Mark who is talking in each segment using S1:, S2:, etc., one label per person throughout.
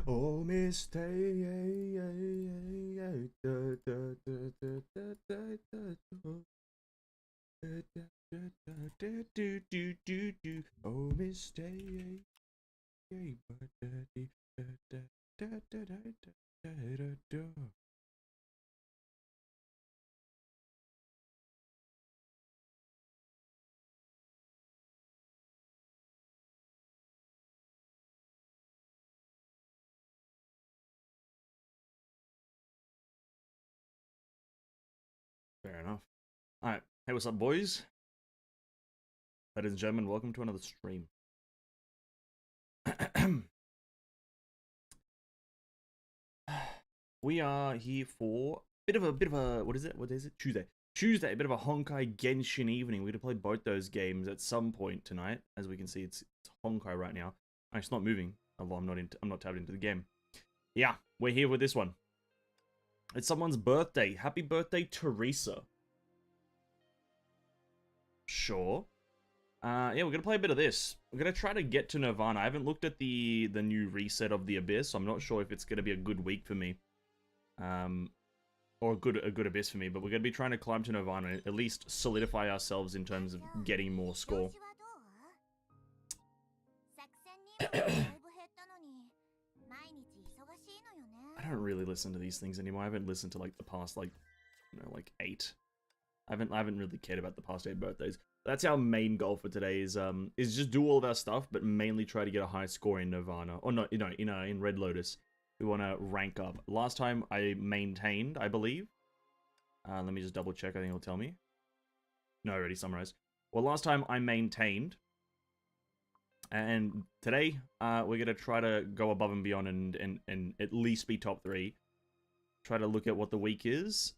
S1: Oh, mistake. Oh, mistake. Fair enough. Alright. Hey, what's up, boys? Ladies and gentlemen, welcome to another stream. We are here for a bit of a what is it? What is it? Tuesday, a bit of a Honkai Genshin evening. We're gonna play both those games at some point tonight. As we can see, it's Honkai right now. It's not moving, although I'm not tabbed into the game. Yeah, we're here with this one. It's someone's birthday. Happy birthday, Teresa. Sure. Yeah, we're gonna play a bit of this. We're gonna try to get to Nirvana. I haven't looked at the new reset of the Abyss, so I'm not sure if it's gonna be a good week for me. Or a good Abyss for me, but we're gonna be trying to climb to Nirvana, at least solidify ourselves in terms of getting more score. I don't really listen to these things anymore. I haven't listened to like the past like 8. I haven't really cared about the past 8 birthdays. That's our main goal for today is just do all of our stuff, but mainly try to get a high score in Nirvana. Or not, in Red Lotus. We want to rank up. Last time I maintained, I believe. Let me just double check. I think it'll tell me. No, I already summarized. Well, last time I maintained. And today, we're going to try to go above and beyond and at least be top 3. Try to look at what the week is.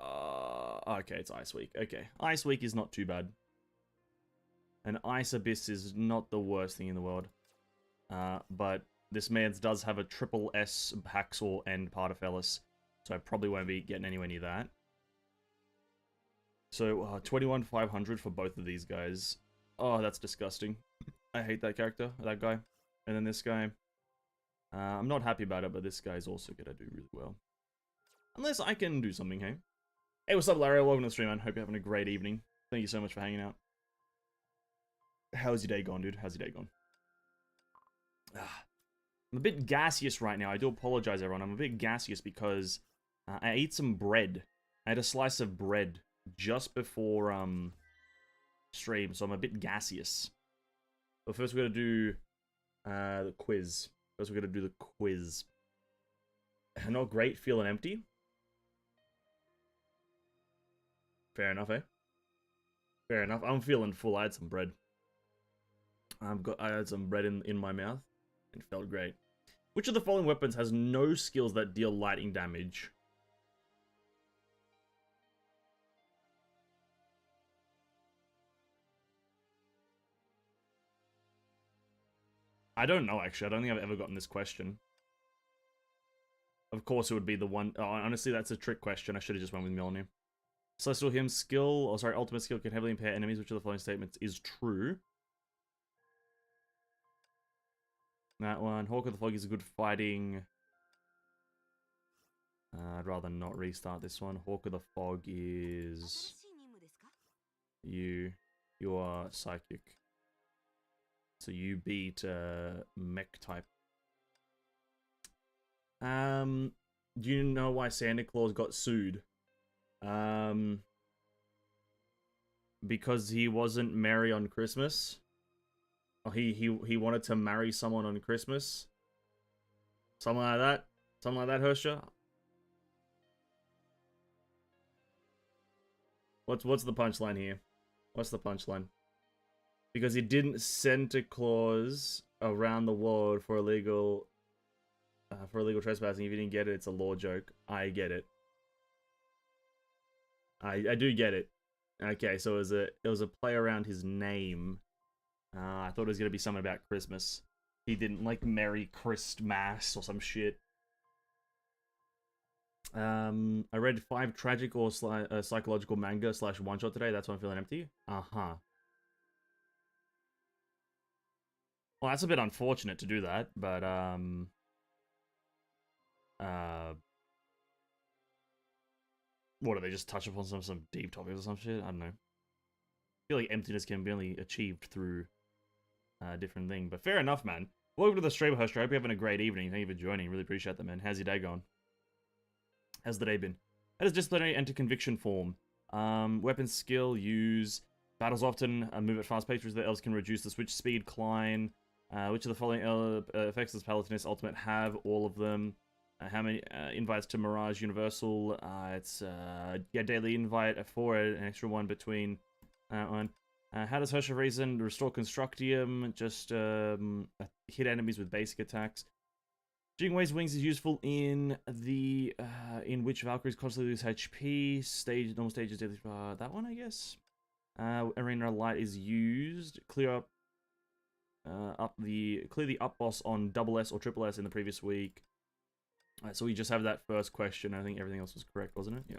S1: Okay, it's Ice Week. Okay, Ice Week is not too bad. And Ice Abyss is not the worst thing in the world. But this man's does have a triple S Hacksaw and Partafellis, so I probably won't be getting anywhere near that. So, 21,500 for both of these guys. Oh, that's disgusting. I hate that character, that guy. And then this guy. I'm not happy about it, but this guy's also gonna do really well. Unless I can do something, hey? Hey, what's up, Larry? Welcome to the stream, man. Hope you're having a great evening. Thank you so much for hanging out. How's your day gone, dude? How's your day gone? I'm a bit gaseous right now. I do apologize, everyone. I'm a bit gaseous because I ate some bread. I had a slice of bread just before stream, so I'm a bit gaseous. But first we're going to do the quiz. First we're going to do the quiz. Not great, feeling empty. Fair enough, eh? Fair enough. I'm feeling full. I had some bread. I had some bread in my mouth. It felt great. Which of the following weapons has no skills that deal lightning damage? I don't know, actually. I don't think I've ever gotten this question. Of course it would be the one... Oh, honestly, that's a trick question. I should have just went with Mjolnir. Celestial Hymn skill... Oh, sorry, ultimate skill can heavily impair enemies. Which of the following statements is true? That one. Hawk of the Fog is good fighting. I'd rather not restart this one. Hawk of the Fog is... You are psychic. So you beat mech type. Do you know why Santa Claus got sued? Because he wasn't merry on Christmas. Oh, he wanted to marry someone on Christmas. Something like that. Something like that, Hersha. What's the punchline here? What's the punchline? Because he didn't Santa Claus around the world for illegal trespassing. If you didn't get it, it's a law joke. I get it. I do get it. Okay, so it was a play around his name. I thought it was gonna be something about Christmas. He didn't like Merry Christmas or some shit. I read 5 tragic or psychological manga / one shot today. That's why I'm feeling empty. Well, that's a bit unfortunate to do that, but What do they just touch upon some deep topics or some shit? I don't know. I feel like emptiness can be only achieved through a different thing. But fair enough, man. Welcome to the stream, host. I hope you're having a great evening. Thank you for joining. Really appreciate that, man. How's your day going? How's the day been? How does disciplinary enter conviction form? Weapon skill, use. Battles often move at fast pace, which the elves can reduce the switch speed, Klein. Which of the following effects does Palatinus Ultimate have? All of them. How many invites to Mirage Universal? It's yeah, daily invite for an extra one between one. How does Hirsch of Reason restore Constructium? Just hit enemies with basic attacks. Jingwei's Wings is useful in the in which Valkyries constantly lose HP. Normal stages, daily that one, I guess. Arena Light is used. Clear the up boss on double S or triple S in the previous week. Alright, so we just have that first question. I think everything else was correct, wasn't it? Yeah.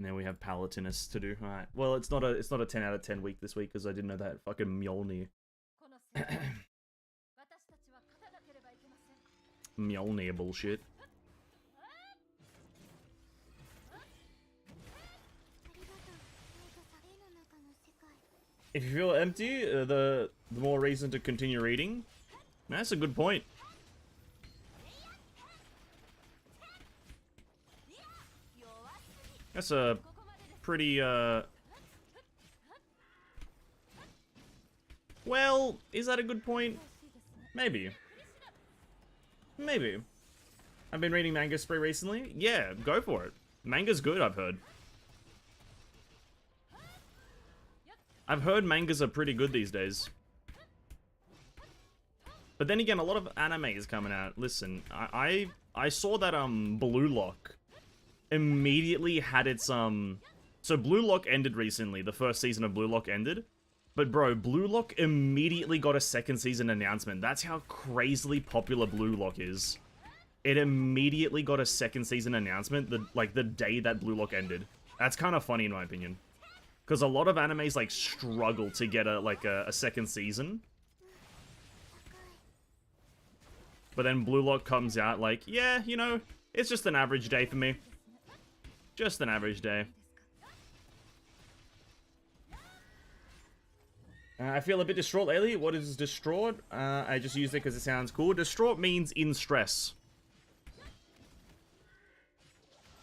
S1: And then we have Palatinus to do. Alright. Well, it's not a 10 out of 10 week this week because I didn't know that fucking Mjolnir. Mjolnir bullshit. If you feel empty, the more reason to continue reading. That's a good point. That's a pretty, well, is that a good point? Maybe. Maybe. I've been reading Manga Spree recently. Yeah, go for it. Manga's good, I've heard. I've heard mangas are pretty good these days. But then again, a lot of anime is coming out. Listen, I saw that Blue Lock immediately had its so Blue Lock ended recently. The first season of Blue Lock ended. But bro, Blue Lock immediately got a second season announcement. That's how crazily popular Blue Lock is. It immediately got a second season announcement the day that Blue Lock ended. That's kind of funny in my opinion. Because a lot of animes like struggle to get a second season. But then Blue Lock comes out like, yeah, you know, it's just an average day for me. Just an average day. I feel a bit distraught lately. What is distraught? I just used it because it sounds cool. Distraught means in stress.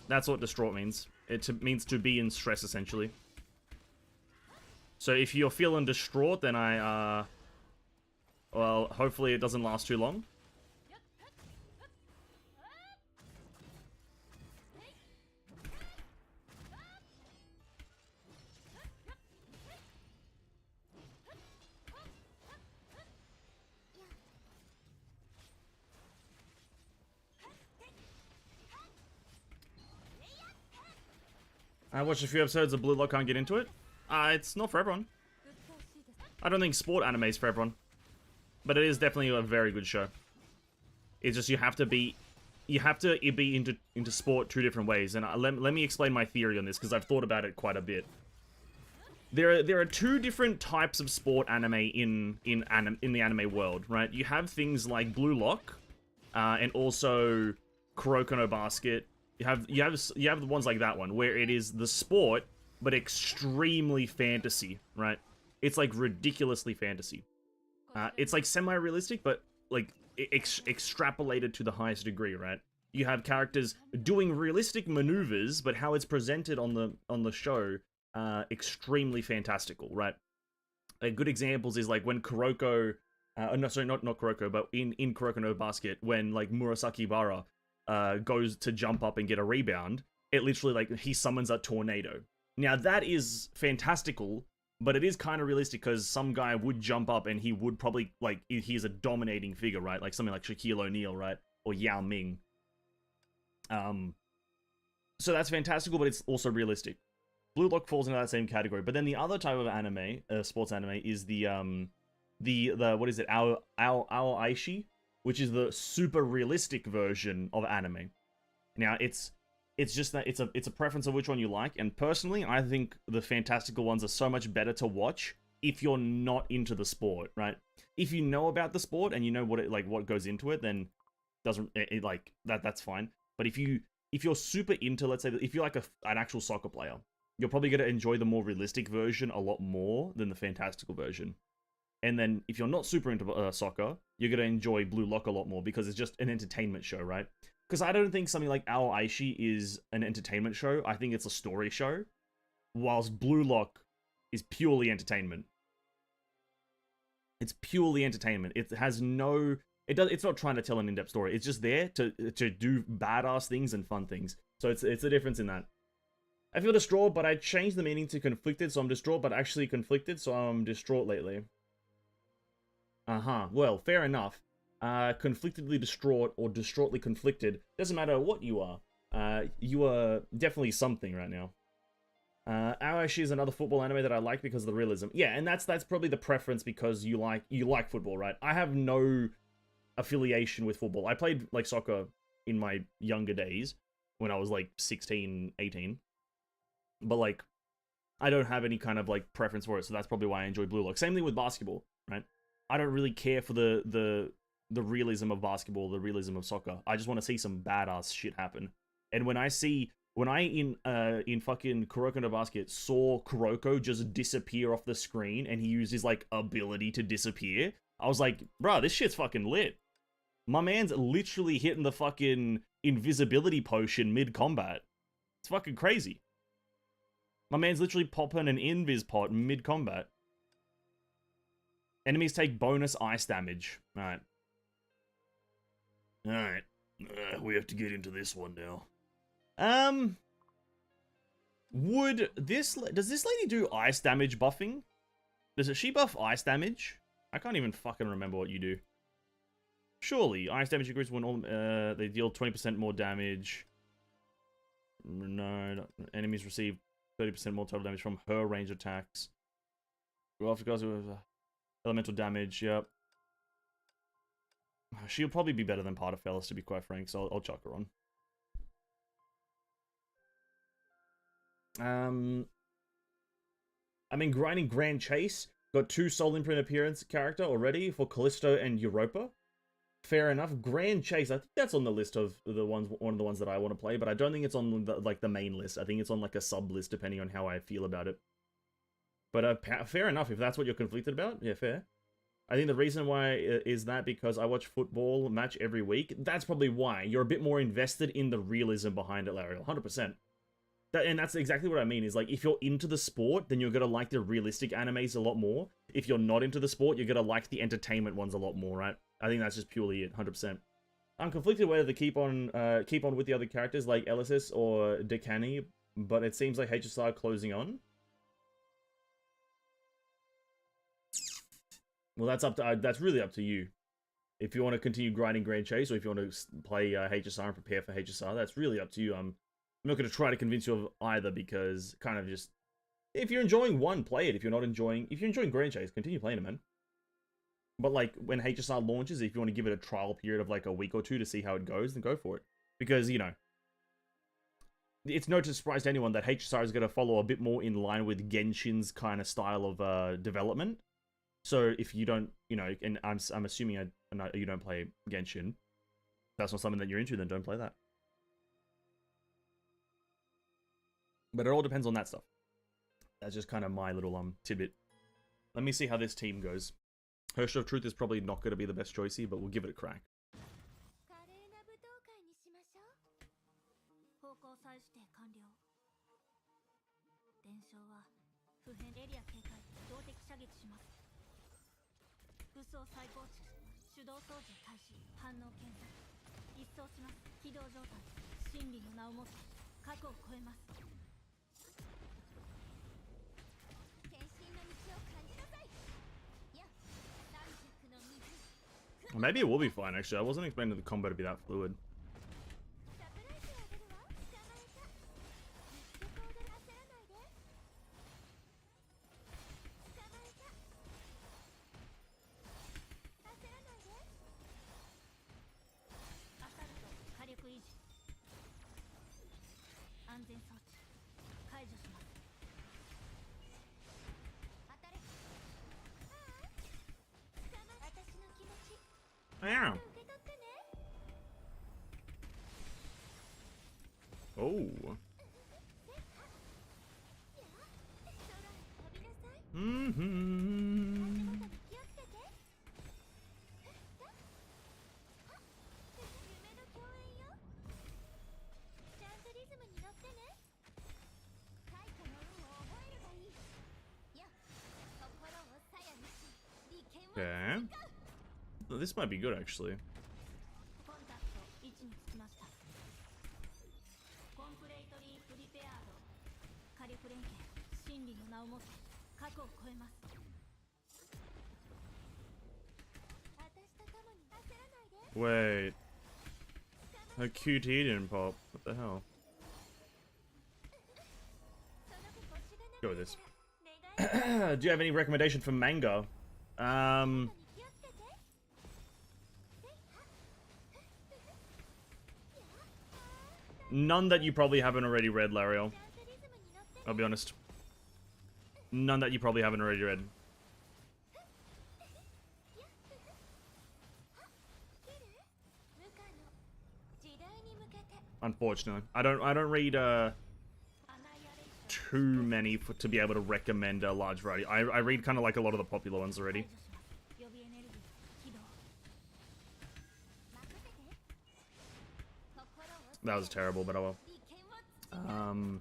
S1: That's what distraught means. It means to be in stress, essentially. So if you're feeling distraught, then well, hopefully it doesn't last too long. I watched a few episodes of Blue Lock, can't get into it. It's not for everyone. I don't think sport anime is for everyone. But it is definitely a very good show. It's just you have to be into sport two different ways. And let me explain my theory on this, because I've thought about it quite a bit. There are two different types of sport anime in the anime world, right? You have things like Blue Lock, and also Kuroko no Basket. You have the ones like that one, where it is the sport, but extremely fantasy, right? It's like ridiculously fantasy. It's like semi-realistic, but like extrapolated to the highest degree, right? You have characters doing realistic maneuvers, but how it's presented on the show, extremely fantastical, right? Good examples is like when Kuroko, no, sorry, not Kuroko, but in Kuroko no Basket, when like Murasaki Bara goes to jump up and get a rebound, it literally, like, he summons a tornado. Now, that is fantastical, but it is kind of realistic, because some guy would jump up and he would probably, like, he's a dominating figure, right? Like, something like Shaquille O'Neal, right? Or Yao Ming. So that's fantastical, but it's also realistic. Blue Lock falls into that same category. But then the other type of anime, sports anime, is the what is it? Ao Aishi, which is the super realistic version of anime. Now, it's just that it's a preference of which one you like, and personally, I think the fantastical ones are so much better to watch if you're not into the sport, right? If you know about the sport and you know what it like what goes into it, then doesn't it, like that's fine. But if you're super into, let's say, if you're like an actual soccer player, you're probably going to enjoy the more realistic version a lot more than the fantastical version. And then if you're not super into soccer, you're going to enjoy Blue Lock a lot more because it's just an entertainment show, right? Because I don't think something like Ao Aishi is an entertainment show. I think it's a story show. Whilst Blue Lock is purely entertainment. It's purely entertainment. It has no... It's not trying to tell an in-depth story. It's just there to do badass things and fun things. So it's a difference in that. I feel distraught, but I changed the meaning to conflicted, so I'm distraught, but actually conflicted, so I'm distraught lately. Well, fair enough. Conflictedly distraught or distraughtly conflicted. Doesn't matter what you are. You are definitely something right now. Aoshi is another football anime that I like because of the realism. Yeah, and that's probably the preference because you like football, right? I have no affiliation with football. I played like soccer in my younger days when I was like 16, 18. But like I don't have any kind of like preference for it, so that's probably why I enjoy Blue Lock. Same thing with basketball, right? I don't really care for the realism of basketball, the realism of soccer. I just want to see some badass shit happen. And when I in fucking Kuroko no Basket saw Kuroko just disappear off the screen and he used his like ability to disappear, I was like, bruh, this shit's fucking lit. My man's literally hitting the fucking invisibility potion mid-combat. It's fucking crazy. My man's literally popping an invis pot mid-combat. Enemies take bonus ice damage. Alright. Alright. We have to get into this one now. Does this lady do ice damage buffing? Does she buff ice damage? I can't even fucking remember what you do. Surely, ice damage increases when all they deal 20% more damage. No, enemies receive 30% more total damage from her range attacks. After guys with elemental damage, yep. She'll probably be better than Partafellis, to be quite frank, so I'll chuck her on. I mean, grinding Grand Chase. Got 2 Soul Imprint appearance character already for Callisto and Europa. Fair enough. Grand Chase, I think that's on the list of one of the ones that I want to play, but I don't think it's on the main list. I think it's on like a sub list depending on how I feel about it. But fair enough, if that's what you're conflicted about. Yeah, fair. I think the reason why is that because I watch football match every week. That's probably why. You're a bit more invested in the realism behind it, Larry. 100%. And that's exactly what I mean, is like, if you're into the sport, then you're gonna like the realistic animes a lot more. If you're not into the sport, you're gonna like the entertainment ones a lot more, right? I think that's just purely it, 100%. I'm conflicted whether to keep on with the other characters like Elysis or Decani, but it seems like HSR closing on. Well, that's really up to you. If you want to continue grinding Grand Chase, or if you want to play HSR and prepare for HSR, that's really up to you. I'm not going to try to convince you of either, because kind of just... If you're enjoying one, play it. If you're enjoying Grand Chase, continue playing it, man. But, like, when HSR launches, if you want to give it a trial period of, like, a week or 2 to see how it goes, then go for it. Because, you know, it's no surprise to anyone that HSR is going to follow a bit more in line with Genshin's kind of style of development. So, if you don't, you know, and I'm assuming you don't play Genshin, that's not something that you're into, then don't play that. But it all depends on that stuff. That's just kind of my little tidbit. Let me see how this team goes. Hersh of Truth is probably not going to be the best choicey, but we'll give it a crack. Maybe it will be fine, actually. I wasn't expecting the combo to be that fluid. Okay. This might be good, actually. Wait. Her QT didn't pop. What the hell? Go with this. Do you have any recommendation for manga? None that you probably haven't already read, Lariel. I'll be honest. None that you probably haven't already read. Unfortunately, I don't read too many to be able to recommend a large variety. I read kind of like a lot of the popular ones already. That was terrible, but oh well.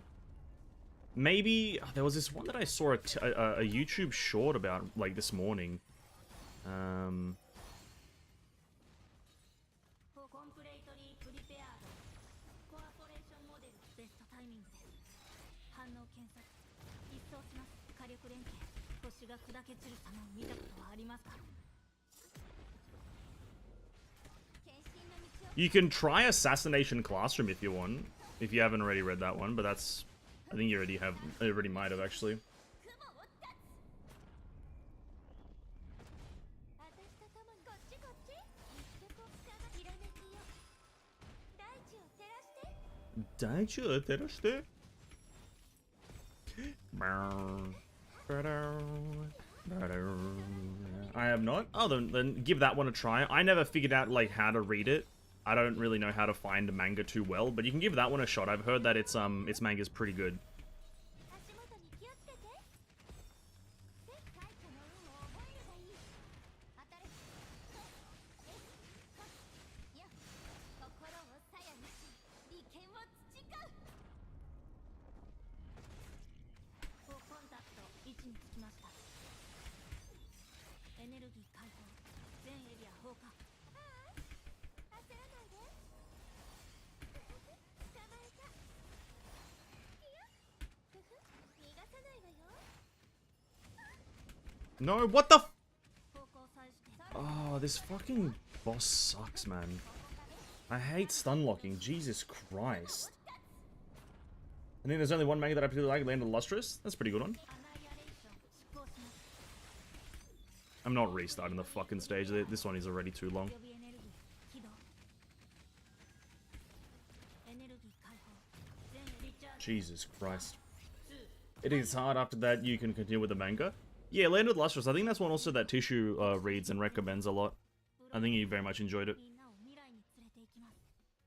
S1: Maybe there was this one that I saw a YouTube short about like this morning. You can try Assassination Classroom if you want, if you haven't already read that one, but that's, I think you already might have actually. I have not. Oh, then give that one a try. I never figured out like how to read it. I don't really know how to find manga too well, but you can give that one a shot. I've heard that its manga's pretty good. No, what the f- Oh, this fucking boss sucks, man. I hate stun locking, Jesus Christ. I think there's only one manga that I particularly like, Land of the Lustrous. That's a pretty good one. I'm not restarting the fucking stage. This one is already too long. Jesus Christ. It is hard after that you can continue with the manga. Yeah, Land of the Lustrous. I think that's one also that Tissue reads and recommends a lot. I think he very much enjoyed it.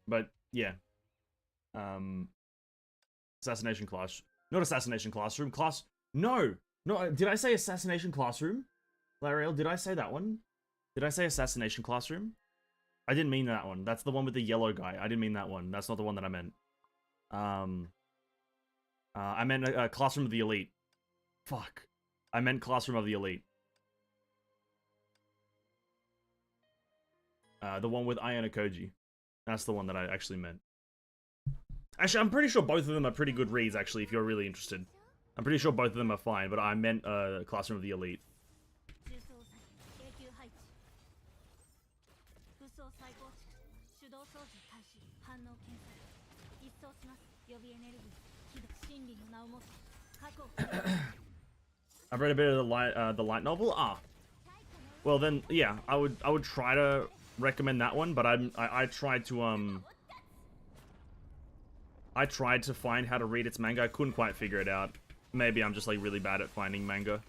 S1: But, yeah. Assassination Class... Not Assassination Classroom. No! No, did I say Assassination Classroom? Lariel, did I say that one? Did I say Assassination Classroom? I didn't mean that one. That's the one with the yellow guy. I didn't mean that one. That's not the one that I meant. I meant Classroom of the Elite. Fuck. I meant Classroom of the Elite. The one with Ayano Koji. That's the one that I actually meant. Actually, I'm pretty sure both of them are pretty good reads, actually, if you're really interested. I'm pretty sure both of them are fine, but I meant Classroom of the Elite. I've read a bit of the light novel. Well then, yeah, I would try to recommend that one, but I tried to find how to read its manga. I couldn't quite figure it out. Maybe I'm just like really bad at finding manga.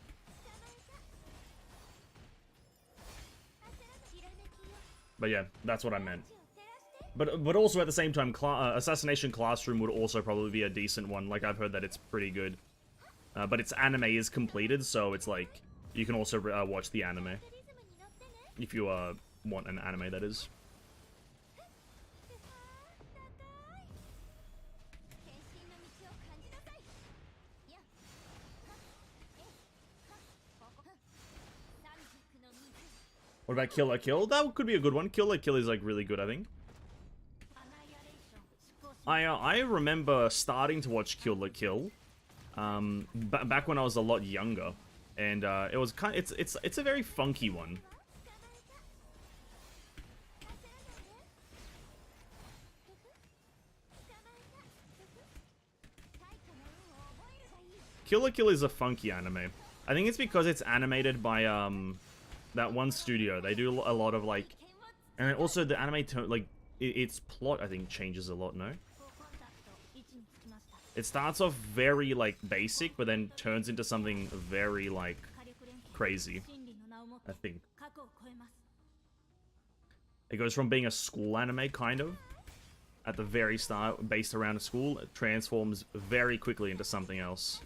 S1: But yeah, that's what I meant. But also at the same time, Assassination Classroom would also probably be a decent one. Like I've heard that it's pretty good. But its anime is completed, so it's like you can also watch the anime if you want an anime, that is. What about Kill la Kill? That could be a good one. Kill la Kill is like really good, I think. I remember starting to watch Kill la Kill back when I was a lot younger, and it was kind of, it's a very funky one. Kill la Kill is a funky anime. I think it's because it's animated by that one studio. They do a lot of like, and also the anime like its plot I think changes a lot. No, it starts off very like basic, but then turns into something very like crazy. I think it goes from being a school anime kind of at the very start, based around a school, it transforms very quickly into something else.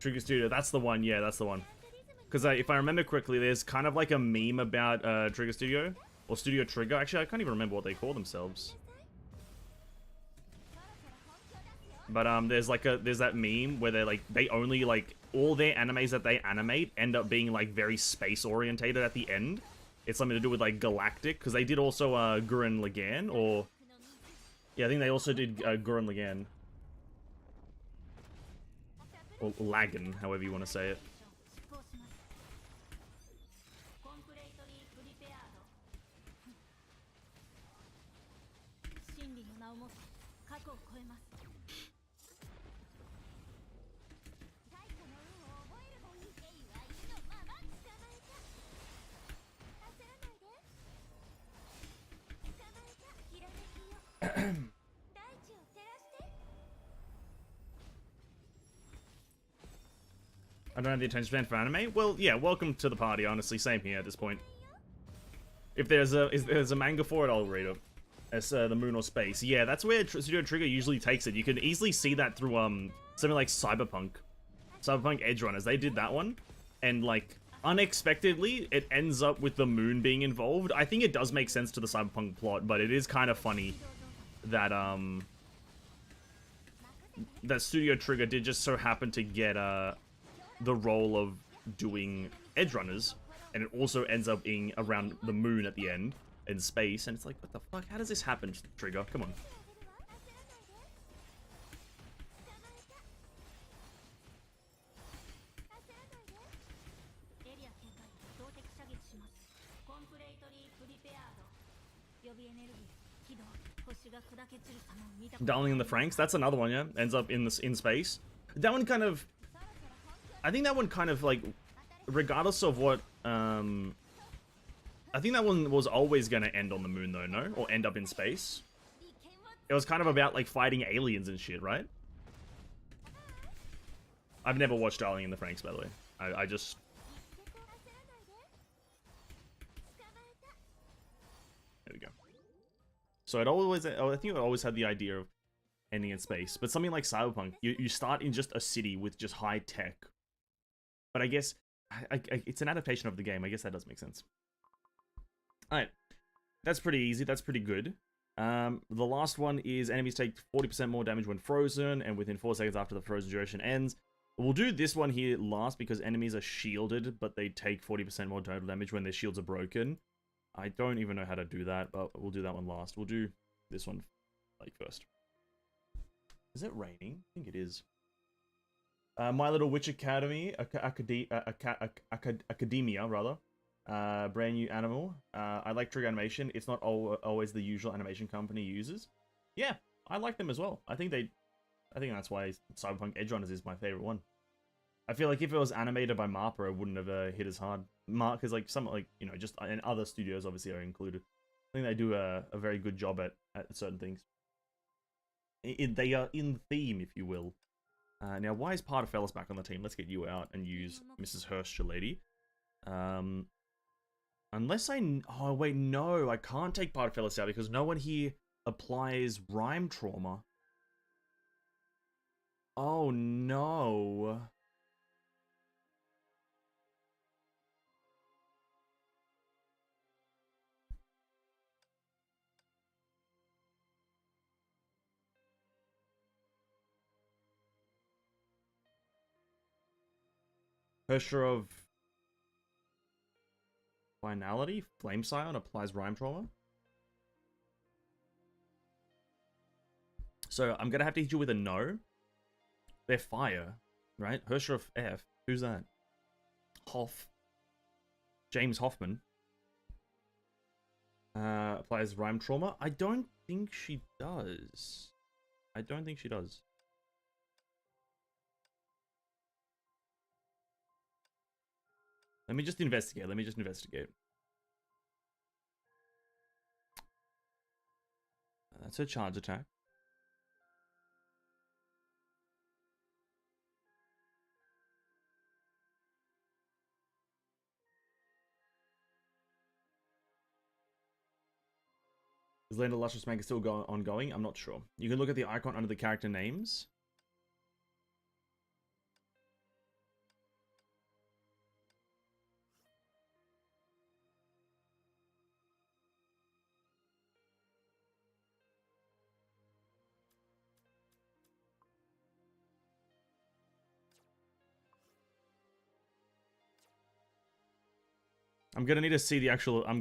S1: Trigger Studio, that's the one, yeah, that's the one. Because if I remember correctly, there's kind of like a meme about Trigger Studio, or Studio Trigger. Actually, I can't even remember what they call themselves. But there's that meme where they only like all their animes that they animate end up being like very space orientated at the end. It's something to do with like galactic, because they did also Gurren Lagann, or yeah, I think they also did Gurren Lagann. Or Lagan, however you want to say it. I don't have the attention span for anime. Well, yeah, welcome to the party, honestly. Same here at this point. If there's a manga for it, I'll read it. It's the Moon or Space. Yeah, that's where Studio Trigger usually takes it. You can easily see that through something like Cyberpunk Edge Runners. They did that one, and like unexpectedly, it ends up with the moon being involved. I think it does make sense to the Cyberpunk plot, but it is kind of funny that that Studio Trigger did just so happen to get the role of doing Edge Runners, and it also ends up being around the moon at the end in space, and it's like, what the fuck? How does this happen, Trigger? Come on. Darling in the Franxx, that's another one, yeah. Ends up in space. That one kind of, I think that one kind of like, regardless of what, I think that one was always gonna end on the moon though, no? Or end up in space. It was kind of about like fighting aliens and shit, right? I've never watched Darling in the Franxx, by the way. I just... There we go. So it always, I think it always had the idea of ending in space. But something like Cyberpunk, you start in just a city with just high tech. But I guess it's an adaptation of the game. I guess that does make sense. Alright. That's pretty easy. That's pretty good. The last one is enemies take 40% more damage when frozen, and within 4 seconds after the frozen duration ends. We'll do this one here last because enemies are shielded, but they take 40% more total damage when their shields are broken. I don't even know how to do that, but we'll do that one last. We'll do this one like first. Is it raining? I think it is. My Little Witch Academy, Academia, rather. Brand new animal. I like Trigger Animation. It's not always the usual animation company uses. Yeah, I like them as well. I think that's why Cyberpunk Edge Runners is my favorite one. I feel like if it was animated by MAPPA, it wouldn't have hit as hard. Mark is like some, like, you know, just, and other studios obviously are included. I think they do a very good job at certain things. They are in theme, if you will. Now, why is Partafellis back on the team? Let's get you out and use Mrs. Hirsch, your lady. Unless oh wait, no, I can't take Parfelis out because no one here applies rhyme trauma. Oh no. Pressure of finality, Flame Scion applies rhyme trauma. So I'm gonna have to hit you with a no. They're fire, right? Hersher of F. Who's that? James Hoffman. Applies rhyme trauma. I don't think she does. I don't think she does. Let me just investigate. That's her charge attack. Is Land of Lustrous Maker still ongoing? I'm not sure. You can look at the icon under the character names. I'm gonna need to see the actual. I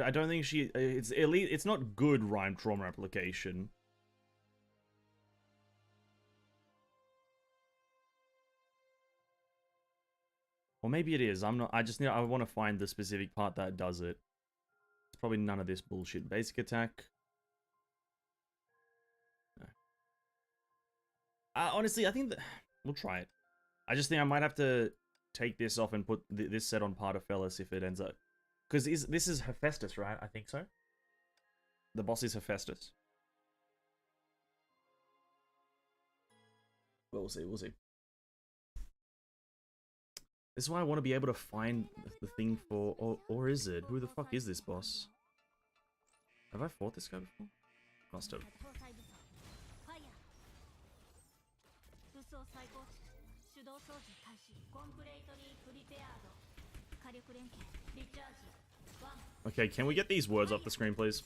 S1: don't think she. It's elite. It's not good rhyme trauma application. Or maybe it is. I'm not. I want to find the specific part that does it. It's probably none of this bullshit. Basic attack. No. Honestly, I think that we'll try it. I just think I might have to take this off and put this set on Pardafellis if it ends up. Because this is Hephaestus, right? I think so. The boss is Hephaestus. We'll see. This is why I want to be able to find the thing for... Or is it? Who the fuck is this boss? Have I fought this guy before? Must have. Okay, can we get these words off the screen, please?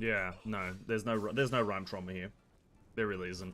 S1: Yeah, no, there's no rhyme trauma here. There really isn't.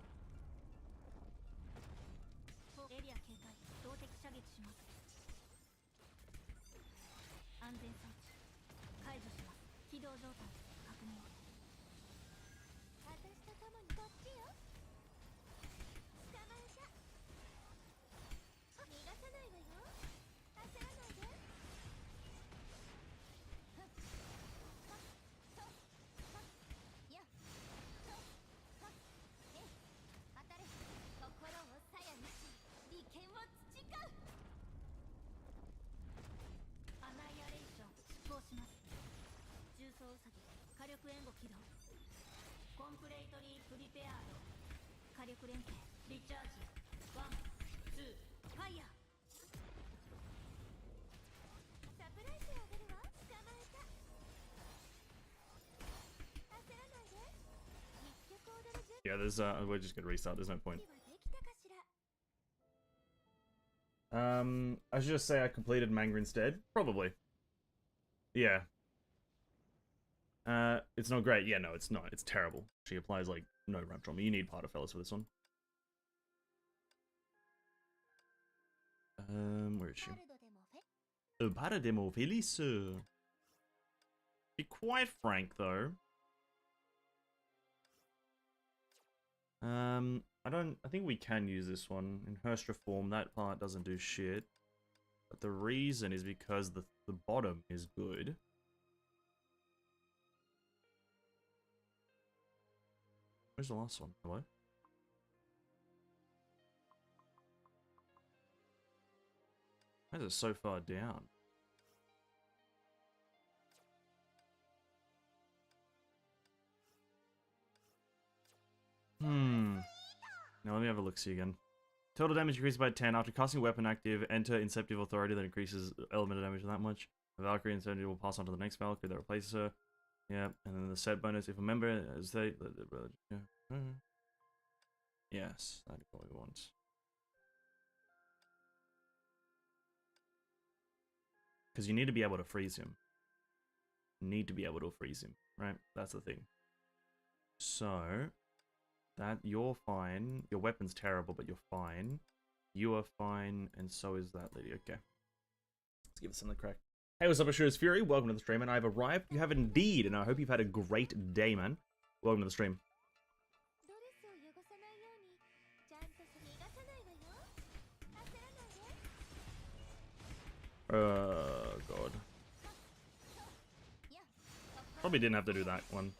S1: Yeah, we're just gonna restart, there's no point. I should just say I completed manga instead. Probably. Yeah. It's not great. Yeah, no, it's not. It's terrible. She applies, like, no ramp trauma. You need Partafellas for this one. Where is she? Oh, para demo feliz. Be quite frank, though. I think we can use this one. In Herstra form, that part doesn't do shit. But the reason is because the bottom is good. Where's the last one? Hello? Why is it so far down? Now let me have a look-see again. Total damage increases by 10. After casting weapon active, enter Inceptive Authority that increases element of damage that much. The Valkyrie Incentive will pass on to the next Valkyrie that replaces her. Yeah, and then the set bonus, if a member as they... Yes, that's what we want. Because you need to be able to freeze him. Need to be able to freeze him, right? That's the thing. So... that, you're fine. Your weapon's terrible, but you're fine. You are fine, and so is that lady. Okay. Let's give it something to crack. Hey, what's up, Assure's Fury? Welcome to the stream, and I've arrived. You have indeed, and I hope you've had a great day, man. Welcome to the stream. God. Probably didn't have to do that one.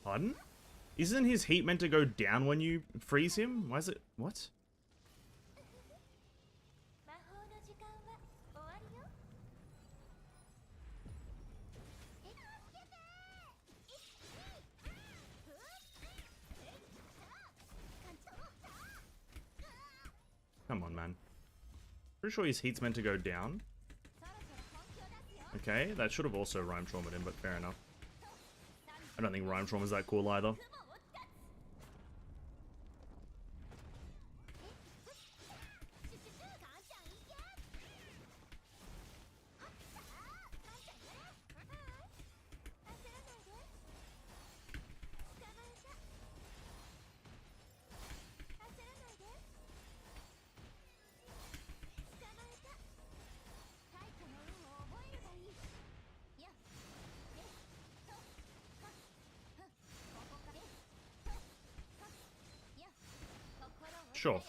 S1: Pardon? Isn't his heat meant to go down when you freeze him? Why is it... what? Come on, man. Pretty sure his heat's meant to go down. Okay, that should have also rhyme traumaed him, but fair enough. I don't think rhyme trauma is that cool either. Sure.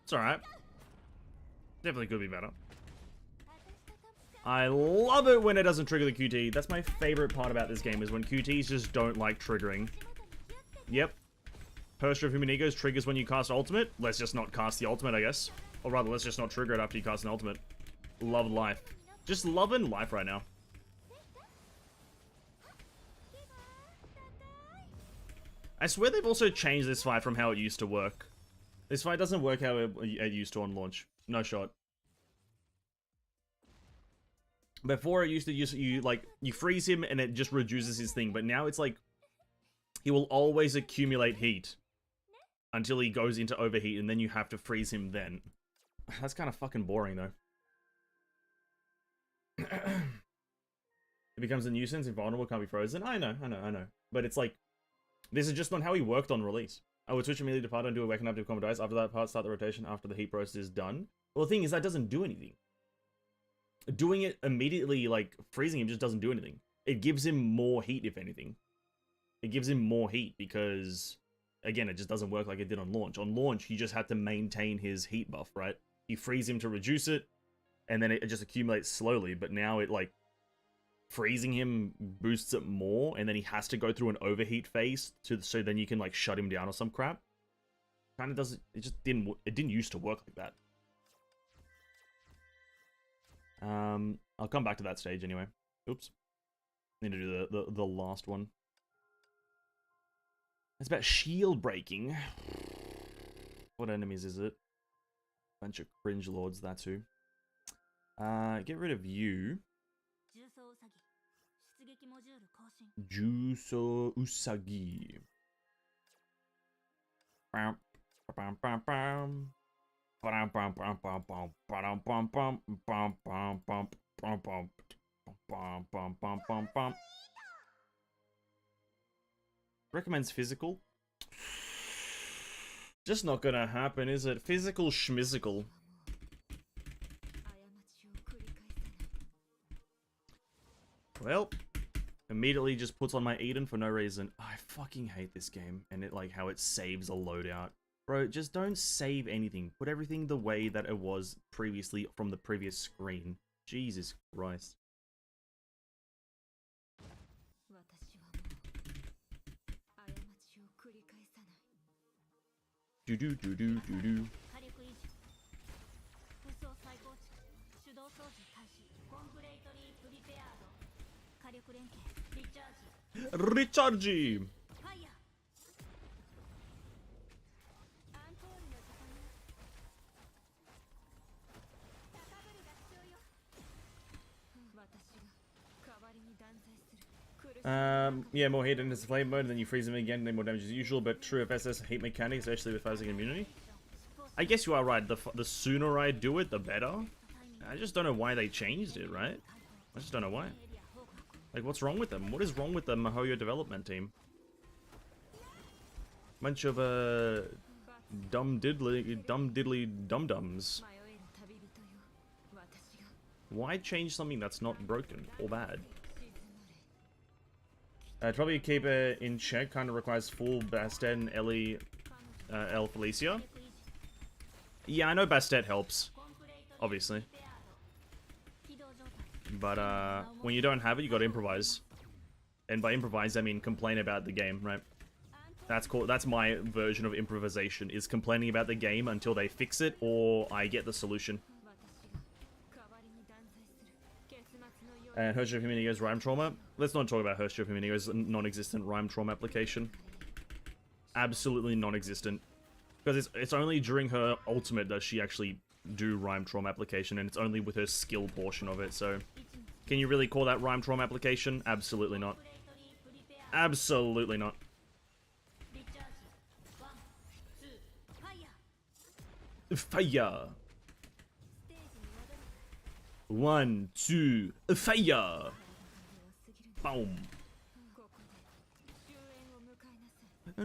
S1: It's alright. Definitely could be better. I love it when it doesn't trigger the QT. That's my favorite part about this game, is when QTs just don't like triggering. Yep. Posture of Human Egos triggers when you cast ultimate. Let's just not cast the ultimate, I guess. Or rather, let's just not trigger it after you cast an ultimate. Love life. Just loving life right now. I swear they've also changed this fight from how it used to work. This fight doesn't work how it used to on launch. No shot. Before it used to you freeze him and it just reduces his thing, but now it's like he will always accumulate heat until he goes into overheat, and then you have to freeze him then. That's kind of fucking boring though. It becomes a nuisance, invulnerable, can't be frozen. I know. But it's like, this is just not how he worked on release. I would switch immediately to part and do a Awaken Active Combat Dice. After that part, start the rotation after the heat process is done. Well, the thing is, that doesn't do anything. Doing it immediately, like, freezing him just doesn't do anything. It gives him more heat, if anything. It gives him more heat because, again, it just doesn't work like it did on launch. On launch, you just had to maintain his heat buff, right? You freeze him to reduce it, and then it just accumulates slowly, but now it, like, freezing him boosts it more, and then he has to go through an overheat phase so then you can, like, shut him down or some crap. Kind of doesn't, it didn't used to work like that. I'll come back to that stage anyway. Oops. Need to do the last one. It's about shield breaking. What enemies is it? Bunch of cringe lords, that's who. Get rid of you. Juso Usagi. Bam, bam, bam, bam. Recommends physical. Just not gonna happen, is it? Physical schmizzical. Well, immediately just puts on my Eden for no reason. I fucking hate this game, and it, like, how it saves a loadout. Bro, just don't save anything. Put everything the way that it was previously from the previous screen. Jesus Christ. Do. Recharge! Yeah, more heat in his flame mode, and then you freeze him again, then more damage as usual, but true of SS heat mechanics, especially with phasing immunity. I guess you are right, the sooner I do it, the better. I just don't know why they changed it, right? I just don't know why. Like, what's wrong with them? What is wrong with the Mihoyo development team? Bunch of, dumb diddly dum-dums. Why change something that's not broken or bad? I'd probably keep it in check, kind of requires full Bastet and Ellie, El Felicia. Yeah, I know Bastet helps, obviously. But, when you don't have it, you gotta improvise. And by improvise, I mean complain about the game, right? That's my version of improvisation, is complaining about the game until they fix it, or I get the solution. And Hirscher of Humanigo's Rhyme Trauma. Let's not talk about Hirscher of Humanigo's non-existent Rhyme Trauma application. Absolutely non-existent. Because it's only during her ultimate does she actually do Rhyme Trauma application, and it's only with her skill portion of it, so... Can you really call that Rhyme Trauma application? Absolutely not. Absolutely not. Fire! 1, 2, fire! Boom! I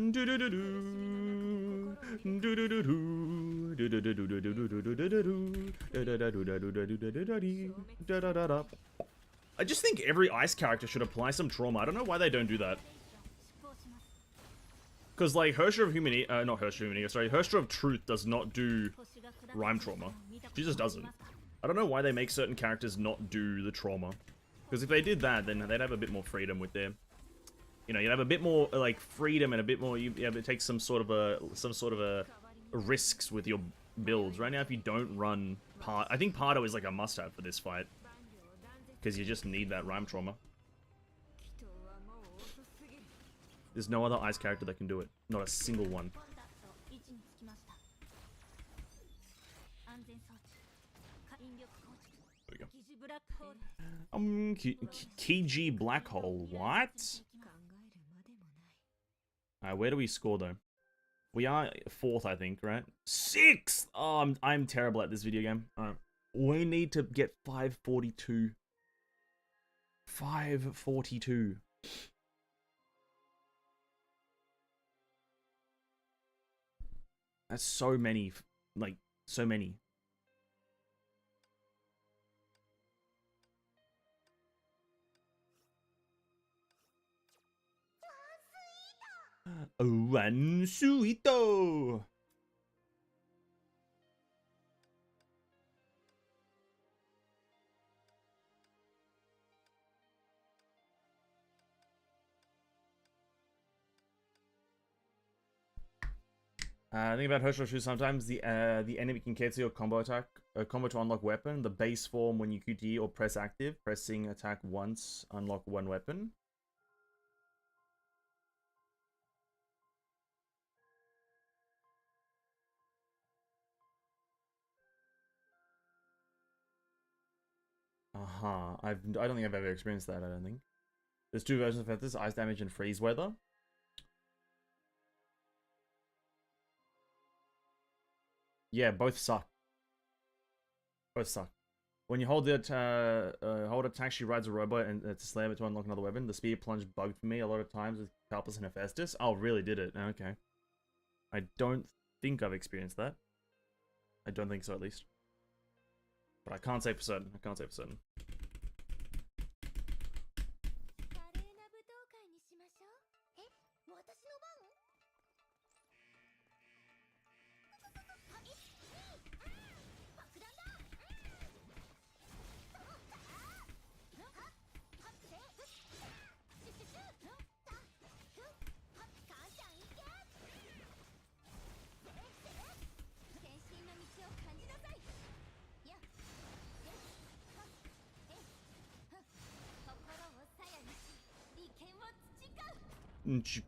S1: just think every ice character should apply some trauma. I don't know why they don't do that. Because, like, Hirscher of Humani, not Hirscher of Humani, sorry, Hirscher of Truth does not do Rhyme Trauma. She just doesn't. I don't know why they make certain characters not do the trauma. Because if they did that, then they'd have a bit more freedom with their... You know, you'd have a bit more, like, freedom and a bit more... You'd be able to take some sort of a risks with your builds. Right now, if you don't run... I think Pardo is, like, a must-have for this fight. Because you just need that rhyme trauma. There's no other ice character that can do it. Not a single one. There we go. Kiji Black Hole. What? Alright, where do we score though? We are 4th, I think, right? 6th! Oh, I'm terrible at this video game. Alright. We need to get 542. 542. That's so many. Like, so many. One suito. The thing about Herschel sometimes the enemy can cancel your combo attack, combo to unlock weapon. The base form when you QTE or press active, pressing attack once, unlock one weapon. I don't think I've ever experienced that. I don't think. There's 2 versions of this: ice damage and freeze weather. Yeah, both suck. Both suck. When you hold the hold attack, she rides a robot and to slam it to unlock another weapon. The spear plunge bugged for me a lot of times with Calpus and Hephaestus. Oh, really? Did it? Okay. I don't think I've experienced that. I don't think so, at least. But I can't say for certain. I can't say for certain.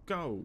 S1: Go.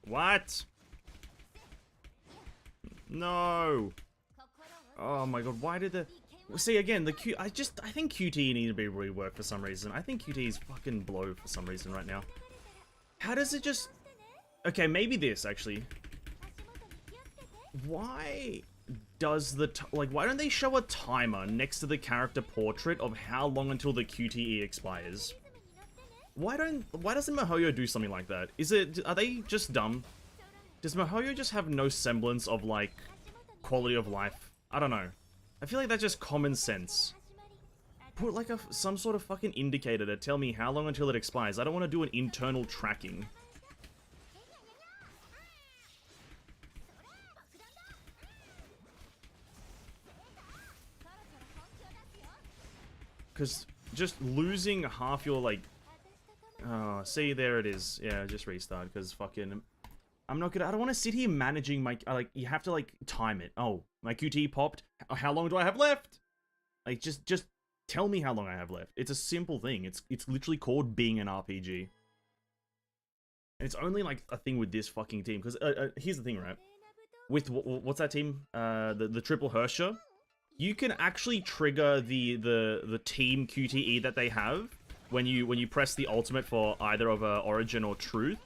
S1: What? No. Oh my god, why did the... See, again, the Q... I think QT need to be reworked for some reason. I think QT is fucking blow for some reason right now. How does it just... Okay, maybe this, actually. Why does the... Like, why don't they show a timer next to the character portrait of how long until the QTE expires? Why doesn't Mihoyo do something like that? Are they just dumb? Does Mihoyo just have no semblance of, like, quality of life? I don't know. I feel like that's just common sense. Put, like, some sort of fucking indicator to tell me how long until it expires. I don't want to do an internal tracking. Because just losing half your, like... Oh, see, there it is. Yeah, just restart, because fucking... I don't want to sit here managing my... Like, you have to, like, time it. Oh, my QT popped. How long do I have left? Like, just tell me how long I have left. It's a simple thing. It's literally called being an RPG. And it's only, like, a thing with this fucking team. Because, here's the thing, right? With, what's that team? The Triple Hersher. You can actually trigger the team QTE that they have when you press the ultimate for either of Origin or Truth,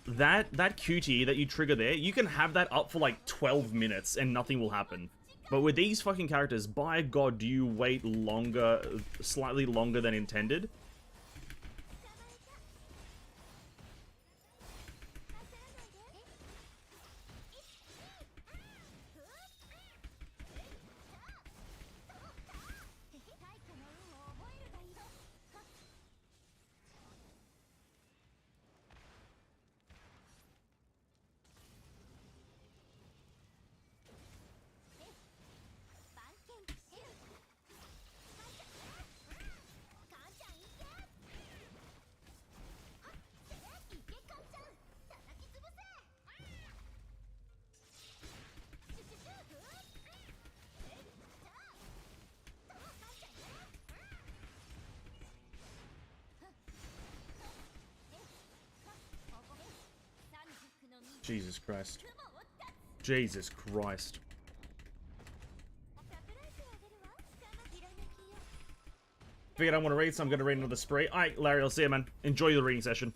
S1: that cutie that you trigger there, you can have that up for like 12 minutes and nothing will happen. But with these fucking characters, by God, do you wait longer, slightly longer than intended? Jesus Christ. Jesus Christ. Figured I want to read, so I'm going to read another spree. Alright, Larry, I'll see you, man. Enjoy the reading session.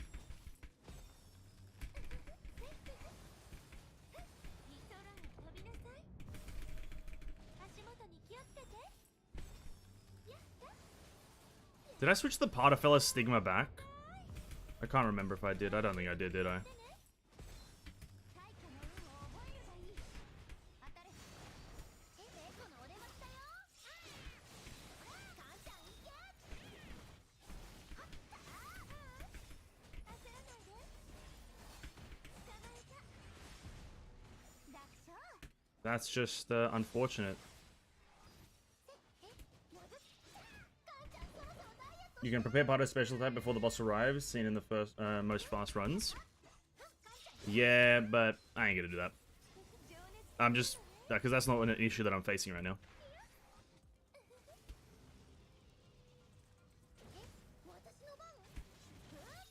S1: Did I switch the Paterfella Stigma back? I can't remember if I did. I don't think I did I? That's just unfortunate. You can prepare part of special attack before the boss arrives, seen in the first most fast runs. Yeah, but I ain't gonna do that. I'm just because that's not an issue that I'm facing right now.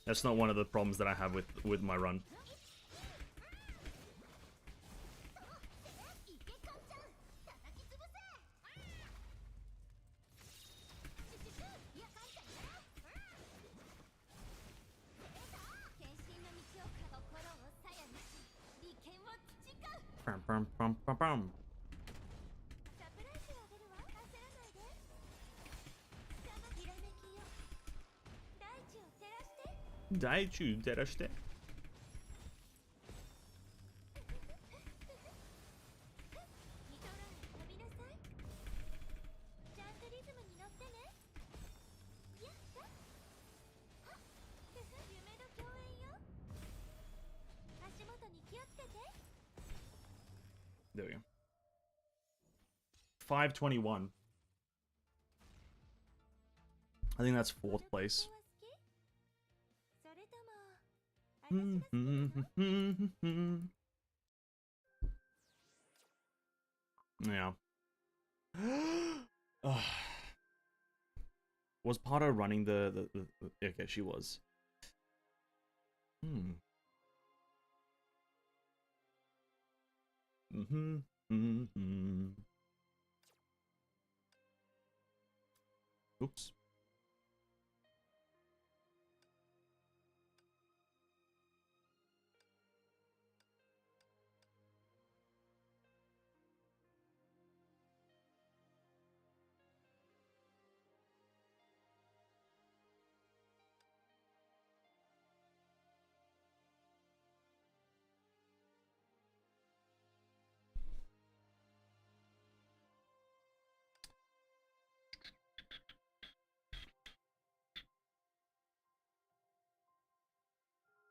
S1: That's not one of the problems that I have with my run. Daichu derashite. There we go. 521. I think that's 4th place. Yeah. Was Pato running the okay, she was. Oops.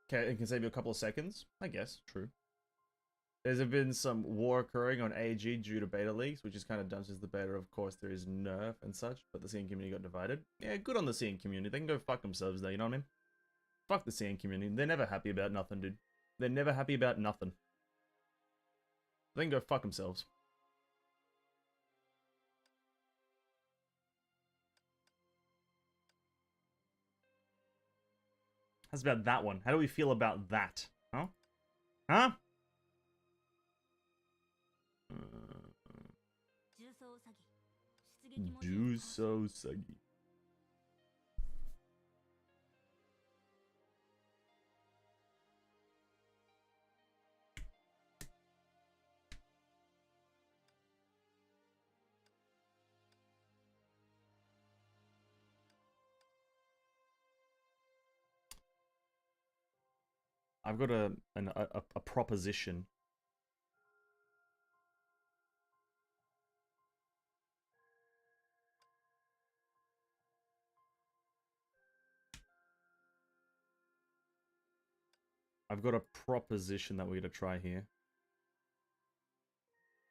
S1: Okay, it can save you a couple of seconds. I guess, true. There's been some war occurring on AG due to beta leaks, which is kind of dumb since the beta, of course, there is nerf and such, but the CN community got divided. Yeah, good on the CN community. They can go fuck themselves there, you know what I mean? Fuck the CN community. They're never happy about nothing, dude. They're never happy about nothing. They can go fuck themselves. How's about that one? How do we feel about that? Huh? Huh? Do so saggy. I've got a proposition. I've got a proposition that we're gonna try here.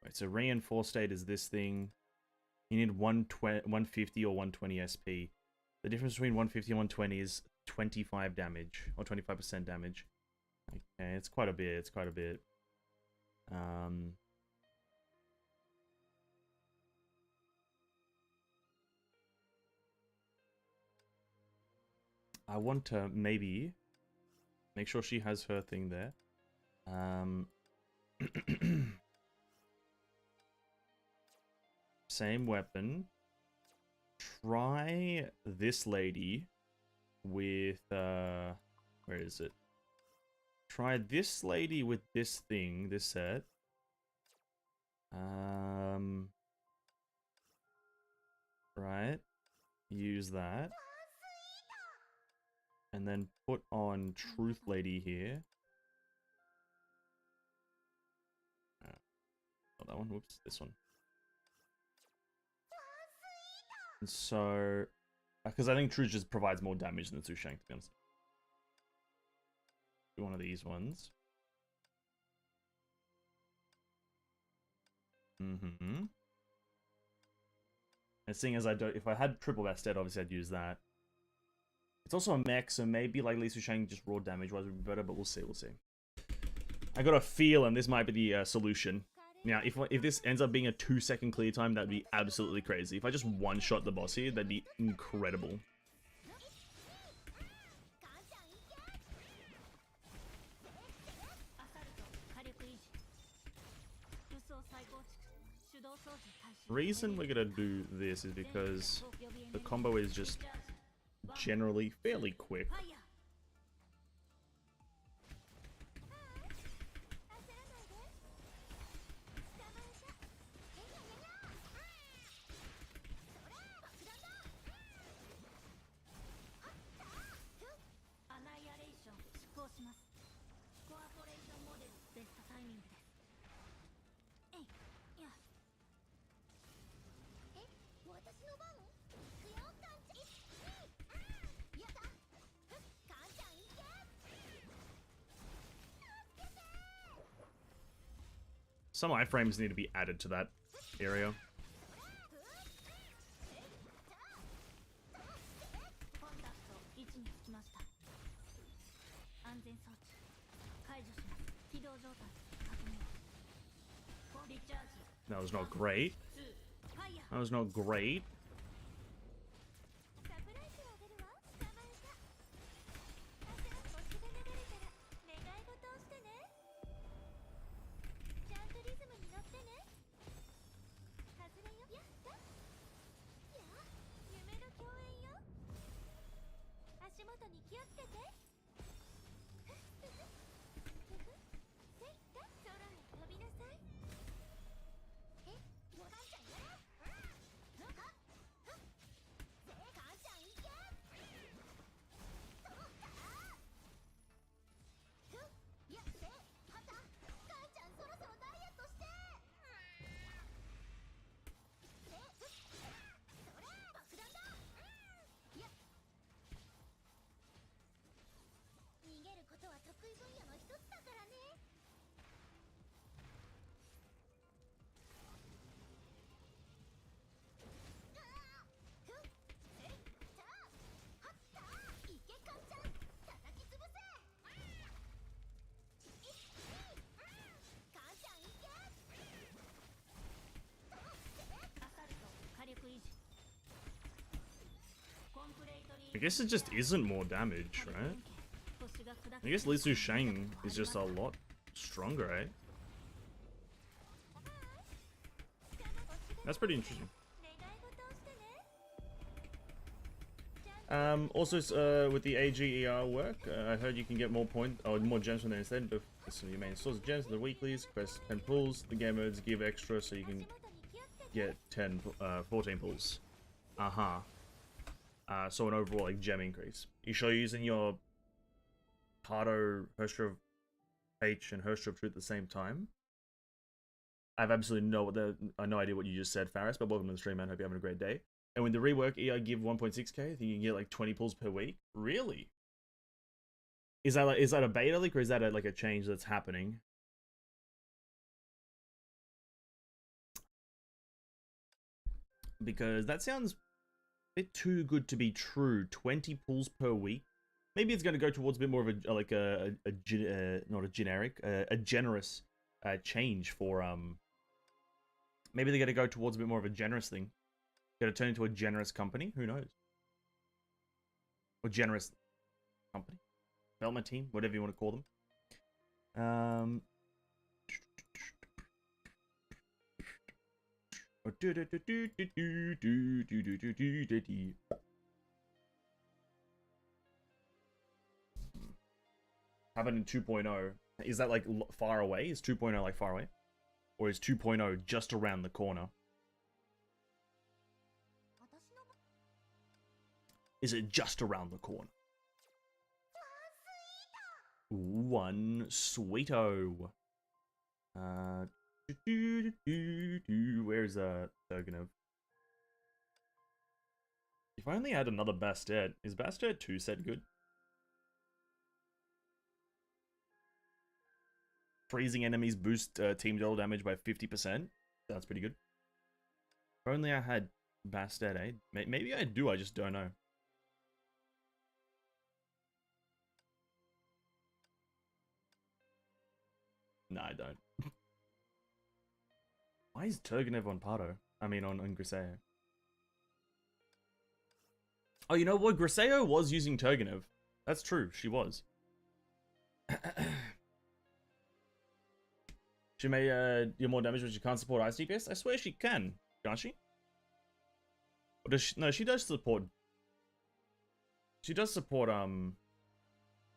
S1: Right, so reinforced state is this thing. You need 150 or 120 SP. The difference between 150 and 120 is 25 damage, or 25% damage. Okay, it's quite a bit, it's quite a bit. I want to maybe make sure she has her thing there. Same weapon. Try this lady with where is it? Try this lady with this thing, this set. Right. Use that. And then put on Truth Lady here. Not that one, whoops, this one. And so, because I think Truth just provides more damage than Sushang, to be honest. Do one of these ones. And seeing as I don't, if I had triple Bastet, obviously I'd use that. It's also a mech, so maybe like Li Sushang just raw damage wise would be better, but we'll see, we'll see. I got a feel, and this might be the solution. Now, if this ends up being a 2-second clear time, that'd be absolutely crazy. If I just one-shot the boss here, that'd be incredible. Reason we're gonna do this is because the combo is just generally fairly quick. Some iframes need to be added to that area. That was not great. That was not great. I guess it just isn't more damage, right? I guess Li Sushang is just a lot stronger, eh? That's pretty interesting. Also, with the AGER work, I heard you can get more more gems from there instead. But so your main source of gems, the weeklies, quest 10 pulls. The game modes give extra, so you can get 14 pulls. So an overall like gem increase. You sure you're using your Pardo Hershra H and Hershey at the same time. I have absolutely no idea what you just said, Faris, but welcome to the stream, man. Hope you're having a great day. And when the rework EI give 1.6k, I think you can get like 20 pulls per week. Really? Is that a beta leak or is that like a change that's happening? Because that sounds a bit too good to be true. 20 pulls per week. Maybe it's going to go towards a bit more of a not a generic, a generous change for Maybe they're going to go towards a bit more of a generous thing. Going to turn into a generous company. Who knows? Or generous company, development team, whatever you want to call them. How about in 2.0? Is that like far away? Is 2.0 like far away? Or is 2.0 just around the corner? Is it just around the corner? One sweeto. Where's Turgenev? If I only had another Bastet. Is Bastet 2 set good? Freezing enemies boost team duel damage by 50%. That's pretty good. If only I had Bastet, eh? Maybe I do, I just don't know. No, I don't. Why is Turgenev on Pardo? I mean, on Griseo. Oh, you know what? Griseo was using Turgenev. That's true. She was. She may deal more damage, but she can't support ice DPS. I swear she can. Can't she? Or does she? No, she does support. She does support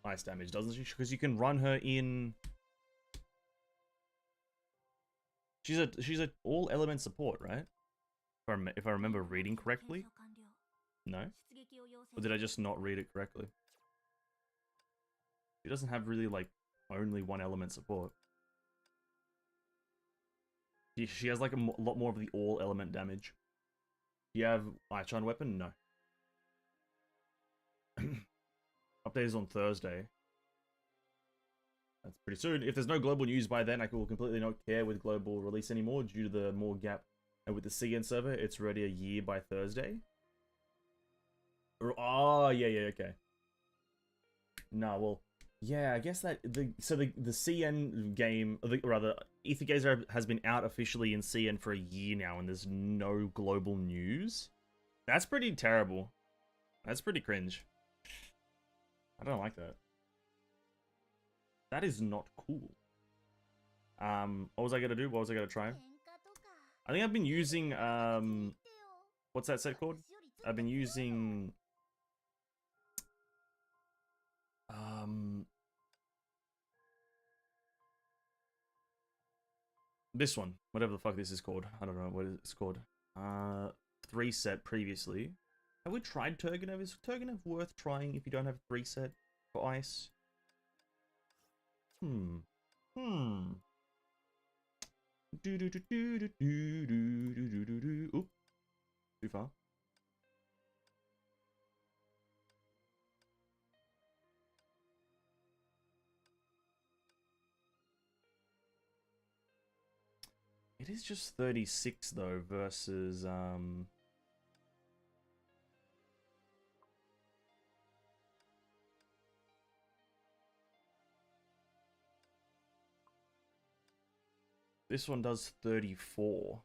S1: ice damage, doesn't she? Because you can run her in. She's a all element support, right? If I remember reading correctly. No? Or did I just not read it correctly? She doesn't have really like only one element support. She has like a lot more of the all element damage. Do you have Ichon weapon? No. Update is on Thursday. That's pretty soon. If there's no global news by then, I will completely not care with global release anymore due to the more gap. And with the CN server, it's already a year by Thursday. Oh, yeah, okay. No, well, yeah, I guess that the CN game, rather, Aethergazer has been out officially in CN for a year now, and there's no global news. That's pretty terrible. That's pretty cringe. I don't like that. That is not cool. What was I gonna do? What was I gonna try? I think I've been using what's that set called? I've been using this one, whatever the fuck this is called. I don't know what it's called. 3 set previously. Have we tried Turgenev? Is Turgenev worth trying if you don't have 3 set for ice? Oop. Too far. It is just 36 though versus this one does 34.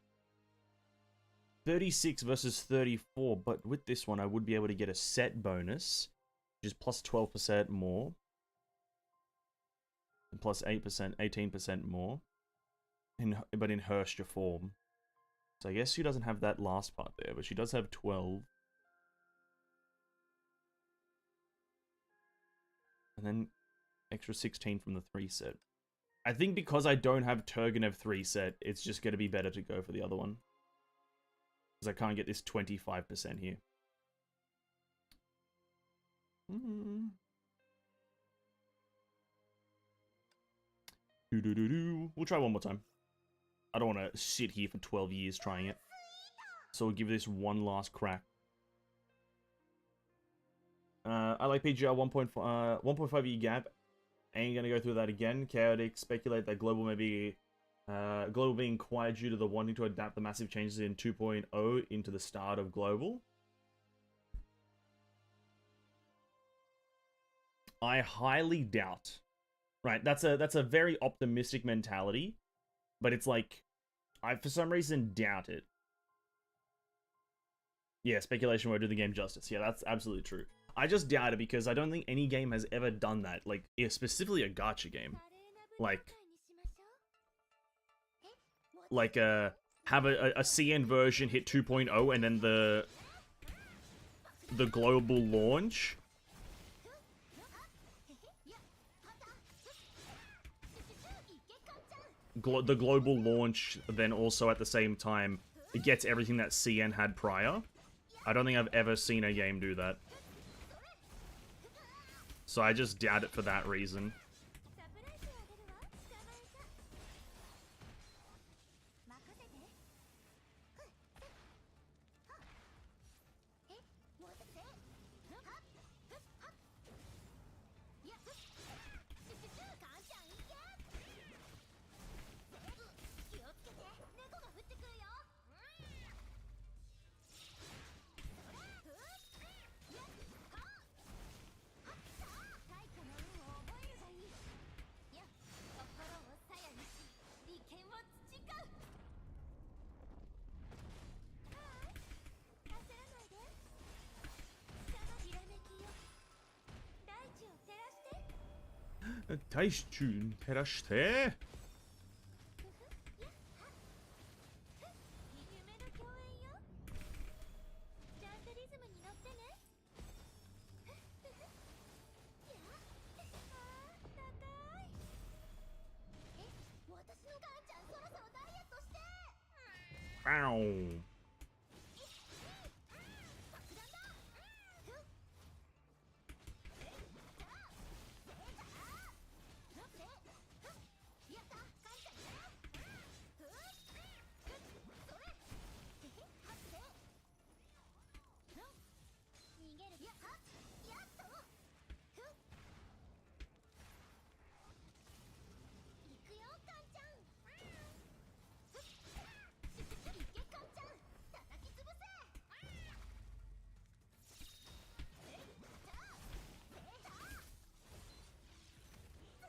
S1: 36 versus 34, but with this one I would be able to get a set bonus, which is plus 12% more. And plus 8%, 18% more. But in Hershey form. So I guess she doesn't have that last part there, but she does have 12. And then extra 16 from the 3 set. I think because I don't have Turgenev 3 set, it's just going to be better to go for the other one. Because I can't get this 25% here. We'll try one more time. I don't want to sit here for 12 years trying it. So we'll give this one last crack. I like PGR 1.5 year gap. Ain't gonna go through that again. Chaotic speculate that global may be global being quiet due to the wanting to adapt the massive changes in 2.0 into the start of global. I highly doubt. Right, that's a very optimistic mentality, but it's like I for some reason doubt it. Yeah, speculation won't do the game justice. Yeah, that's absolutely true. I just doubt it because I don't think any game has ever done that. Like, yeah, specifically a gacha game. Like have a CN version hit 2.0 and then the global launch. The global launch then also at the same time, it gets everything that CN had prior. I don't think I've ever seen a game do that. So I just doubt it for that reason. Ow.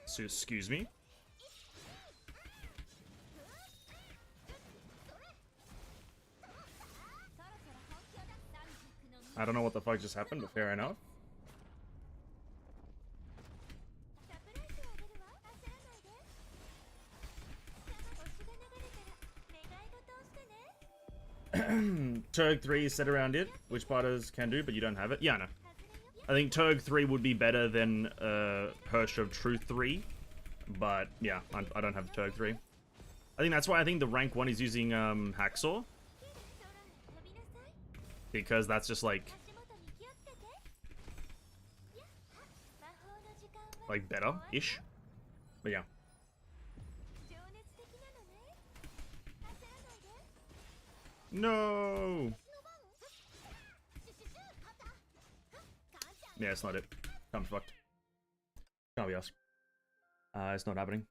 S1: So, excuse me? I don't know what the fuck just happened, but fair enough. Turg 3 is set around it, which parters can do, but you don't have it. Yeah, I know. I think Turg 3 would be better than Hirsch of Truth 3, but yeah, I don't have Turg 3. I think that's why I think the rank 1 is using Hacksaw. Because that's just like better-ish. But yeah. No! Yeah, it's not it. I'm fucked. Can't be us. It's not happening.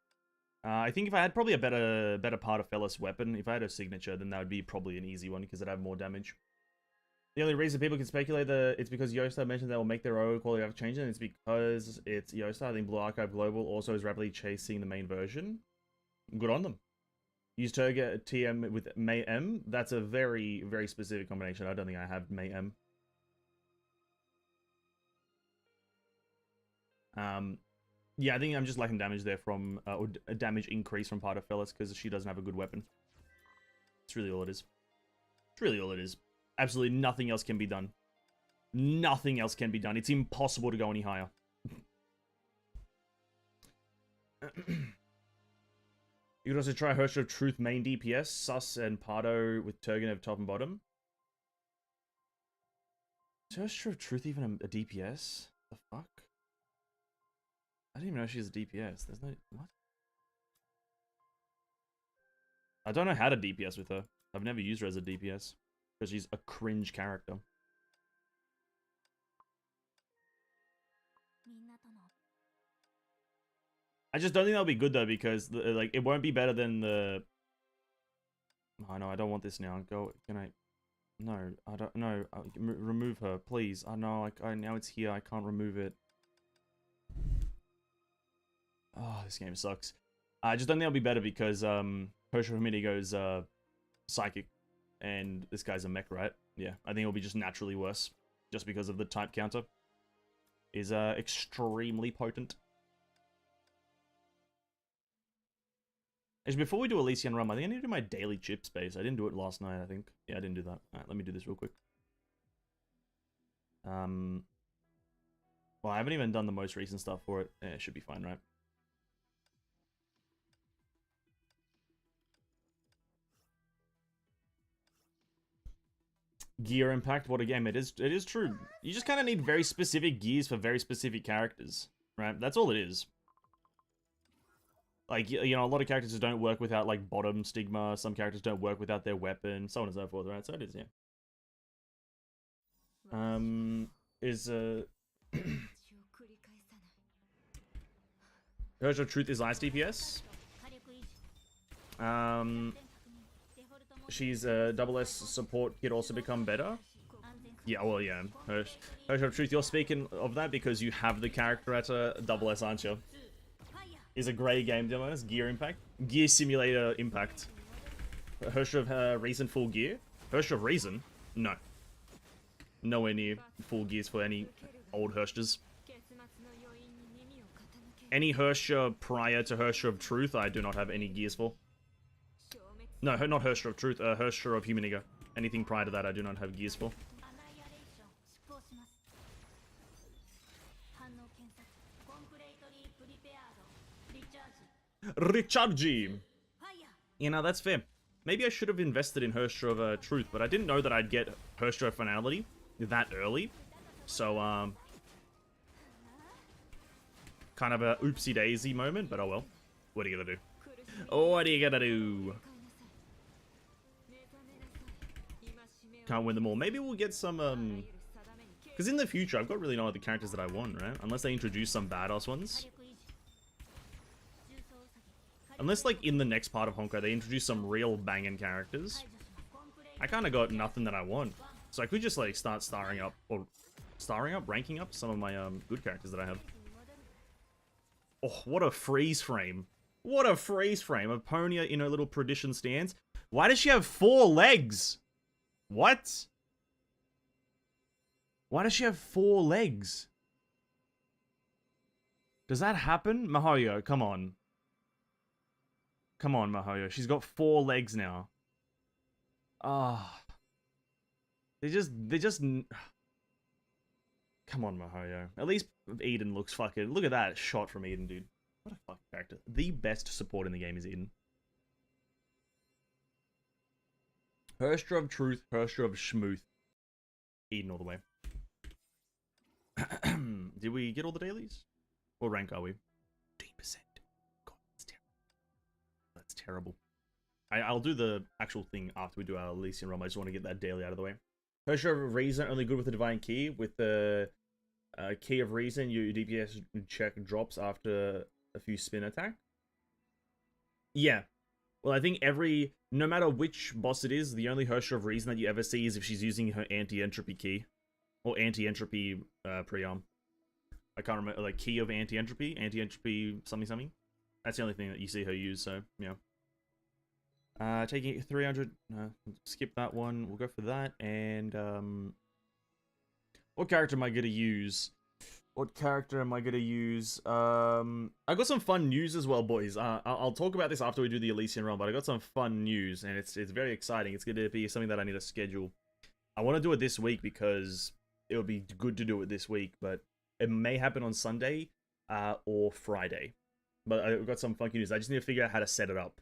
S1: I think if I had probably a better part of Fellas weapon, if I had a signature, then that would be probably an easy one because it'd have more damage. The only reason people can speculate that it's because Yosta mentioned they will make their own quality of change, and it's because it's Yosta. I think Blue Archive Global also is rapidly chasing the main version. Good on them. Use Turga TM with Mei M. That's a very, very specific combination. I don't think I have Mei M. Yeah, I think I'm just lacking damage there from, or a damage increase from part of Fellas because she doesn't have a good weapon. It's really all it is. It's really all it is. Absolutely nothing else can be done. Nothing else can be done. It's impossible to go any higher. You could also try Hirsch of Truth main DPS, Sus and Pardo with Turgenev top and bottom. Is Hirsch of Truth even a DPS? The fuck? I didn't even know she's a DPS. There's no... What? I don't know how to DPS with her. I've never used her as a DPS. Because she's a cringe character. I just don't think that'll be good though, because like it won't be better than the. Oh no, I don't want this now. Go. Can I? No, I don't. No, remove her, please. I know. Now it's here. I can't remove it. Oh, this game sucks. I just don't think it'll be better because Hosho Humidi goes psychic, and this guy's a mech, right? Yeah, I think it'll be just naturally worse, just because of the type counter is extremely potent. Actually, before we do Elysian Realm, I think I need to do my daily chip space. I didn't do it last night, I think. Yeah, I didn't do that. Alright, let me do this real quick. Well, I haven't even done the most recent stuff for it. It should be fine, right? Gear impact, what a game. It is true. You just kind of need very specific gears for very specific characters, right? That's all it is. Like, you know, a lot of characters just don't work without, like, bottom stigma. Some characters don't work without their weapon, so on and so forth, right? So it is, yeah. Urge of Truth is ice DPS. She's a double S support could also become better. Yeah, well, yeah. Urge of Truth, you're speaking of that because you have the character at a double S, aren't you? Is a grey game demo. Gear impact. Gear simulator impact. Hirsch of Reason full gear. Hirsch of Reason? No. Nowhere near full gears for any old Hirschers. Any Hirscher prior to Hirscher of Truth, I do not have any gears for. No, not Hirscher of Truth, Hirscher of Humaniga. Anything prior to that, I do not have gears for. Richardji! You know, that's fair. Maybe I should have invested in Hirscher of Truth, but I didn't know that I'd get Hirscher of Finality that early. So, kind of a oopsie daisy moment, but oh well. What are you gonna do? What are you gonna do? Can't win them all. Maybe we'll get some, because in the future, I've got really no other characters that I want, right? Unless they introduce some badass ones. Unless, like, in the next part of Honkai, they introduce some real banging characters. I kind of got nothing that I want. So I could just, like, start ranking up some of my, good characters that I have. Oh, what a freeze frame. What a freeze frame of Bronya in her little perdition stance. Why does she have 4 legs? What? Why does she have 4 legs? Does that happen? Mihoyo, come on. Come on, Mihoyo. She's got 4 legs now. Ah. They just... Come on, Mihoyo. At least Eden looks fucking... Look at that shot from Eden, dude. What a fucking character. The best support in the game is Eden. Hirscher of Truth, Hirscher of Schmooth. Eden all the way. Did we get all the dailies? What rank are we? 3%. God, that's terrible. That's terrible. I'll do the actual thing after we do our Elysian Realm. I just want to get that daily out of the way. Hirscher of Reason, only good with the Divine Key. With the Key of Reason, your DPS check drops after a few spin attack. Yeah. Well, I think no matter which boss it is, the only Hirscher of Reason that you ever see is if she's using her anti-entropy key. Or anti-entropy pre-arm. I can't remember, like, key of anti-entropy? Anti-entropy something. That's the only thing that you see her use, so, yeah. Taking 300, skip that one, we'll go for that, and, what character am I gonna use? I got some fun news as well, boys. I'll talk about this after we do the Elysian Realm, but I got some fun news, and it's very exciting. It's gonna be something that I need to schedule. I want to do it this week because it would be good to do it this week, but it may happen on Sunday, or Friday. But I've got some funky news. I just need to figure out how to set it up.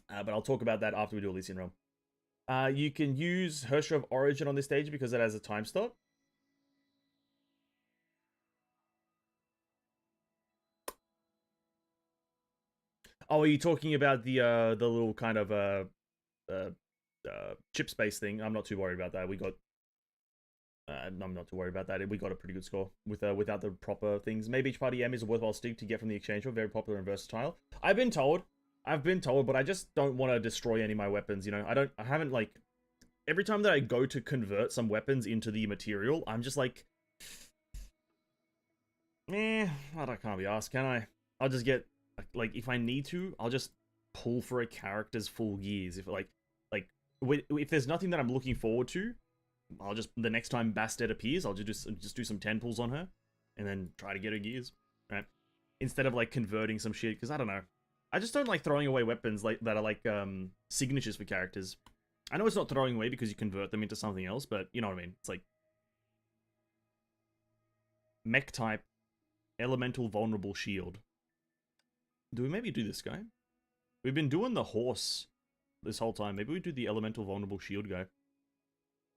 S1: But I'll talk about that after we do Elysian Realm. You can use Hirscher of Origin on this stage because it has a time stop. Oh, are you talking about the little kind of chip space thing? I'm not too worried about that. We got I'm not too worried about that. We got a pretty good score with without the proper things. Maybe each party M is a worthwhile stick to get from the exchange. Very popular and versatile. I've been told, but I just don't want to destroy any of my weapons. You know, I haven't like every time that I go to convert some weapons into the material, I'm just like, I can't be asked, can I? I'll just get like if I need to, I'll just pull for a character's full gears. If if there's nothing that I'm looking forward to, I'll just, the next time Bastet appears, I'll just do some 10 pulls on her, and then try to get her gears, right? Instead of like converting some shit, because I don't know. I just don't like throwing away weapons like that are like signatures for characters. I know it's not throwing away because you convert them into something else, but you know what I mean. It's like mech type, elemental vulnerable shield. Do we maybe do this guy? We've been doing the horse this whole time. Maybe we do the elemental vulnerable shield guy.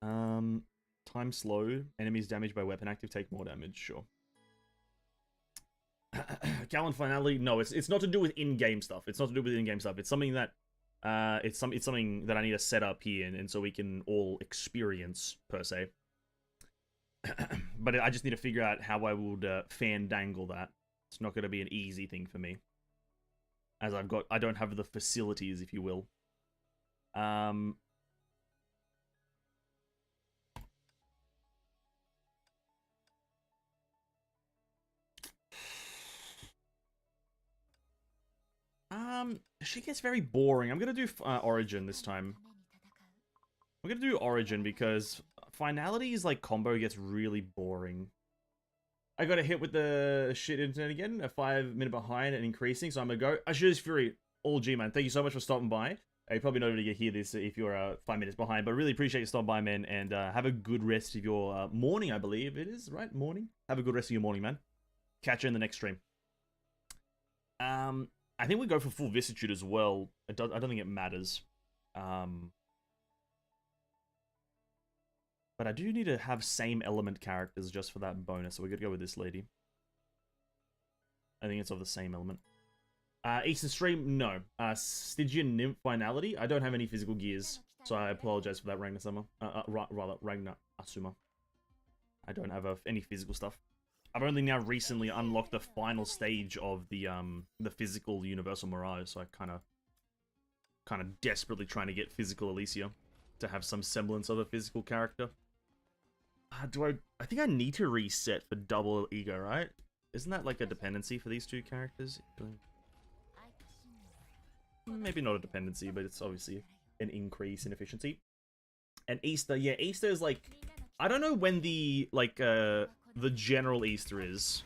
S1: Time slow. Enemies damaged by weapon active take more damage. Sure. Callan finale. No, it's not to do with in-game stuff. It's not to do with in-game stuff. It's something that it's something that I need to set up here, and so we can all experience per se. But I just need to figure out how I would fandangle that. It's not going to be an easy thing for me, as I don't have the facilities, if you will. She gets very boring. I'm gonna do Origin this time. I'm gonna do Origin because Finality's like combo gets really boring. I got a hit with the shit internet again, a 5-minute behind and increasing, so I'm gonna go. Ashes Fury, all G, man. Thank you so much for stopping by. You probably not able to hear this if you're 5 minutes behind, but really appreciate you stopping by, man, and have a good rest of your morning, I believe it is, right? Morning? Have a good rest of your morning, man. Catch you in the next stream. I think we go for full vicissitude as well. I don't think it matters. But I do need to have same element characters just for that bonus, so we're gonna go with this lady. I think it's of the same element. Eastern Stream, no. Stygian Nymph Finality, I don't have any physical gears, so I apologize for that, Ragnar Summer. Rather, Ragnar Asuma. I don't have any physical stuff. I've only now recently unlocked the final stage of the physical Universal Mirage, so I kind of desperately trying to get physical Alicia to have some semblance of a physical character. I think I need to reset for double ego, right? Isn't that like a dependency for these two characters? Maybe not a dependency, but it's obviously an increase in efficiency. And Easter, yeah, Easter is like, I don't know when the the general Easter is,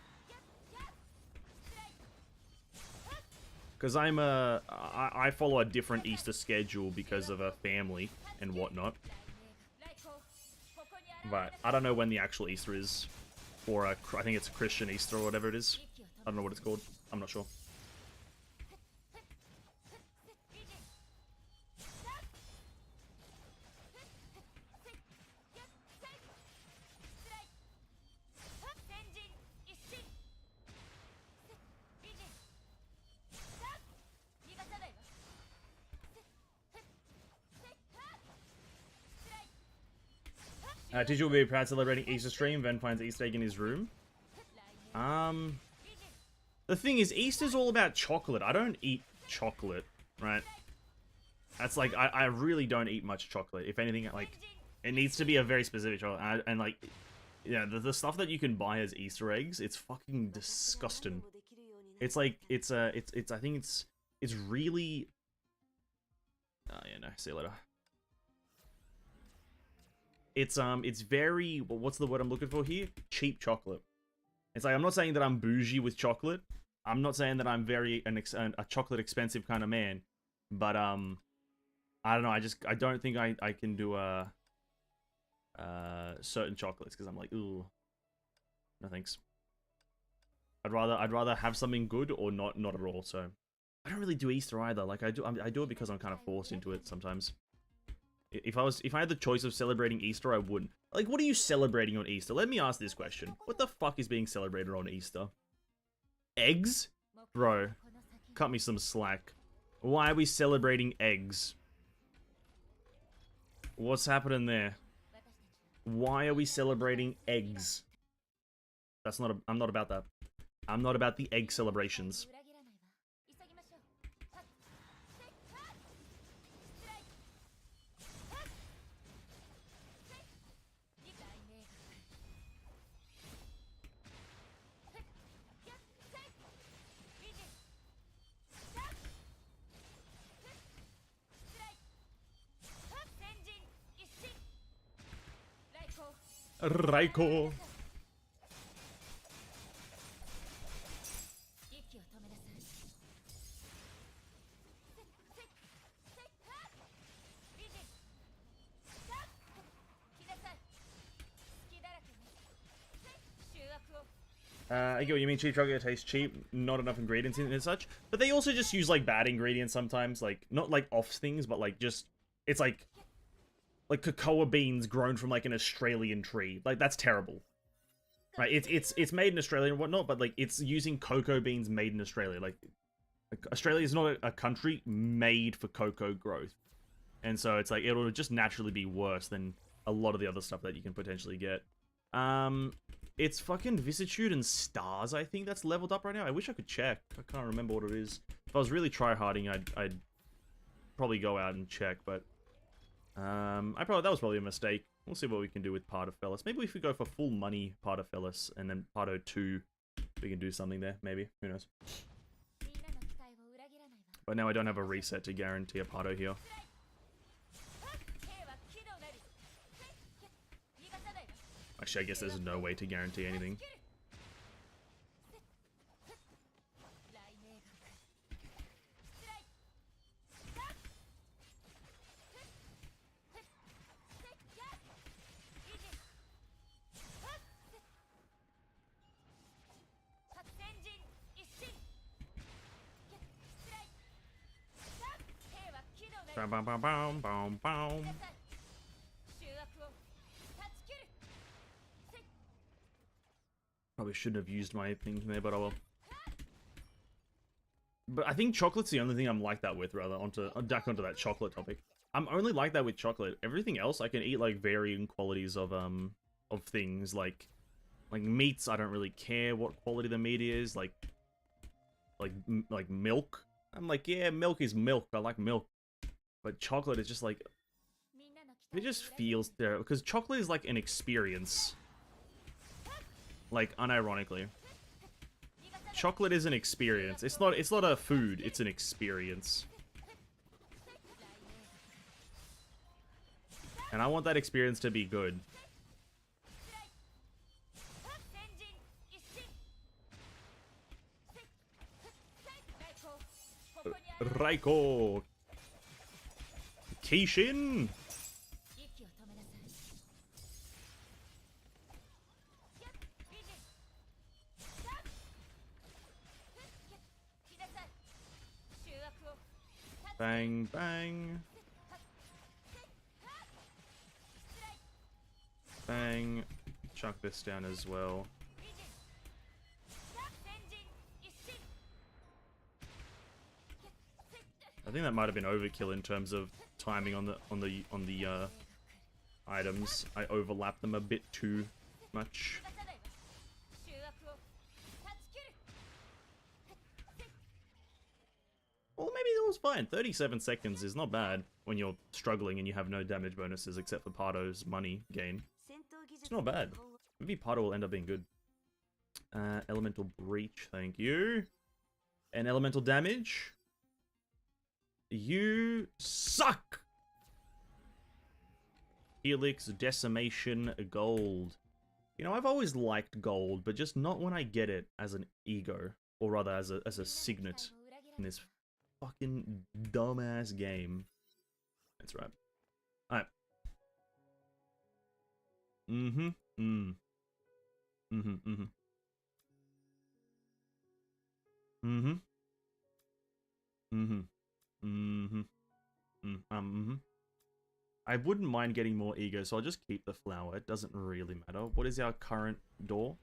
S1: because I follow a different Easter schedule because of a family and whatnot. But I don't know when the actual Easter is, or I think it's a Christian Easter or whatever it is. I don't know what it's called. I'm not sure. Teacher will be proud celebrating Easter stream. Ven finds Easter egg in his room. The thing is, Easter's all about chocolate. I don't eat chocolate, right? That's like, I really don't eat much chocolate. If anything, like, it needs to be a very specific chocolate. And like, yeah, the stuff that you can buy as Easter eggs, it's fucking disgusting. It's like, I think it's really... Oh, yeah, no, see you later. It's very, what's the word I'm looking for here? Cheap chocolate. It's like, I'm not saying that I'm bougie with chocolate. I'm not saying that I'm very a chocolate expensive kind of man. But I don't know. I don't think I can do certain chocolates because I'm like, ooh, no thanks. I'd rather have something good or not at all. So I don't really do Easter either. Like I do it because I'm kind of forced into it sometimes. If I had the choice of celebrating Easter, I wouldn't. Like, what are you celebrating on Easter? Let me ask this question. What the fuck is being celebrated on Easter? Eggs? Bro. cut me some slack. Why are we celebrating eggs? What's happening there? Why are we celebrating eggs? That's not I'm not about that. I'm not about the egg celebrations. Raiko. I get what you mean, cheap chocolate tastes cheap, not enough ingredients in it and such. But they also just use, like, bad ingredients sometimes. Like, not, like, off things, but, like, just... It's, like cocoa beans grown from, like, an Australian tree. Like, that's terrible. Right, it's made in Australia and whatnot, but, like, it's using cocoa beans made in Australia. Like Australia is not a country made for cocoa growth. And so it's, like, it'll just naturally be worse than a lot of the other stuff that you can potentially get. It's fucking Vicissitude and Stars, I think, that's leveled up right now. I wish I could check. I can't remember what it is. If I was really try-harding, I'd probably go out and check, but... that was probably a mistake. We'll see what we can do with Pardafellis. Maybe if we go for full money Pardafellis, and then Pardo 2, we can do something there, maybe. Who knows? But now I don't have a reset to guarantee a Pardo here. Actually, I guess there's no way to guarantee anything. Boom, boom, boom, boom, boom, boom. Probably shouldn't have used my thing there, but oh well. But I think chocolate's the only thing I'm like that with, rather, back onto that chocolate topic. I'm only like that with chocolate. Everything else, I can eat, like, varying qualities of things, like meats, I don't really care what quality the meat is, like milk. I'm like, yeah, milk is milk, I like milk. But chocolate is just like, it just feels there, because chocolate is like an experience. Like, unironically. Chocolate is an experience. It's not a food, it's an experience. And I want that experience to be good. Raiko! Kishin! Bang, bang. Bang. Chuck this down as well. I think that might have been overkill in terms of timing on the items. I overlapped them a bit too much. Well, maybe it was fine. 37 seconds is not bad when you're struggling and you have no damage bonuses except for Pardo's money gain. It's not bad. Maybe Pardo will end up being good. Elemental Breach, thank you. And Elemental Damage. You suck! Helix, Decimation, Gold. You know, I've always liked gold, but just not when I get it as an ego. Or rather, as a signet in this fucking dumbass game. That's right. Alright. Mm-hmm. Mm. Mm-hmm. Mm-hmm. Mm-hmm. Mm-hmm. Mm-hmm. Mm-hmm. I wouldn't mind getting more ego, so I'll just keep the flower. It doesn't really matter. What is our current door?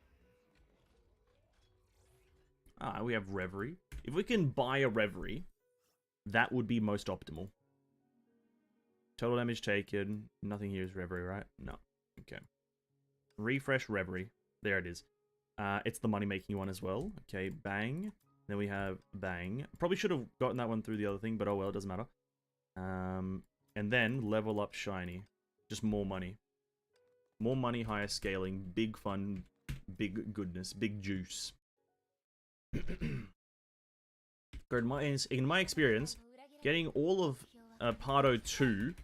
S1: We have Reverie. If we can buy a Reverie, that would be most optimal. Total damage taken. Nothing here is Reverie, right? No. Okay. Refresh Reverie. There it is. It's the money-making one as well. Okay, Bang. Then we have Bang. Probably should have gotten that one through the other thing, but oh well, it doesn't matter. And then level up Shiny. Just more money. More money, higher scaling, big fun, big goodness, big juice. In my experience, getting all of Parto 2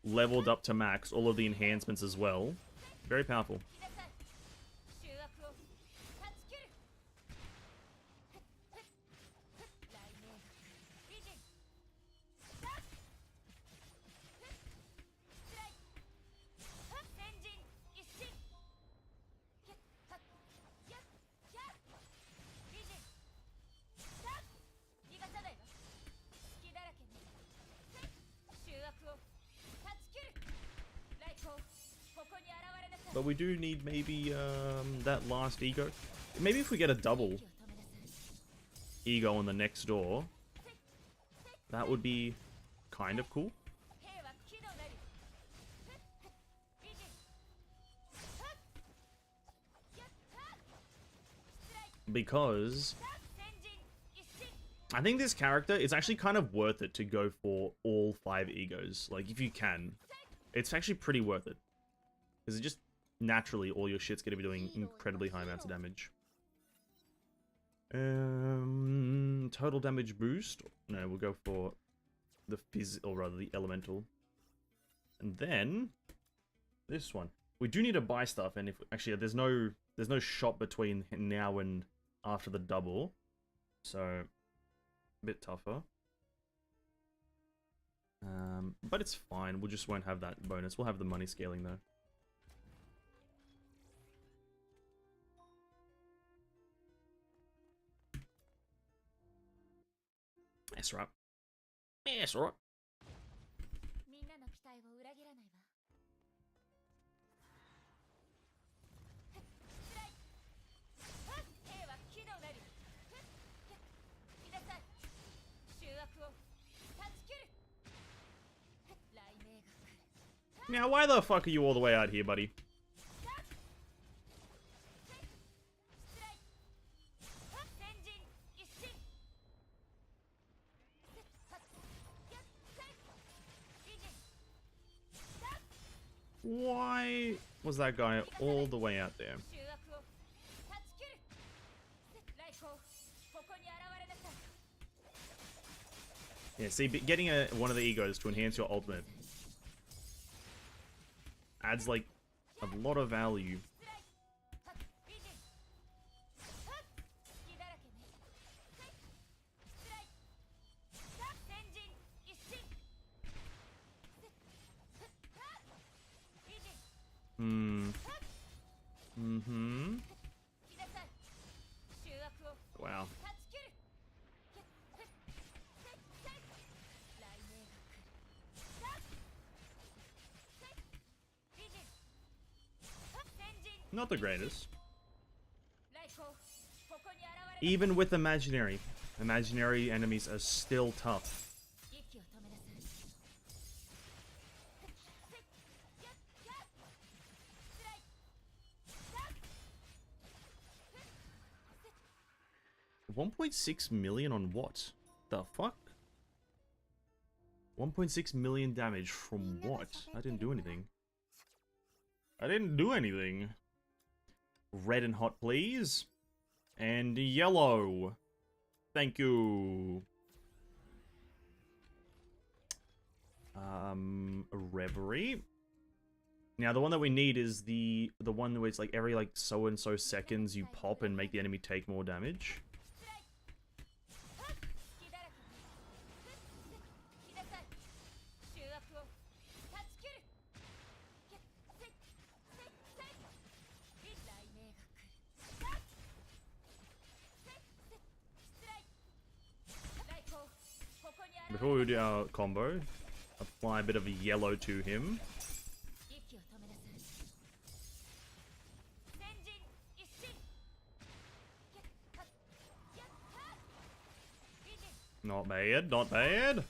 S1: leveled up to max, all of the enhancements as well, very powerful. But we do need maybe that last ego. Maybe if we get a double ego on the next door, that would be kind of cool. Because I think this character, it's actually kind of worth it to go for all 5 egos. Like, if you can. It's actually pretty worth it. Because it just, naturally, all your shit's going to be doing incredibly high amounts of damage. Total damage boost. No, we'll go for the or rather the elemental. And then, this one. We do need to buy stuff, and if actually there's no shop between now and after the double. So, a bit tougher. But it's fine. We just won't have that bonus. We'll have the money scaling though. That's right. That's right. Now, why the fuck are you all the way out here, buddy? Why was that guy all the way out there? Yeah, see, getting one of the egos to enhance your ultimate adds, like, a lot of value. Wow. Not the greatest. Even with imaginary enemies are still tough. $1.6 million on what? The fuck? 1.6 million damage from what? I didn't do anything. I didn't do anything. Red and hot, please. And yellow. Thank you. Reverie. Now, the one that we need is the one where it's like every like so and so seconds you pop and make the enemy take more damage. Before we do our combo, apply a bit of a yellow to him. Not bad, not bad.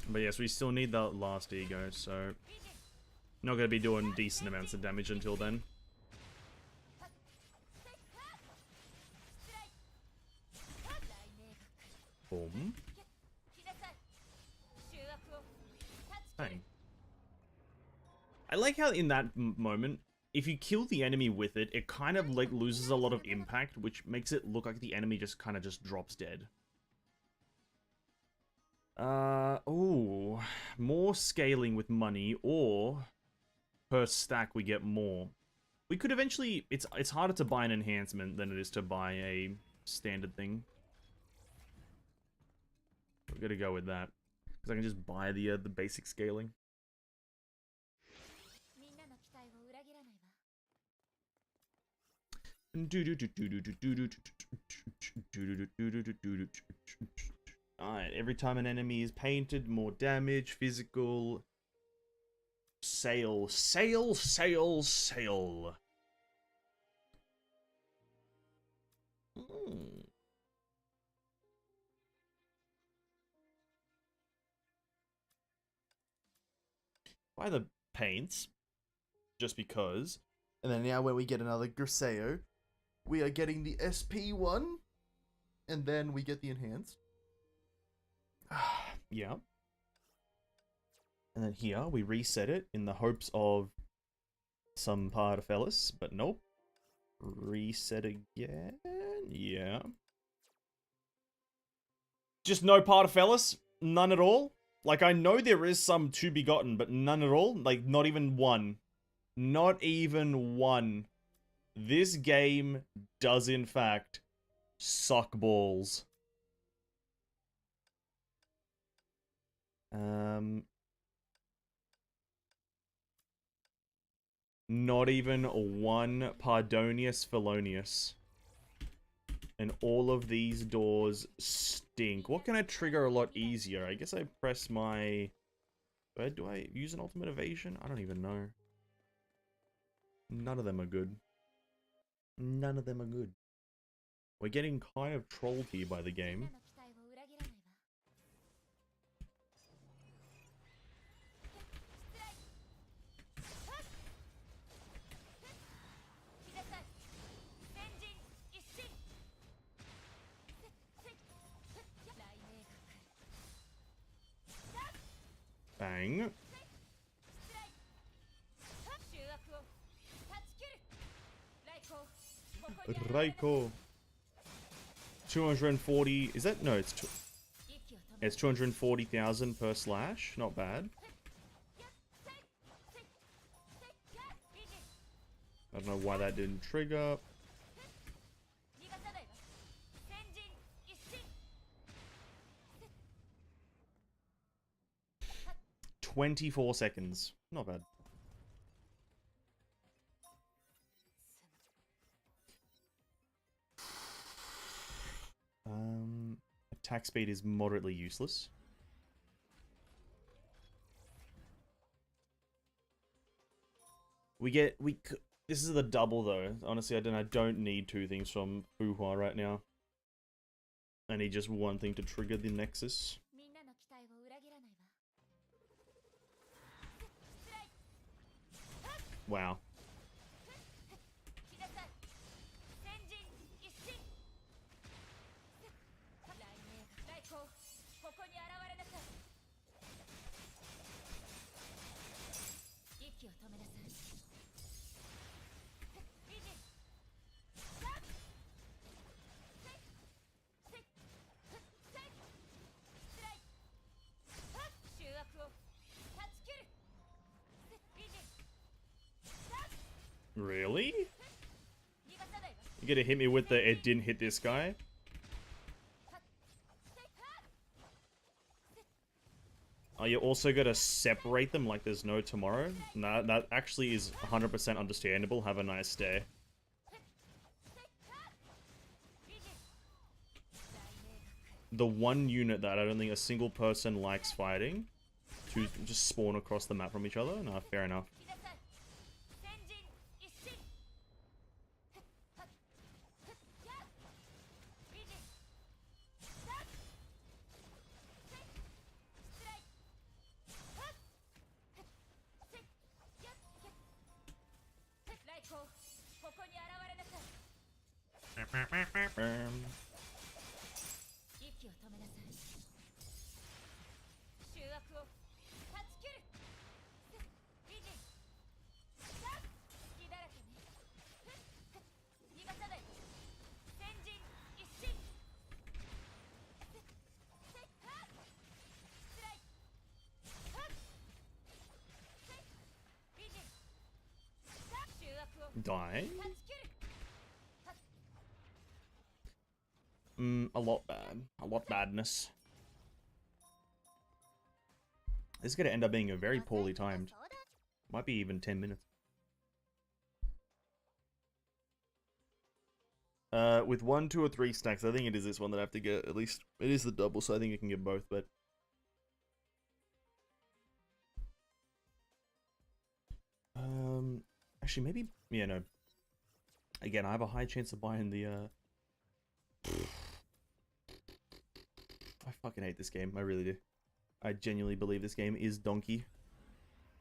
S1: But yes, we still need that last ego, so not gonna be doing decent amounts of damage until then. Boom. Bang. I like how in that moment, if you kill the enemy with it, it kind of like loses a lot of impact, which makes it look like the enemy just kind of just drops dead. Oh, more scaling with money, or per stack we get more. We could eventually, it's harder to buy an enhancement than it is to buy a standard thing. We're gonna go with that, because I can just buy the basic scaling. Alright, every time an enemy is painted, more damage, physical. Sail, sail, sail, sail. Buy the paints, just because. And then now when we get another Griseo, we are getting the SP one, and then we get the enhanced. Yeah. And then here, we reset it in the hopes of some Pardafellis, but nope. Reset again? Yeah. Just no Pardafellis? None at all? Like, I know there is some to be gotten, but none at all? Like, not even one. Not even one. This game does, in fact, suck balls. Not even one Pardonius Felonius. And all of these doors stink. What can I trigger a lot easier? I guess I press my... Do I use an ultimate evasion? I don't even know. None of them are good. None of them are good. We're getting kind of trolled here by the game. Bang. Raiko. 240. Is that? No, it's 240,000 per slash. Not bad. I don't know why that didn't trigger. "24 seconds. Not bad. Attack speed is moderately useless. This is the double though. Honestly, I don't need two things from Fuhua right now. I need just one thing to trigger the Nexus. Wow. Really? You gonna hit me with the "it didn't hit this guy"? Are you also gonna separate them like there's no tomorrow? Nah, that actually is 100% understandable. Have a nice day. The one unit that I don't think a single person likes fighting. two just spawn across the map from each other? No, fair enough. Die? A lot bad. A lot badness. This is going to end up being a very poorly timed. Might be even 10 minutes. With 1, 2, or 3 stacks, I think it is this one that I have to get. At least it is the double, so I think I can get both, but... Actually, maybe... Yeah, no. Again, I have a high chance of buying the, I fucking hate this game. I really do. I genuinely believe this game is donkey.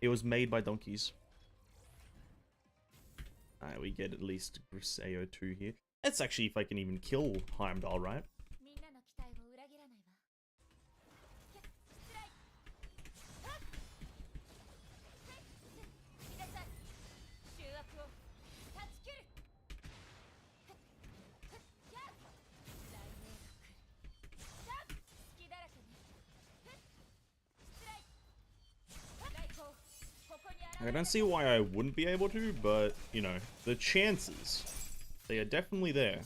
S1: It was made by donkeys. Alright, we get at least Griseo 2 here. That's actually if I can even kill Heimdall, right? I don't see why I wouldn't be able to, but, you know, the chances, they are definitely there.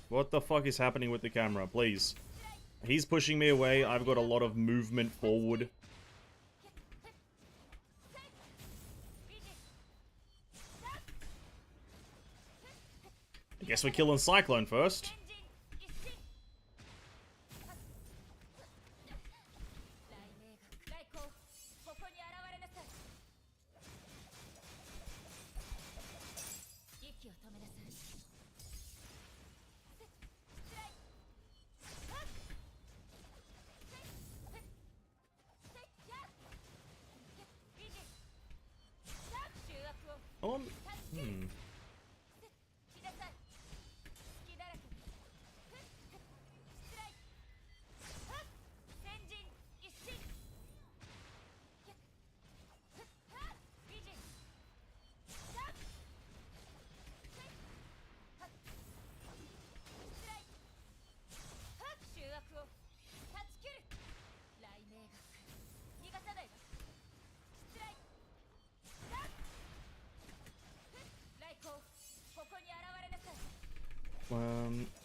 S1: What the fuck is happening with the camera? Please. He's pushing me away. I've got a lot of movement forward. I guess we're killing Cyclone first.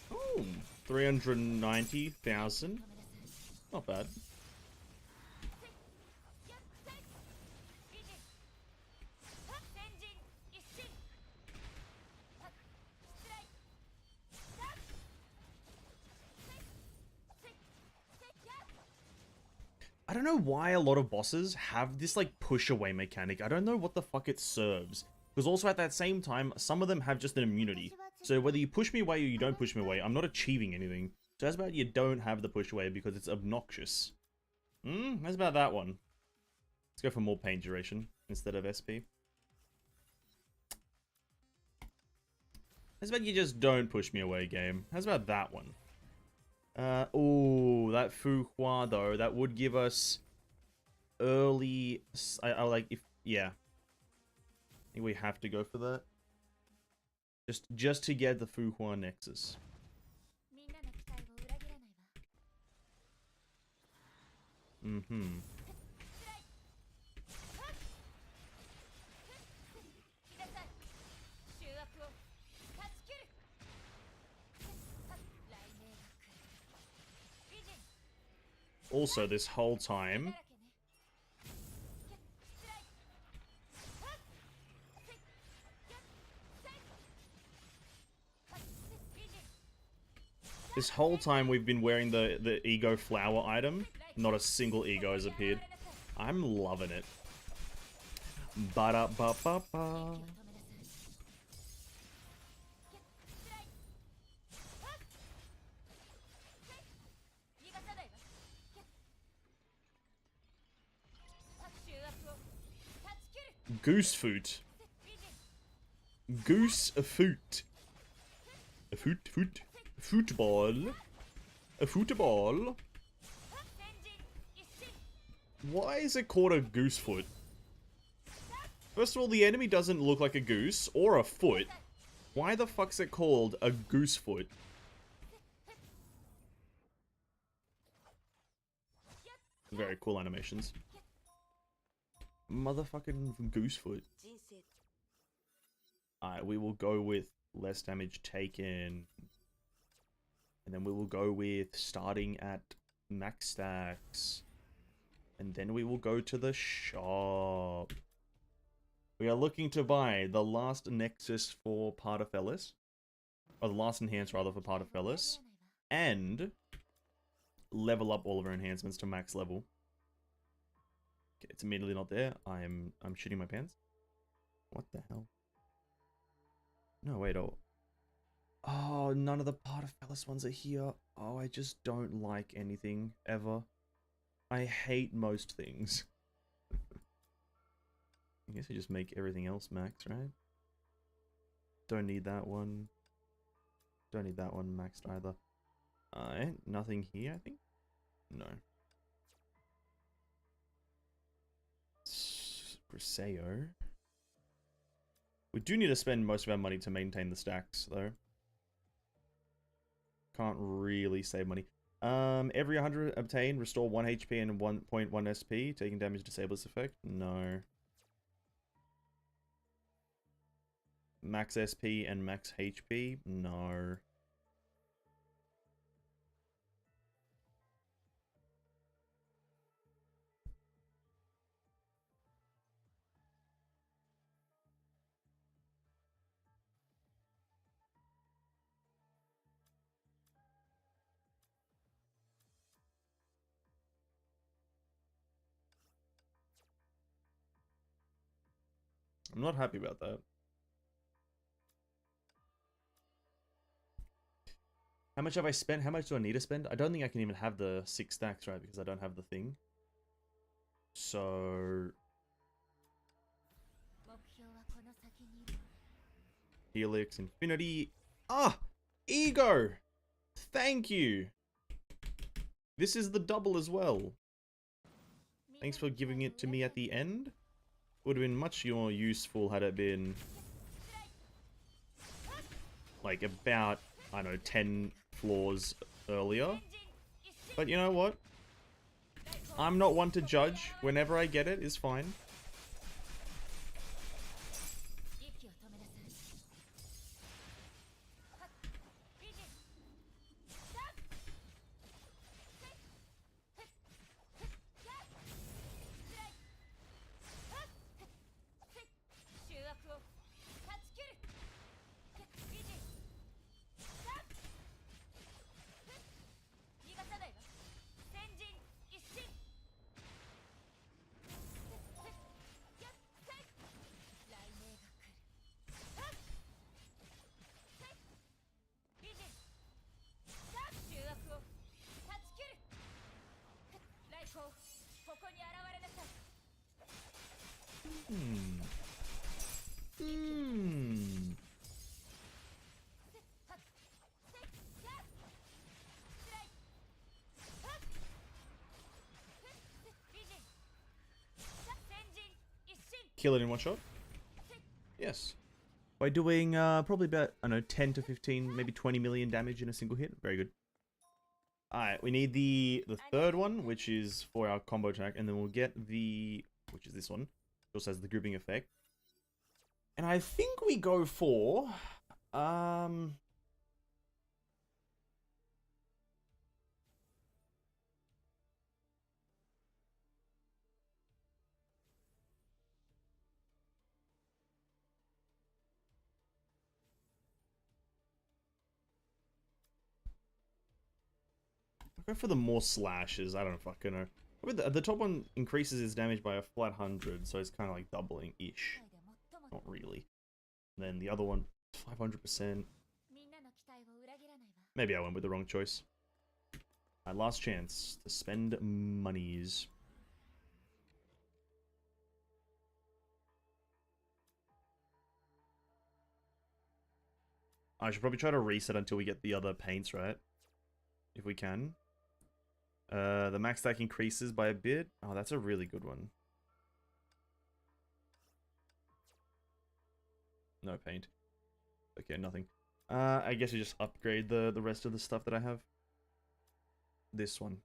S1: Oh, 390,000. Not bad. I don't know why a lot of bosses have this, like, push away mechanic. I don't know what the fuck it serves. Because also at that same time, some of them have just an immunity. So whether you push me away or you don't push me away, I'm not achieving anything. So that's about you don't have the push away because it's obnoxious. That's about that one. Let's go for more pain duration instead of SP. That's about you just don't push me away, game. How's about that one? Oh, that Fu Hua though, that would give us early... I like, if, yeah. I think we have to go for that. Just to get the Fu Hua Nexus. Also, this whole time... This whole time we've been wearing the ego flower item, not a single ego has appeared. I'm loving it. Ba-da-ba-ba-ba. Goose foot. Goose a foot. A foot. Football. A football. Why is it called a goose foot? First of all, the enemy doesn't look like a goose or a foot. Why the fuck's it called a goose foot? Very cool animations. Motherfucking goose foot. Alright, we will go with less damage taken. And then we will go with starting at max stacks. And then we will go to the shop. We are looking to buy the last Nexus for Pardafellis. Or the last enhance rather for Pardafellis. And level up all of our enhancements to max level. Okay, it's immediately not there. I'm shitting my pants. What the hell? No, wait, oh, none of the Pardafellis ones are here. Oh, I just don't like anything, ever. I hate most things. I guess I just make everything else max, right? Don't need that one. Don't need that one maxed either. Alright, nothing here, I think? No. Briseo. We do need to spend most of our money to maintain the stacks, though. Can't really save money. Every 100 obtained, restore 1 HP and 1.1 SP. Taking damage disables effect? No. Max SP and max HP? No. I'm not happy about that. How much have I spent? How much do I need to spend? I don't think I can even have the 6 stacks, right? Because I don't have the thing. So... Helix, Infinity... Ah! Ego! Thank you! This is the double as well. Thanks for giving it to me at the end. Would have been much more useful had it been... like, about, I don't know, 10 floors earlier. But you know what? I'm not one to judge. Whenever I get it is fine. Kill it in one shot? Yes. By doing probably about, I don't know, 10 to 15, maybe 20 million damage in a single hit. Very good. Alright, we need the third one, which is for our combo attack, and then we'll get the, which is this one, which also has the grouping effect. And I think we go for, I'll go for the more slashes. I don't fucking know. The top one increases his damage by a flat 100, so it's kind of like doubling-ish. Not really. And then the other one, 500%. Maybe I went with the wrong choice. My last chance to spend monies. I should probably try to reset until we get the other paints, right? If we can. The max stack increases by a bit. Oh, that's a really good one. No paint. Okay, nothing. I guess we just upgrade the rest of the stuff that I have. This one.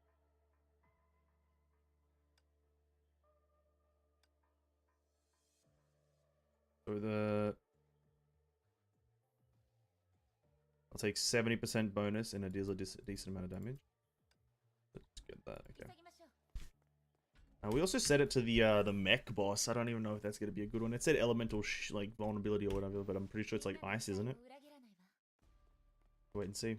S1: So I'll take 70% bonus and it deals a decent amount of damage. Let's get that, okay. We also set it to the mech boss. I don't even know if that's gonna be a good one. It said elemental like vulnerability or whatever, but I'm pretty sure it's like ice, isn't it? Wait and see.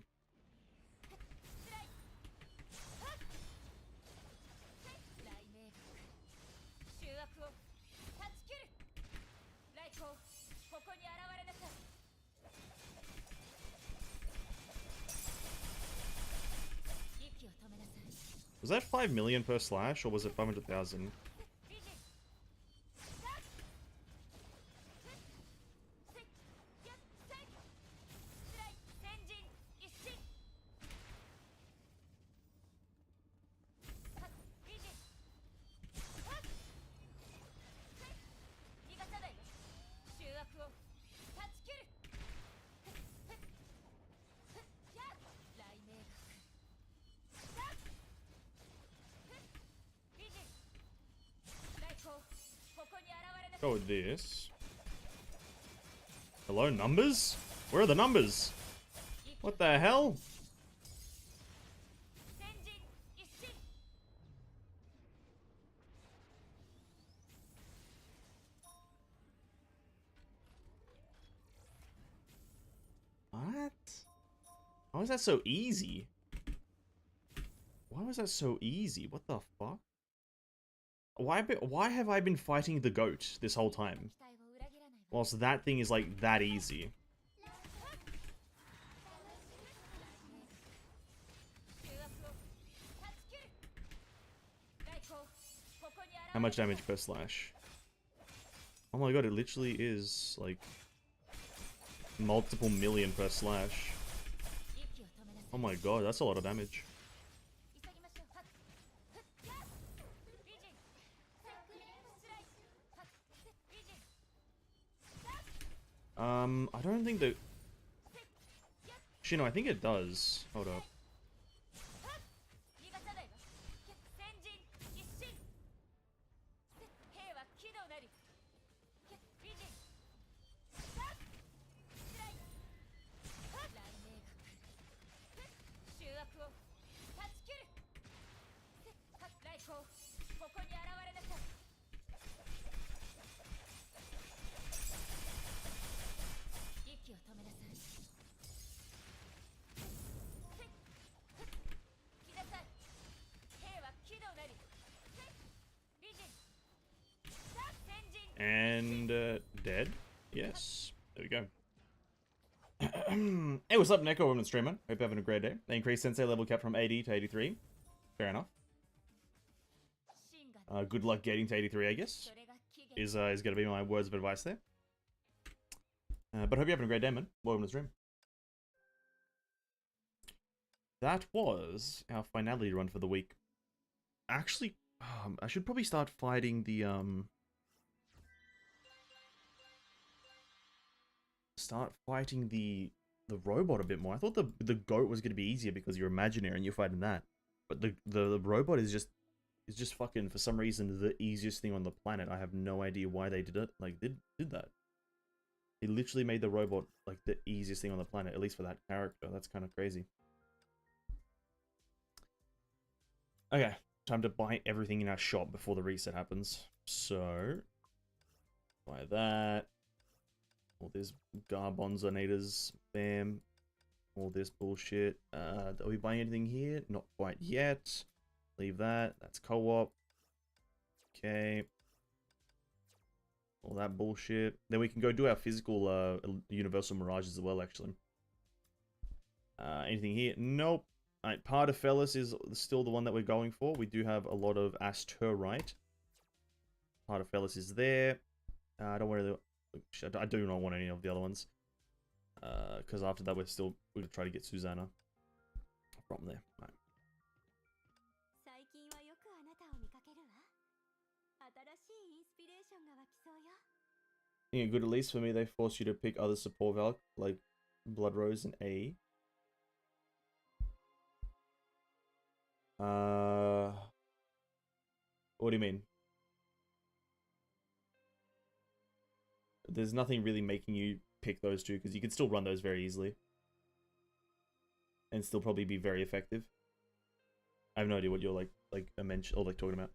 S1: Was that 5 million per slash, or was it 500,000? Go with this. Hello, numbers? Where are the numbers? What the hell? What? How is that so easy? Why was that so easy? What the fuck? Why have I been fighting the goat this whole time? Whilst that thing is like that easy. How much damage per slash? Oh my god, it literally is like multiple million per slash. Oh my god, that's a lot of damage. I don't think that... Actually, no, I think it does. Hold up. And, dead? Yes. There we go. Hey, what's up, Neko, woman streamer? Hope you're having a great day. They increased Sensei level cap from 80 to 83. Fair enough. Good luck getting to 83, I guess. Is gonna be my words of advice there. But hope you're having a great day, man. Welcome to the stream. That was our finality run for the week. Actually, I should probably start fighting the, the robot a bit more. I thought the goat was gonna be easier because you're imaginary and you're fighting that, but the robot is just fucking, for some reason, the easiest thing on the planet. I have no idea why they did it. Like did that. They literally made the robot like the easiest thing on the planet, at least for that character. That's kind of crazy. Okay, time to buy everything in our shop before the reset happens. So buy that. All these Garbonzonators, bam. All this bullshit. Are we buying anything here? Not quite yet. Leave that. That's co-op. Okay. All that bullshit. Then we can go do our physical universal mirages as well, actually. Anything here? Nope. Alright, Pardafellis is still the one that we're going for. We do have a lot of Asterite. Pardafellis is there. I don't want to... I do not want any of the other ones. Because after that we're going to try to get Susanna from there. Right. Yeah, good. At least for me, they force you to pick other support valk like Blood Rose and A. What do you mean? There's nothing really making you pick those two because you can still run those very easily and still probably be very effective. I have no idea what you're like talking about.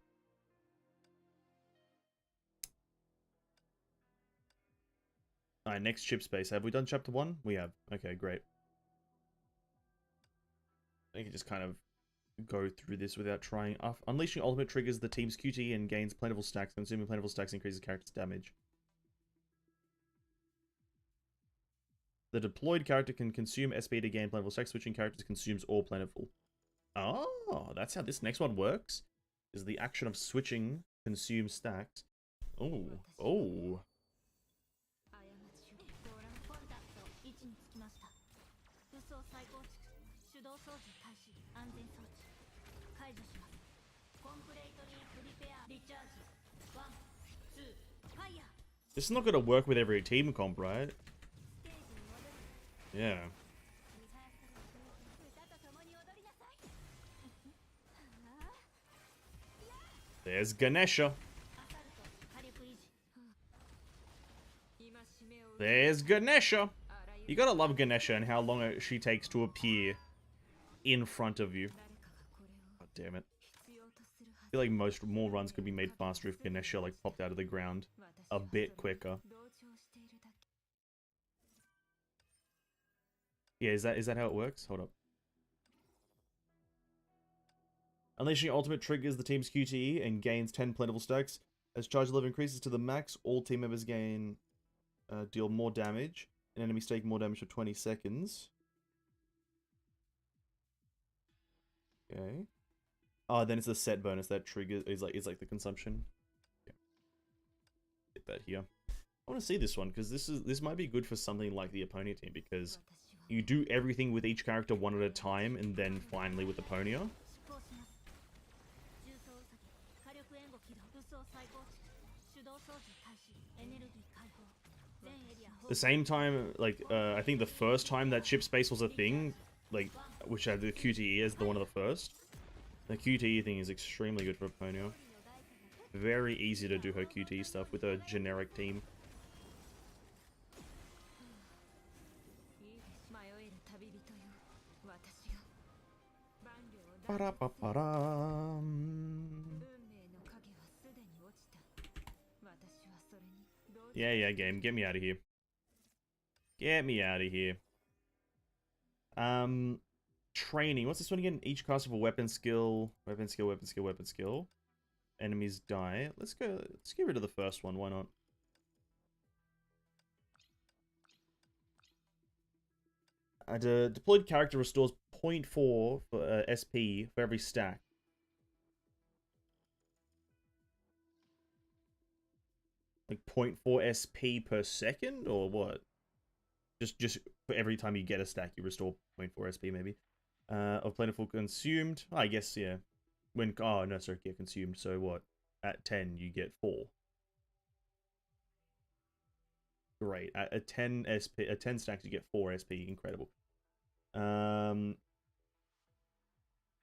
S1: Alright, next ship space. Have we done chapter 1? We have. Okay, great. I can just kind of go through this without trying. Unleashing ultimate triggers the team's QT and gains plentiful stacks. Consuming plentiful stacks increases character's damage. The deployed character can consume SP to gain plentiful stacks. Switching characters consumes all plentiful. Oh, that's how this next one works. Is the action of switching consume stacks. Oh, oh. This is not going to work with every team comp, right? Yeah. There's Ganesha. There's Ganesha. You gotta love Ganesha and how long she takes to appear in front of you. God damn it. I feel like more runs could be made faster if Ganesha like popped out of the ground a bit quicker. Yeah, is that how it works? Hold up. Unleashing ultimate triggers the team's QTE and gains 10 plentiful stacks. As charge level increases to the max, all team members deal more damage, and enemies take more damage for 20 seconds. Okay. Oh, then it's a set bonus that triggers is like the consumption. Yeah. Get that here. I want to see this one because this might be good for something like the opponent team because you do everything with each character one at a time and then finally with the Ponia. The same time, like, I think the first time that ship space was a thing, like, which had the QTE as one of the first, the QTE thing is extremely good for Ponia. Very easy to do her QTE stuff with a generic team. Yeah, game. Get me out of here. Get me out of here. Training. What's this one again? Each cast of a weapon skill. Weapon skill, weapon skill, weapon skill. Enemies die. Let's get rid of the first one. Why not? The deployed character restores 0.4 for SP for every stack. Like 0.4 SP per second, or what? Just for every time you get a stack, you restore 0.4 SP, maybe. Of plentiful consumed. I guess, yeah. Oh, no, sorry, get consumed. So what? At 10, you get 4. Great. At 10 stacks, you get 4 SP. Incredible.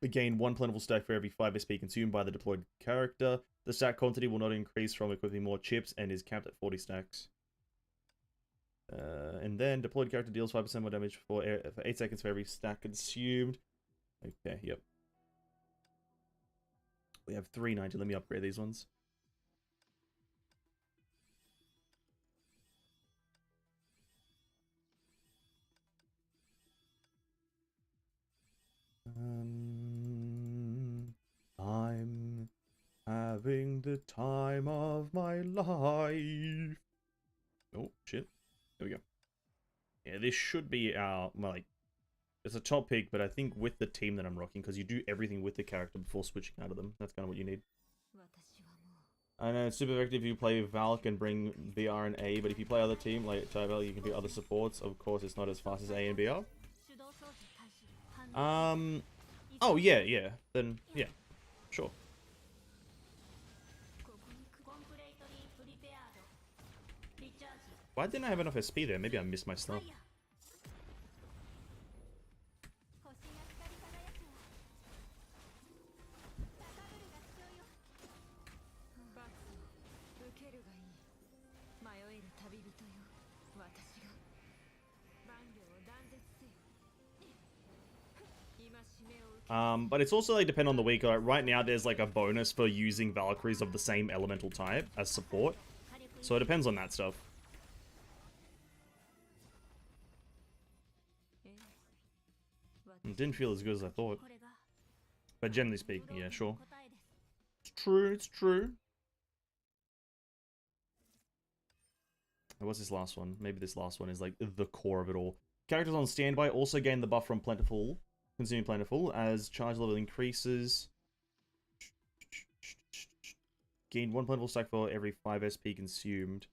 S1: We gain 1 plentiful stack for every 5 SP consumed by the deployed character. The stack quantity will not increase from equipping more chips and is capped at 40 stacks. And then deployed character deals 5% more damage for 8 seconds for every stack consumed. Okay, yep. We have 390. Let me upgrade these ones. Having the time of my life. Oh, shit. There we go. Yeah, this should be our, well, like, it's a top pick, but I think with the team that I'm rocking, because you do everything with the character before switching out of them. That's kind of what you need. I know it's super effective if you play Valk and bring BR and A, but if you play other team, like Tyvel, you can do other supports. Of course, it's not as fast as A and BR. Oh, yeah. Then, yeah. Sure. Why didn't I have enough SP there? Maybe I missed my stuff. But it's also like depend on the week. Like right now, there's like a bonus for using Valkyries of the same elemental type as support, so it depends on that stuff. It didn't feel as good as I thought, but generally speaking, yeah, sure. It's true. It's true. What's this last one? Maybe this last one is like the core of it all. Characters on standby also gain the buff from Plentiful. Consuming Plentiful as charge level increases. Gain 1 Plentiful stack for every 5 SP consumed.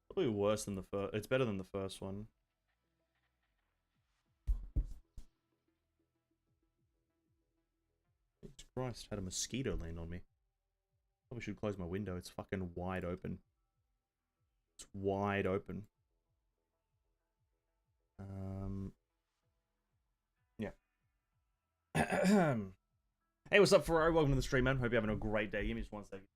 S1: Probably worse than the first. It's better than the first one. Jesus Christ, had a mosquito land on me. Probably should close my window. It's fucking wide open. It's wide open. Yeah. Hey, what's up, Ferrari? Welcome to the stream, man. Hope you're having a great day. Give me just 1 second.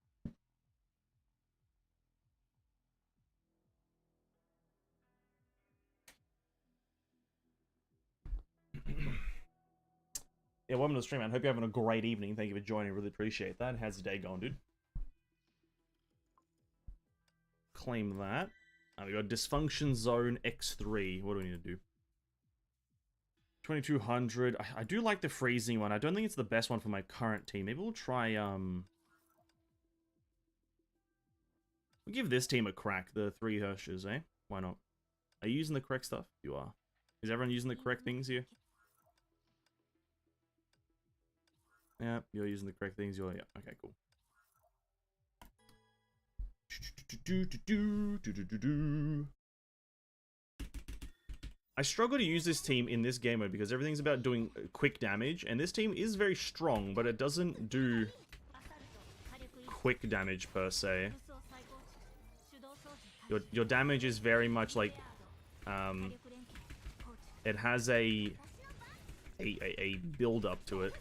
S1: Yeah, welcome to the stream, man. Hope you're having a great evening. Thank you for joining. Really appreciate that. How's the day going, dude? Claim that. We got Dysfunction Zone X3. What do we need to do? 2200. I do like the freezing one. I don't think it's the best one for my current team. Maybe we'll try, we'll give this team a crack. The 3 Hirsches, eh? Why not? Are you using the correct stuff? You are. Is everyone using the correct things here? Yeah, you're using the correct things. You're, yeah. Okay, cool. I struggle to use this team in this game mode because everything's about doing quick damage, and this team is very strong, but it doesn't do quick damage per se. Your damage is very much like it has a build up to it.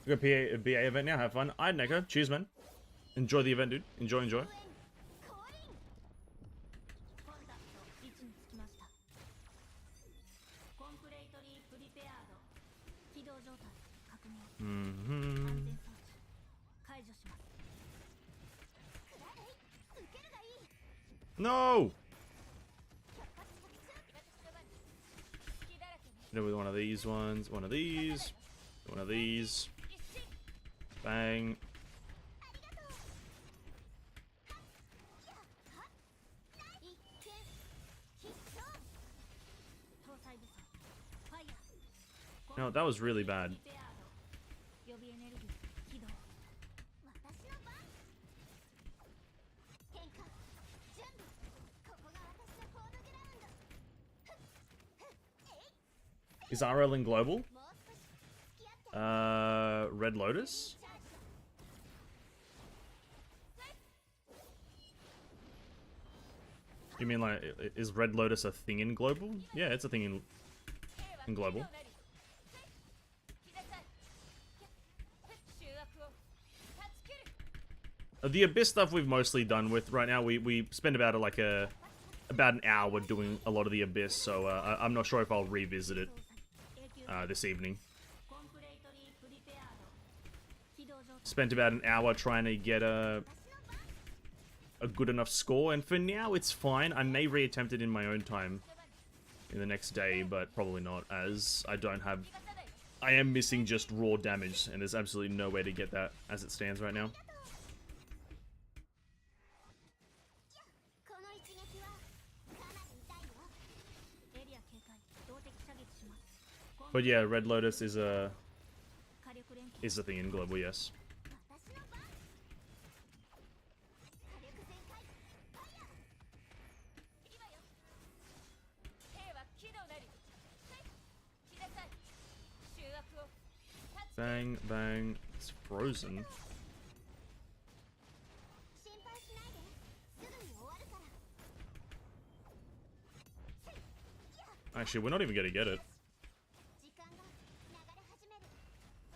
S1: We got BA event now. Have fun. Alright, Neko. Cheers, man. Enjoy the event, dude. Enjoy, enjoy. No! With one of these ones, one of these, one of these. Bang. No, that was really bad. Is RL in global? Red Lotus? You mean like, is Red Lotus a thing in global? Yeah, it's a thing in global. The Abyss stuff we've mostly done with right now. We spend about about an hour doing a lot of the Abyss, so I'm not sure if I'll revisit it this evening. Spent about an hour trying to get a good enough score, and for now it's fine. I may reattempt it in my own time in the next day, but probably not, as I am missing just raw damage, and there's absolutely no way to get that as it stands right now. But yeah, Red Lotus is a thing in global, yes. Bang, bang. It's frozen. Actually, we're not even gonna get it.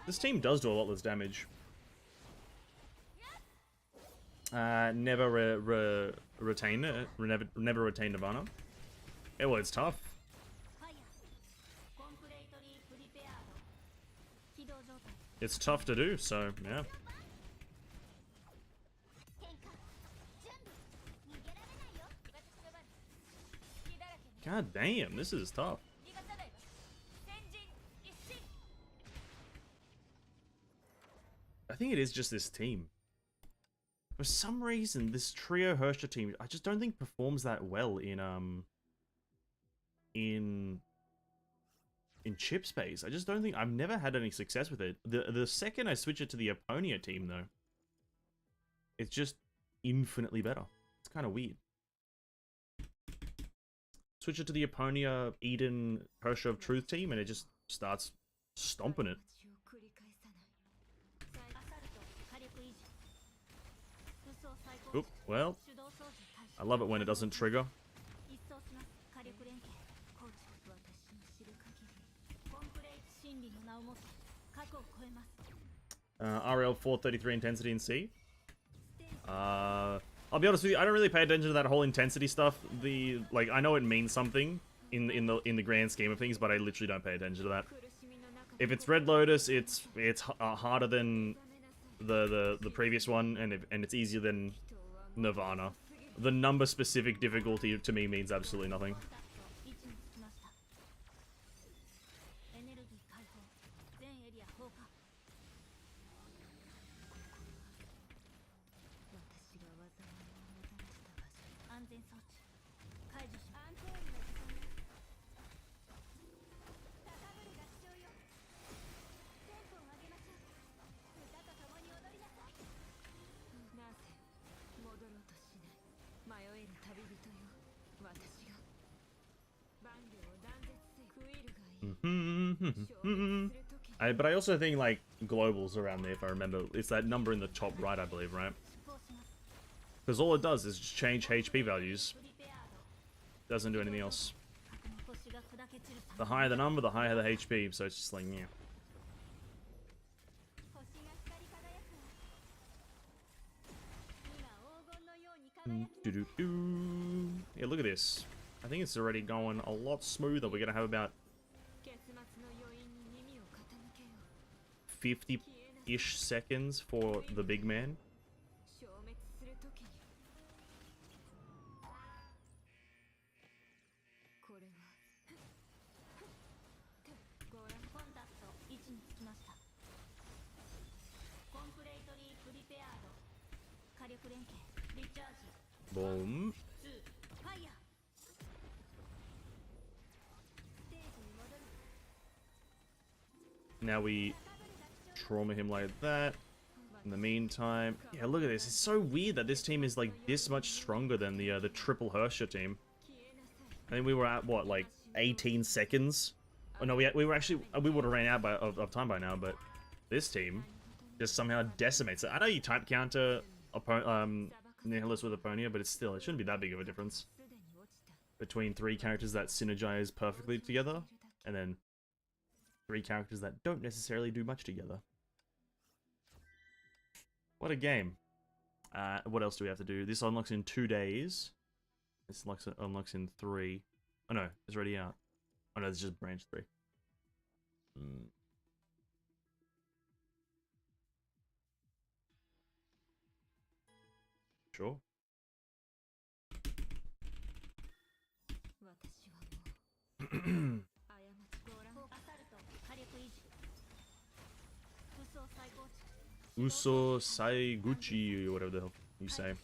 S1: This team does do a lot less damage. Never retain Nirvana. Yeah, well, it's tough. It's tough to do, so yeah. God damn, this is tough. I think it is just this team. For some reason, this trio Hersha team, I just don't think performs that well in chip space. I just don't think, I've never had any success with it. The second I switch it to the Aponia team, though, it's just infinitely better. It's kind of weird. Switch it to the Aponia, Eden, Hersha of Truth team, and it just starts stomping it. Oop, well, I love it when it doesn't trigger. RL 433 intensity in C. I'll be honest with you, I don't really pay attention to that whole intensity stuff. Like, I know it means something in the grand scheme of things, but I literally don't pay attention to that. If it's Red Lotus, it's harder than the previous one, and it's easier than Nirvana. The number specific difficulty to me means absolutely nothing. But I also think, like, global's around there, if I remember. It's that number in the top right, I believe, right? Because all it does is just change HP values. Doesn't do anything else. The higher the number, the higher the HP, so it's just like, yeah. Yeah, look at this. I think it's already going a lot smoother. We're gonna have about 50-ish seconds for the big man. Boom. Now we trauma him like that. In the meantime, yeah, look at this. It's so weird that this team is like this much stronger than the triple Hersha team. I think we were at what, like 18 seconds? Oh no, we would have ran out of time by now, but this team just somehow decimates it. I know you type counter Nihilus with Aponia, but it shouldn't be that big of a difference. between 3 characters that synergize perfectly together, and then 3 characters that don't necessarily do much together. What a game. What else do we have to do? This unlocks in 2 days. This unlocks in 3. Oh no, it's already out. Oh no, it's just branch 3. Sure. Uso Saiguchi, or whatever the hell you say.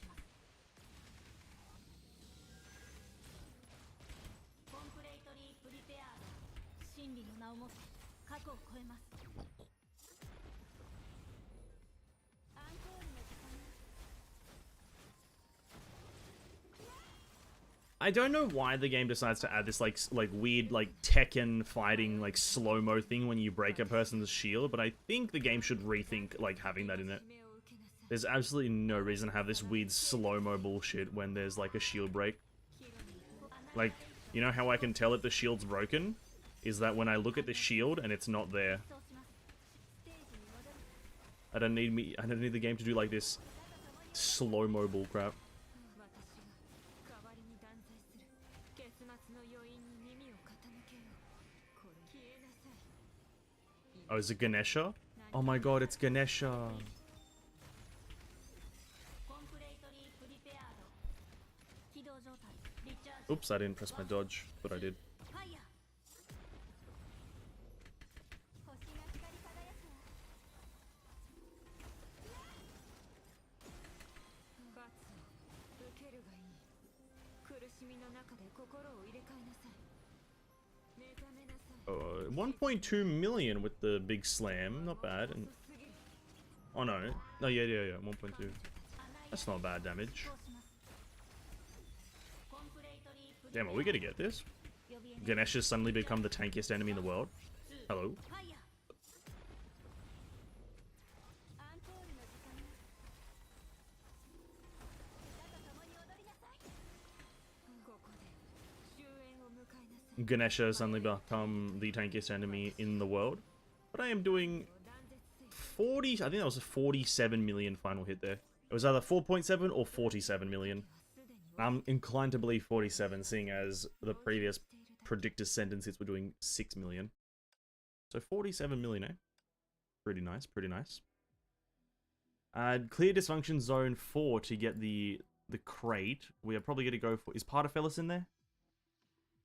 S1: I don't know why the game decides to add this like weird like Tekken fighting like slow-mo thing when you break a person's shield, but I think the game should rethink like having that in it. There's absolutely no reason to have this weird slow-mo bullshit when there's like a shield break. Like, you know how I can tell if the shield's broken? Is that when I look at the shield and it's not there. I don't need the game to do like this slow-mo bull crap. Oh, is it Ganesha? Oh my god, it's Ganesha. Oops, I didn't press my dodge, but I did. Oh, 1.2 million with the big slam, not bad. And oh no, yeah, 1.2. That's not bad damage. Damn, are we gonna get this? Ganesh has suddenly become the tankiest enemy in the world. Hello. Ganesha has suddenly become the tankiest enemy in the world. But I am doing 40, I think that was a 47 million final hit there. It was either 4.7 or 47 million. I'm inclined to believe 47, seeing as the previous predictor sentence hits were doing 6 million. So 47 million, eh? Pretty nice, pretty nice. Clear Dysfunction Zone 4 to get the crate. We are probably going to go for... Is Partafellis in there?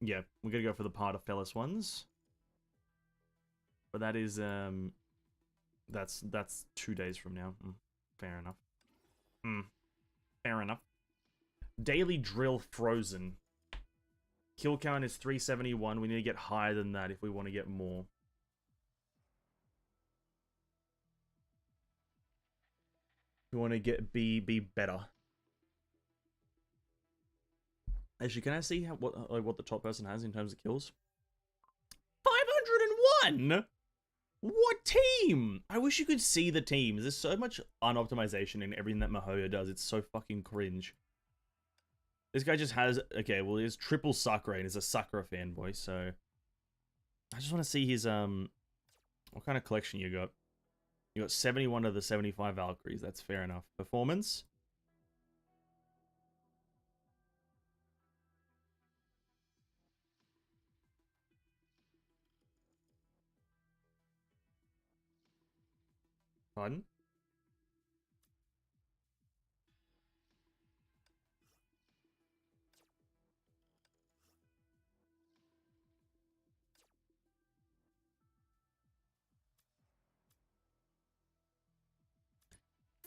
S1: Yeah, we're going to go for the Partafellis ones. But that is... That's 2 days from now. Fair enough. Fair enough. Daily Drill Frozen. Kill count is 371. We need to get higher than that if we want to get more. We want to get be better. Actually, can I see what the top person has in terms of kills? 501. What team? I wish you could see the teams. There's so much unoptimization in everything that Mihoyo does. It's so fucking cringe. This guy just has... Okay, well, he's triple Sakura and he's a Sakura fanboy, so... I just want to see his, what kind of collection you got? You got 71 of the 75 Valkyries. That's fair enough. Performance? Pardon?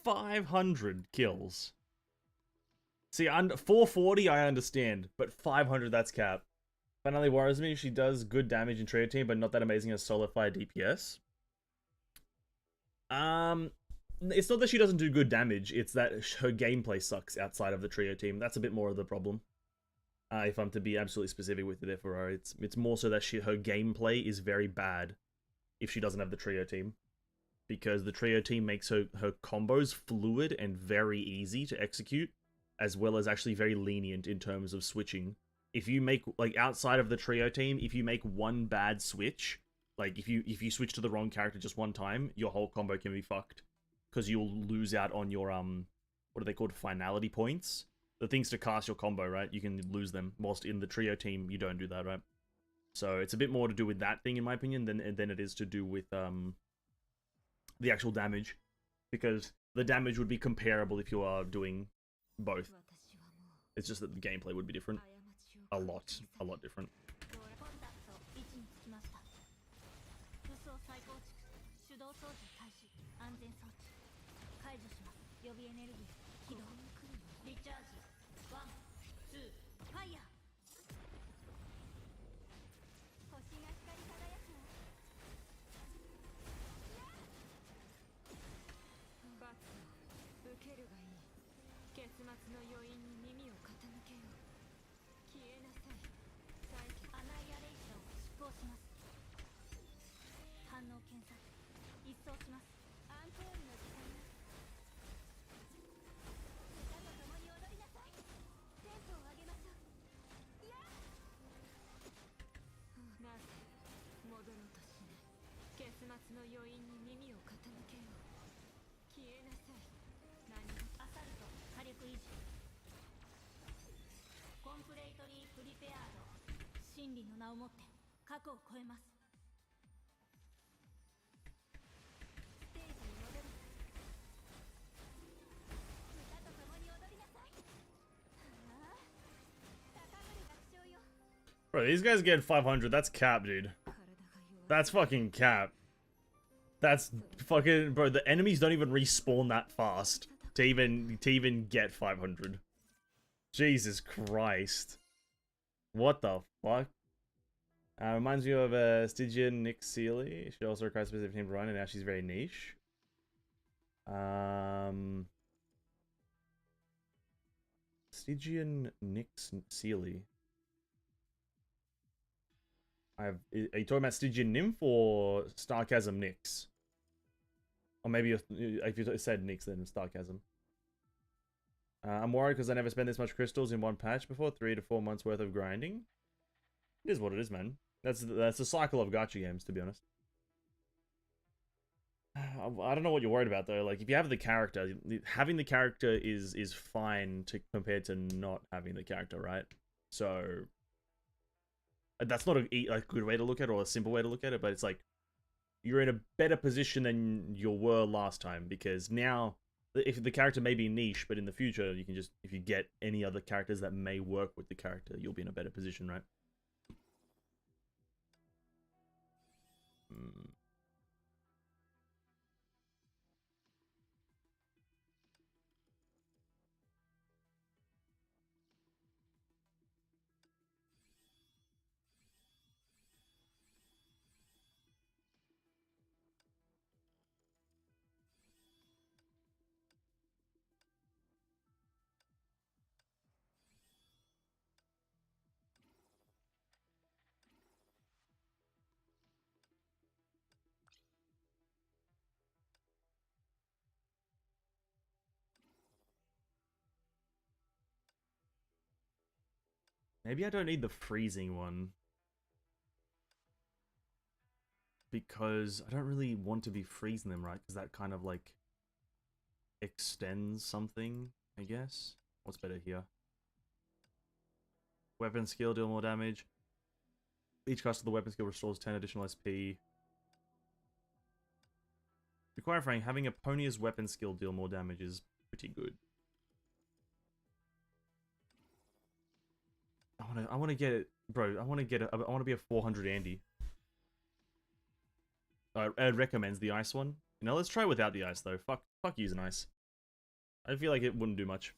S1: $500 kills. See, 440 I understand, but 500 that's cap. Finally worries me. She does good damage in trio team, but not that amazing as solo fire DPS. It's not that she doesn't do good damage. It's that her gameplay sucks outside of the trio team. That's a bit more of the problem. If I'm to be absolutely specific with it, therefore, it's more so that her gameplay is very bad if she doesn't have the trio team. Because the trio team makes her combos fluid and very easy to execute, as well as actually very lenient in terms of switching. if you make like outside of the trio team, if you make one bad switch, like if you switch to the wrong character just one time, your whole combo can be fucked because you'll lose out on your what are they called, finality points, the things to cast your combo, right? You can lose them. Whilst in the trio team, you don't do that, right? So it's a bit more to do with that thing, in my opinion, than it is to do with the actual damage, because the damage would be comparable if you are doing both. It's just that the gameplay would be different. A lot different. Bro, these guys get 500. That's cap, dude. That's fucking cap. That's fucking, bro. The enemies don't even respawn that fast to even get 500. Jesus Christ. What the fuck? Reminds me of Stygian Nick Seeley. She also requires specific name to run, and now she's very niche. Stygian Nick Seeley. Are you talking about Stygian Nymph or Starchasm Nyx? Or maybe if you said Nyx, then Starchasm. I'm worried because I never spent this much crystals in one patch before. 3 to 4 months worth of grinding. It is what it is, man. That's the cycle of gacha games, to be honest. I don't know what you're worried about though. Like, if you have the character, having the character is fine compared to not having the character, right? So that's not a good way to look at it or a simple way to look at it, but it's like you're in a better position than you were last time, because now if the character may be niche, but in the future you can just, if you get any other characters that may work with the character, you'll be in a better position, right? Maybe I don't need the freezing one, because I don't really want to be freezing them, right? Because that kind of like extends something, I guess. What's better here? Weapon skill, deal more damage. Each cast of the weapon skill restores 10 additional SP. To clarify, having a Pony's weapon skill deal more damage is pretty good. I want to get it, bro. I want to be a 400 Andy. Ed recommends the ice one. You know, let's try without the ice though. Fuck using ice. I feel like it wouldn't do much.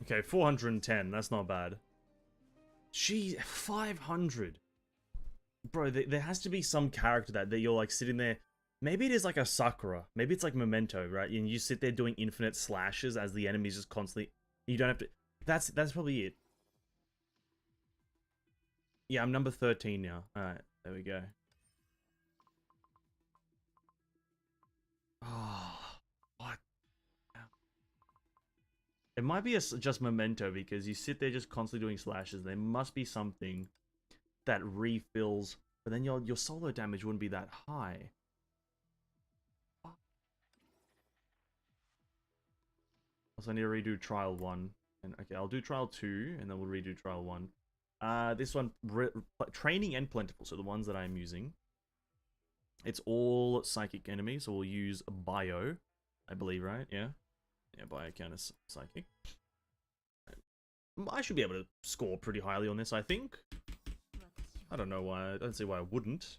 S1: Okay, 410. That's not bad. Gee, 500. Bro, there has to be some character that you're like sitting there. Maybe it is like a Sakura. Maybe it's like Memento, right? And you sit there doing infinite slashes as the enemies just constantly. You don't have to. That's probably it. Yeah, I'm number 13 now. Alright, there we go. Oh, what? It might be just Memento because you sit there just constantly doing slashes. There must be something that refills, but then your solo damage wouldn't be that high. Also, I need to redo Trial 1. And okay, I'll do Trial 2, and then we'll redo Trial 1. This one, Training and Plentiful, so the ones that I'm using. It's all psychic enemies, so we'll use Bio, I believe, right? Yeah? Yeah, Bio count as psychic. I should be able to score pretty highly on this, I think. I don't know why, I don't see why I wouldn't.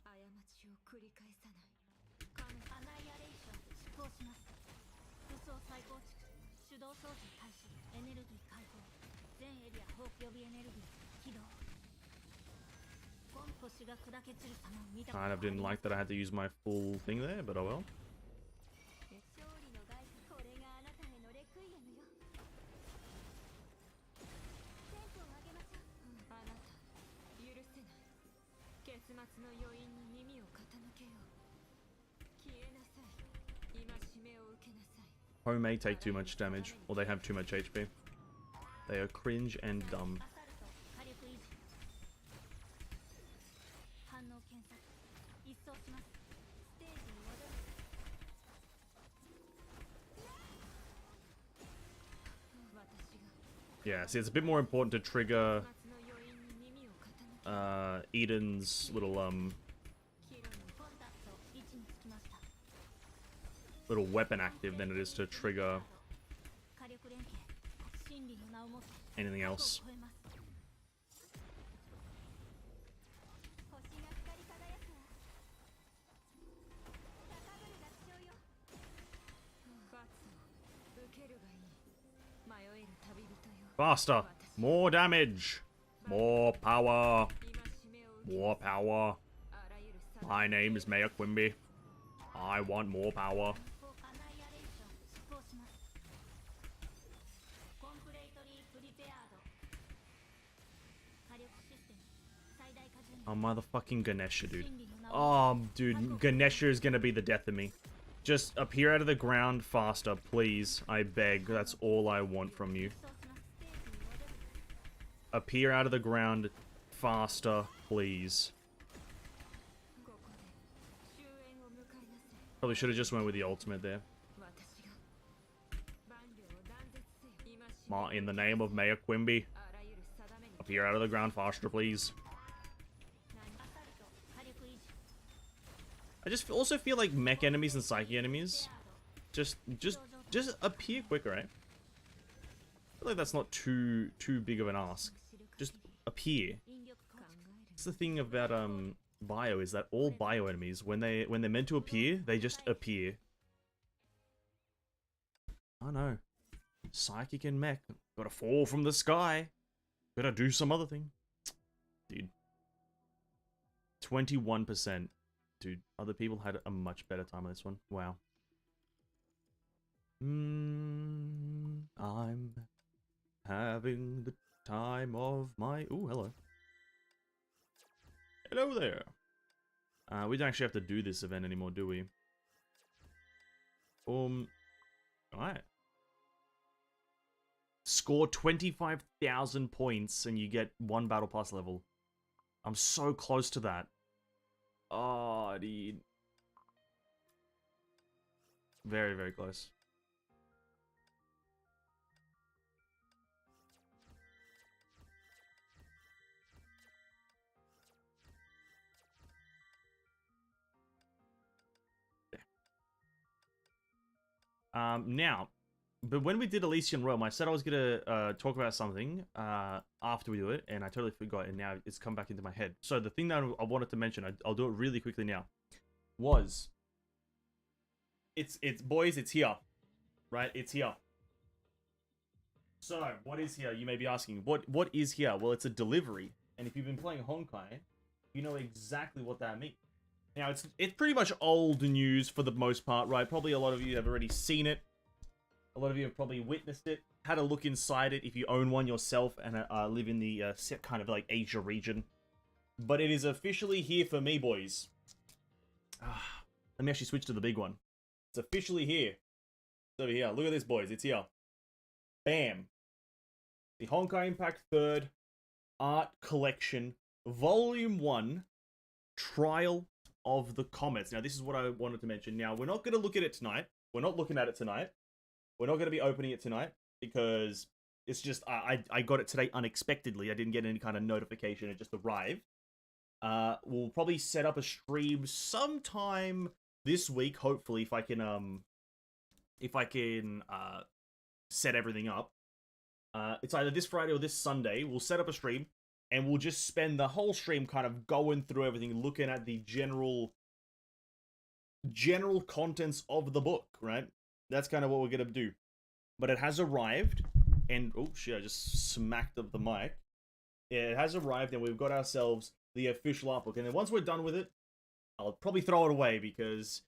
S1: Kind of didn't like that I had to use my full thing there, but oh well. Home may take too much damage, or they have too much HP. They are cringe and dumb. Yeah, see, it's a bit more important to trigger Eden's little weapon active than it is to trigger anything else. Faster! More damage! More power! More power! My name is Mei Quimby. I want more power. Oh, motherfucking Ganesha, dude. Oh, dude, Ganesha is gonna be the death of me. Just appear out of the ground faster, please. I beg. That's all I want from you. Appear out of the ground faster, please. Probably should have just went with the ultimate there. In the name of Mei Quimby, appear out of the ground faster, please. I just also feel like mech enemies and psychic enemies just appear quicker, right? I feel like that's not too big of an ask. Just appear. That's the thing about Bio, is that all Bio enemies, when they're meant to appear, they just appear. Oh no. Psychic and mech. Gotta fall from the sky. Gotta do some other thing. Dude. 21%. Dude, other people had a much better time on this one. Wow. I'm having the time of my... Ooh, hello. Hello there. We don't actually have to do this event anymore, do we? Alright. Score 25,000 points and you get 1 battle pass level. I'm so close to that. Oh, dude. Very, very close. Now, but when we did Elysian Realm, I said I was gonna talk about something after we do it, and I totally forgot, and now it's come back into my head. So the thing that I wanted to mention, I'll do it really quickly now, was it's boys, it's here, right? It's here. So what is here? You may be asking, what is here? Well, it's a delivery, and if you've been playing Honkai, you know exactly what that means. Now, it's pretty much old news for the most part, right? Probably a lot of you have already seen it. A lot of you have probably witnessed it, had a look inside it if you own one yourself and live in the kind of like Asia region. But it is officially here for me, boys. Let me actually switch to the big one. It's officially here. It's over here. Look at this, boys. It's here. Bam. The Honkai Impact 3rd Art Collection, Volume 1, Trial of the Comets. Now, this is what I wanted to mention. Now, we're not going to look at it tonight. We're not looking at it tonight. We're not going to be opening it tonight because it's just, I got it today unexpectedly. I didn't get any kind of notification. It just arrived. We'll probably set up a stream sometime this week, hopefully, if I can set everything up. It's either this Friday or this Sunday. We'll set up a stream. And we'll just spend the whole stream kind of going through everything, looking at the general contents of the book, right? That's kind of what we're going to do. But it has arrived, and... oh, shit, I just smacked up the mic. Yeah, it has arrived, and we've got ourselves the official art book. And then once we're done with it, I'll probably throw it away, because,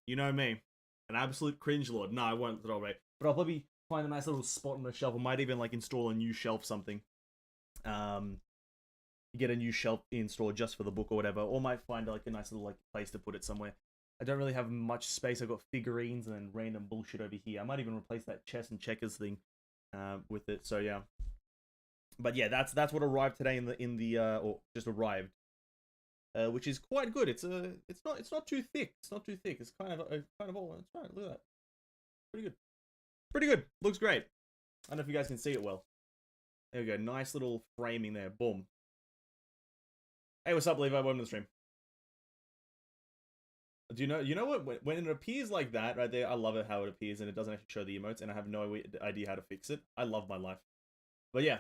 S1: you know me, an absolute cringe lord. No, I won't throw it away. But I'll probably find a nice little spot on the shelf. I might even, like, install a new shelf something. Get a new shelf installed just for the book or whatever, or might find like a nice little like place to put it somewhere. I don't really have much space. I've got figurines and then random bullshit over here. I might even replace that chess and checkers thing with it. So yeah, but yeah, that's what arrived today in the or just arrived, which is quite good. It's not too thick. It's not too thick. It's kind of all. It's right. Look at that. Pretty good. Pretty good. Looks great. I don't know if you guys can see it well. There we go. Nice little framing there. Boom. Hey, what's up, Levi? Welcome to the stream. Do you know what? When it appears like that, right there, I love it how it appears and it doesn't actually show the emotes, and I have no idea how to fix it. I love my life. But yeah,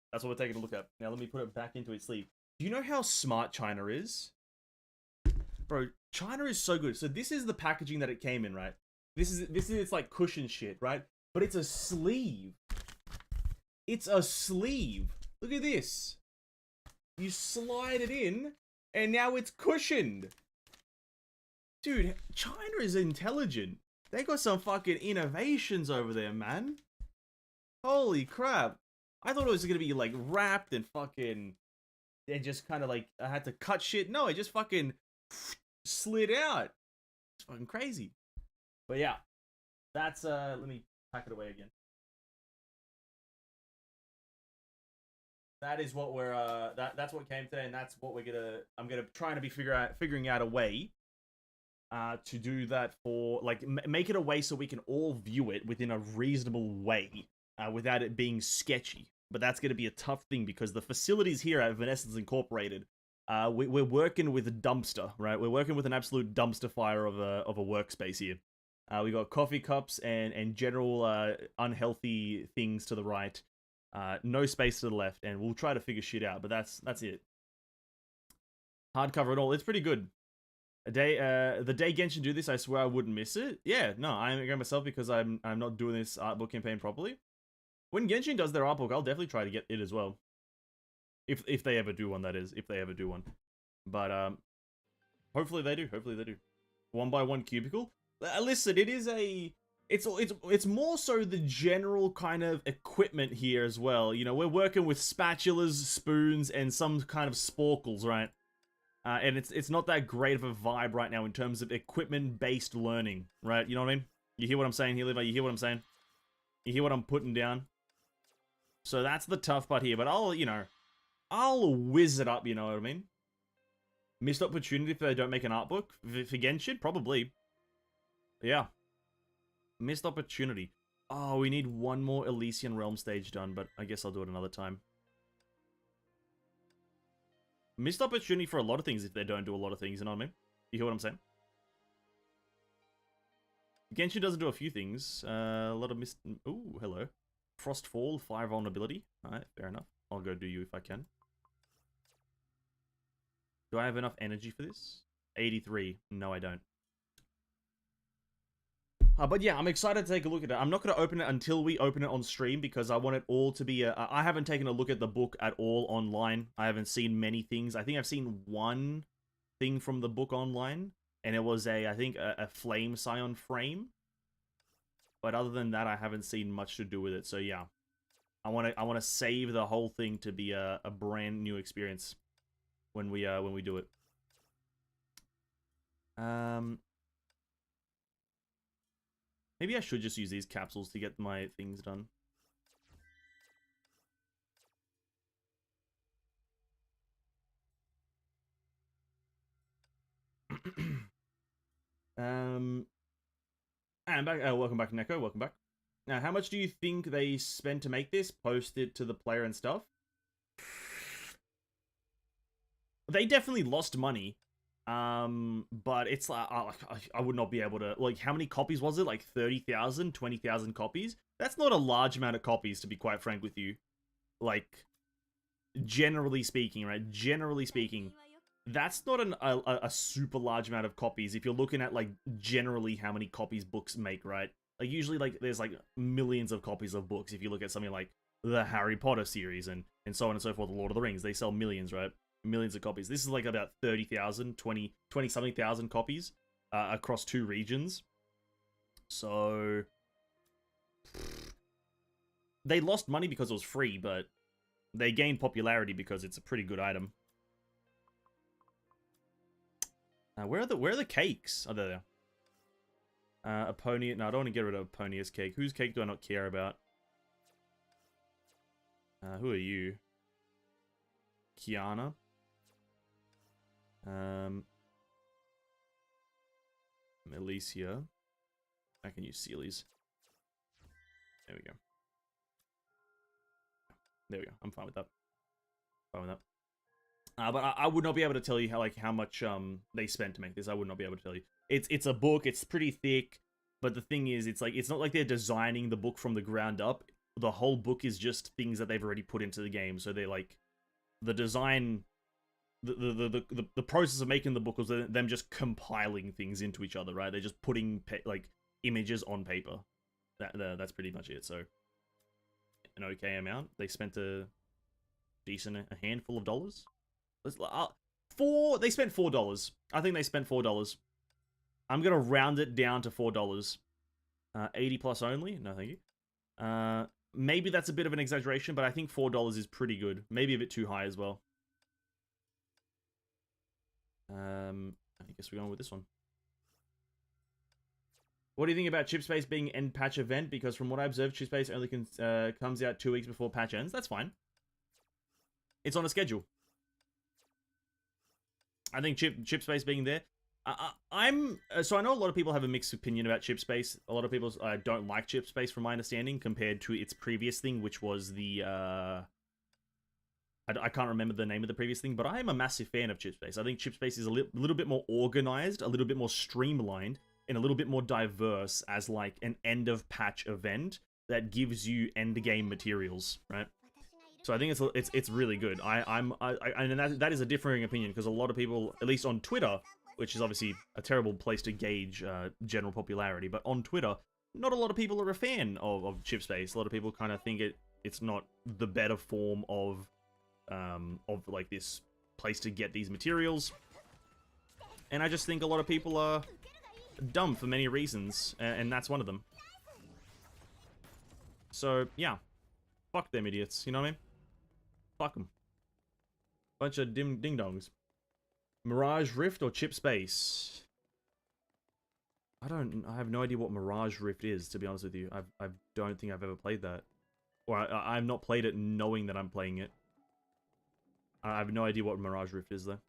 S1: that's what we're taking a look at. Now let me put it back into its sleeve. Do you know how smart China is? Bro, China is so good. So this is the packaging that it came in, right? This is its like cushion shit, right? But it's a sleeve. It's a sleeve. Look at this. You slide it in, and now it's cushioned. Dude, China is intelligent. They got some fucking innovations over there, man. Holy crap. I thought it was gonna be, like, wrapped and fucking... and just kind of, like, I had to cut shit. No, it just fucking slid out. It's fucking crazy. But yeah, that's, let me pack it away again. That is what we're that's what came today, and that's what I'm gonna try and be figuring out a way to do that for like make it a way so we can all view it within a reasonable way without it being sketchy. But that's gonna be a tough thing because the facilities here at Vanessa's Incorporated, we're working with a dumpster, right? We're working with an absolute dumpster fire of a workspace here. We got coffee cups and general unhealthy things to the right. No space to the left, and we'll try to figure shit out, but that's it. Hardcover and all, it's pretty good. The day Genshin do this, I swear I wouldn't miss it. Yeah, no, I'm against myself because I'm not doing this art book campaign properly. When Genshin does their art book, I'll definitely try to get it as well. If they ever do one, that is. If they ever do one. But, hopefully they do. Hopefully they do. 1x1 cubicle. Listen, it is a... It's more so the general kind of equipment here as well. You know, we're working with spatulas, spoons, and some kind of sporkles, right? And it's not that great of a vibe right now in terms of equipment-based learning, right? You know what I mean? You hear what I'm saying here, Levi? You hear what I'm saying? You hear what I'm putting down? So that's the tough part here, but I'll whiz it up, you know what I mean? Missed opportunity if they don't make an art book? For Genshin? Probably. Yeah. Missed opportunity. Oh, we need one more Elysian Realm stage done, but I guess I'll do it another time. Missed opportunity for a lot of things if they don't do a lot of things, you know what I mean? You hear what I'm saying? Genshin doesn't do a few things. A lot of missed... Ooh, hello. Frostfall, Fire Vulnerability. Alright, fair enough. I'll go do you if I can. Do I have enough energy for this? 83. No, I don't. But yeah, I'm excited to take a look at it. I'm not going to open it until we open it on stream because I want it all to be I haven't taken a look at the book at all online. I haven't seen many things. I think I've seen one thing from the book online, and it was I think a Flame Scion frame. But other than that, I haven't seen much to do with it. So yeah, I want to save the whole thing to be a brand new experience when we do it. Maybe I should just use these capsules to get my things done. And back. Welcome back, Neko. Welcome back. Now, how much do you think they spent to make this? Post it to the player and stuff. They definitely lost money. But it's like, I would not be able to, like, how many copies was it? Like 30,000, 20,000 copies? That's not a large amount of copies, to be quite frank with you. Like, generally speaking, right? Generally speaking, that's not a super large amount of copies if you're looking at, like, generally how many copies books make, right? Like, usually, like, there's, like, millions of copies of books if you look at something like the Harry Potter series and so on and so forth, the Lord of the Rings. They sell millions, right? Millions of copies. This is like about 30,000, 20-something thousand copies across 2 regions. So they lost money because it was free, but they gained popularity because it's a pretty good item. Where are the cakes? Oh, there. A pony. No, I don't want to get rid of Ponia's cake. Whose cake do I not care about? Who are you? Kiana. Alicia. I can use Sealy's. There we go. There we go. I'm fine with that. Fine with that. But I would not be able to tell you how much they spent to make this. I would not be able to tell you. It's a book. It's pretty thick. But the thing is, it's not like they're designing the book from the ground up. The whole book is just things that they've already put into the game. So they're like the design. The process of making the book was them just compiling things into each other, right? They're just putting like images on paper. That's pretty much it. So an okay amount. They spent a handful of dollars. They spent $4. I think they spent $4. I'm gonna round it down to $4. 80 plus only. No, thank you. Maybe that's a bit of an exaggeration, but I think $4 is pretty good. Maybe a bit too high as well. I guess we're going with this one. What do you think about Chip Space being end patch event? Because from what I observed, Chip Space only comes out 2 weeks before patch ends. That's fine. It's on a schedule. I think Chip Space being there. So I know a lot of people have a mixed opinion about Chip Space. A lot of people don't like Chip Space, from my understanding, compared to its previous thing, which was the I can't remember the name of the previous thing, but I am a massive fan of Chip Space. I think Chip Space is a little bit more organized, a little bit more streamlined, and a little bit more diverse as like an end of patch event that gives you end game materials, right? So I think it's really good. And that is a differing opinion because a lot of people, at least on Twitter, which is obviously a terrible place to gauge general popularity, but on Twitter, not a lot of people are a fan of Chip Space. A lot of people kind of think it's not the better form of like this place to get these materials, and I just think a lot of people are dumb for many reasons, and that's one of them. So yeah, fuck them idiots, you know what I mean? Fuck them. Bunch of ding dongs. Mirage Rift or Chip Space? I have no idea what Mirage Rift is, to be honest with you. I don't think I've ever played that. Or I've not played it knowing that I'm playing it. I have no idea what Mirage Rift is, though.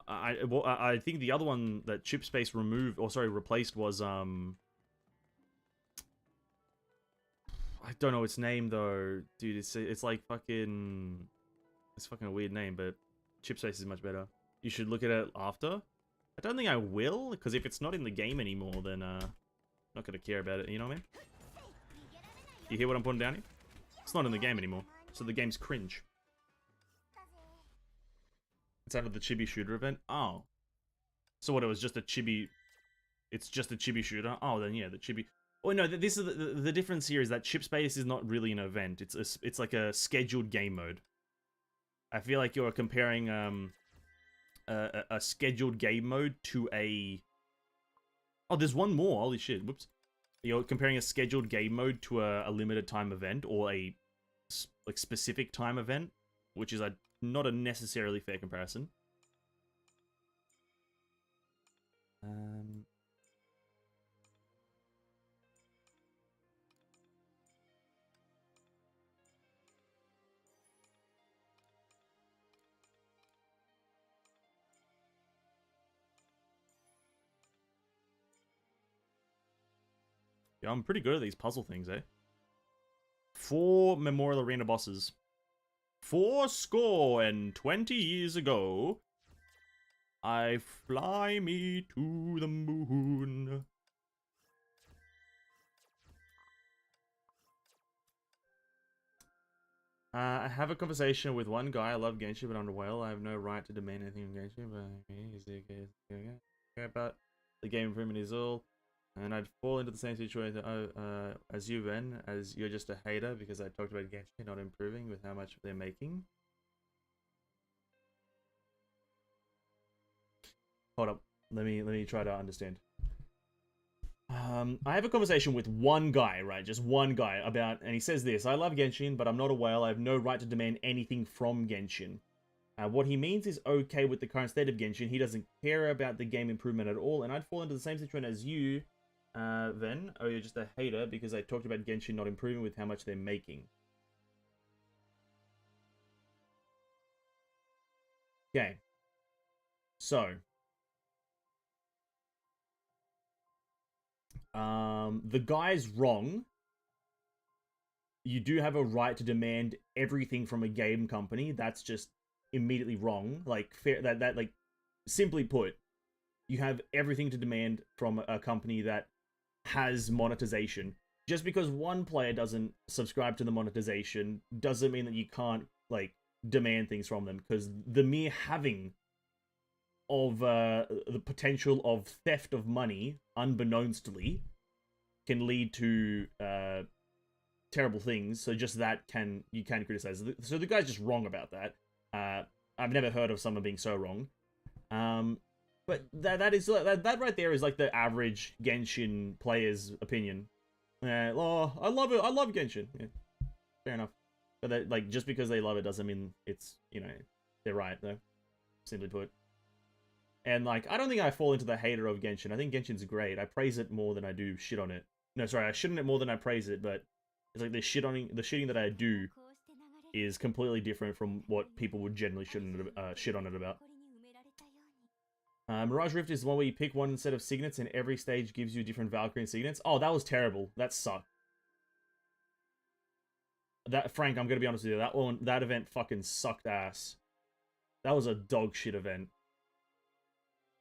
S1: I think the other one that Chip Space replaced was, I don't know its name, though. Dude, it's like fucking... It's fucking a weird name, but Chip Space is much better. You should look at it after. I don't think I will, because if it's not in the game anymore, then, I'm not gonna care about it, you know what I mean? You hear what I'm putting down here? It's not in the game anymore, so the game's cringe. It's out of the chibi shooter event? Oh. So what, it was just a chibi... It's just a chibi shooter? Oh, then yeah, the chibi... Oh no, this is the difference here is that Chip Space is not really an event. It's like a scheduled game mode. I feel like you're comparing a scheduled game mode to a... Oh, there's one more. Holy shit. Whoops. You're comparing a scheduled game mode to a limited time event or a like specific time event, which is not a necessarily fair comparison. Yeah, I'm pretty good at these puzzle things, eh? 4 Memorial Arena bosses. 20 years ago, I fly me to the moon. I have a conversation with one guy. I love Genshin, but I'm well. I have no right to demand anything from Genshin, but the game improvement is all. And I'd fall into the same situation as you, Ben, as you're just a hater because I talked about Genshin not improving with how much they're making. Hold up. Let me try to understand. I have a conversation with one guy, right? Just one guy about, and he says this: I love Genshin, but I'm not a whale. I have no right to demand anything from Genshin. What he means is okay with the current state of Genshin. He doesn't care about the game improvement at all, and I'd fall into the same situation as you. Then, oh, you're just a hater because I talked about Genshin not improving with how much they're making. Okay. So. The guy's wrong. You do have a right to demand everything from a game company. That's just immediately wrong. Like, fair, that like, simply put, you have everything to demand from a company that has monetization. Just because one player doesn't subscribe to the monetization doesn't mean that you can't like demand things from them, because the mere having of the potential of theft of money unbeknownstly can lead to terrible things. So just that you can criticize. So the guy's just wrong about that. I've never heard of someone being so wrong. But that right there is like the average Genshin player's opinion. Oh, I love it. I love Genshin. Yeah, fair enough. But that, like, just because they love it doesn't mean it's, you know, they're right though. Simply put. And like, I don't think I fall into the hater of Genshin. I think Genshin's great. I praise it more than I do shit on it. No, sorry, I shit on it more than I praise it. But it's like the shitting that I do is completely different from what people would generally shit on it about. Mirage Rift is the one where you pick one set of signets and every stage gives you different Valkyrie signets. Oh, that was terrible. That sucked. Frank, I'm gonna be honest with you. That event fucking sucked ass. That was a dog shit event.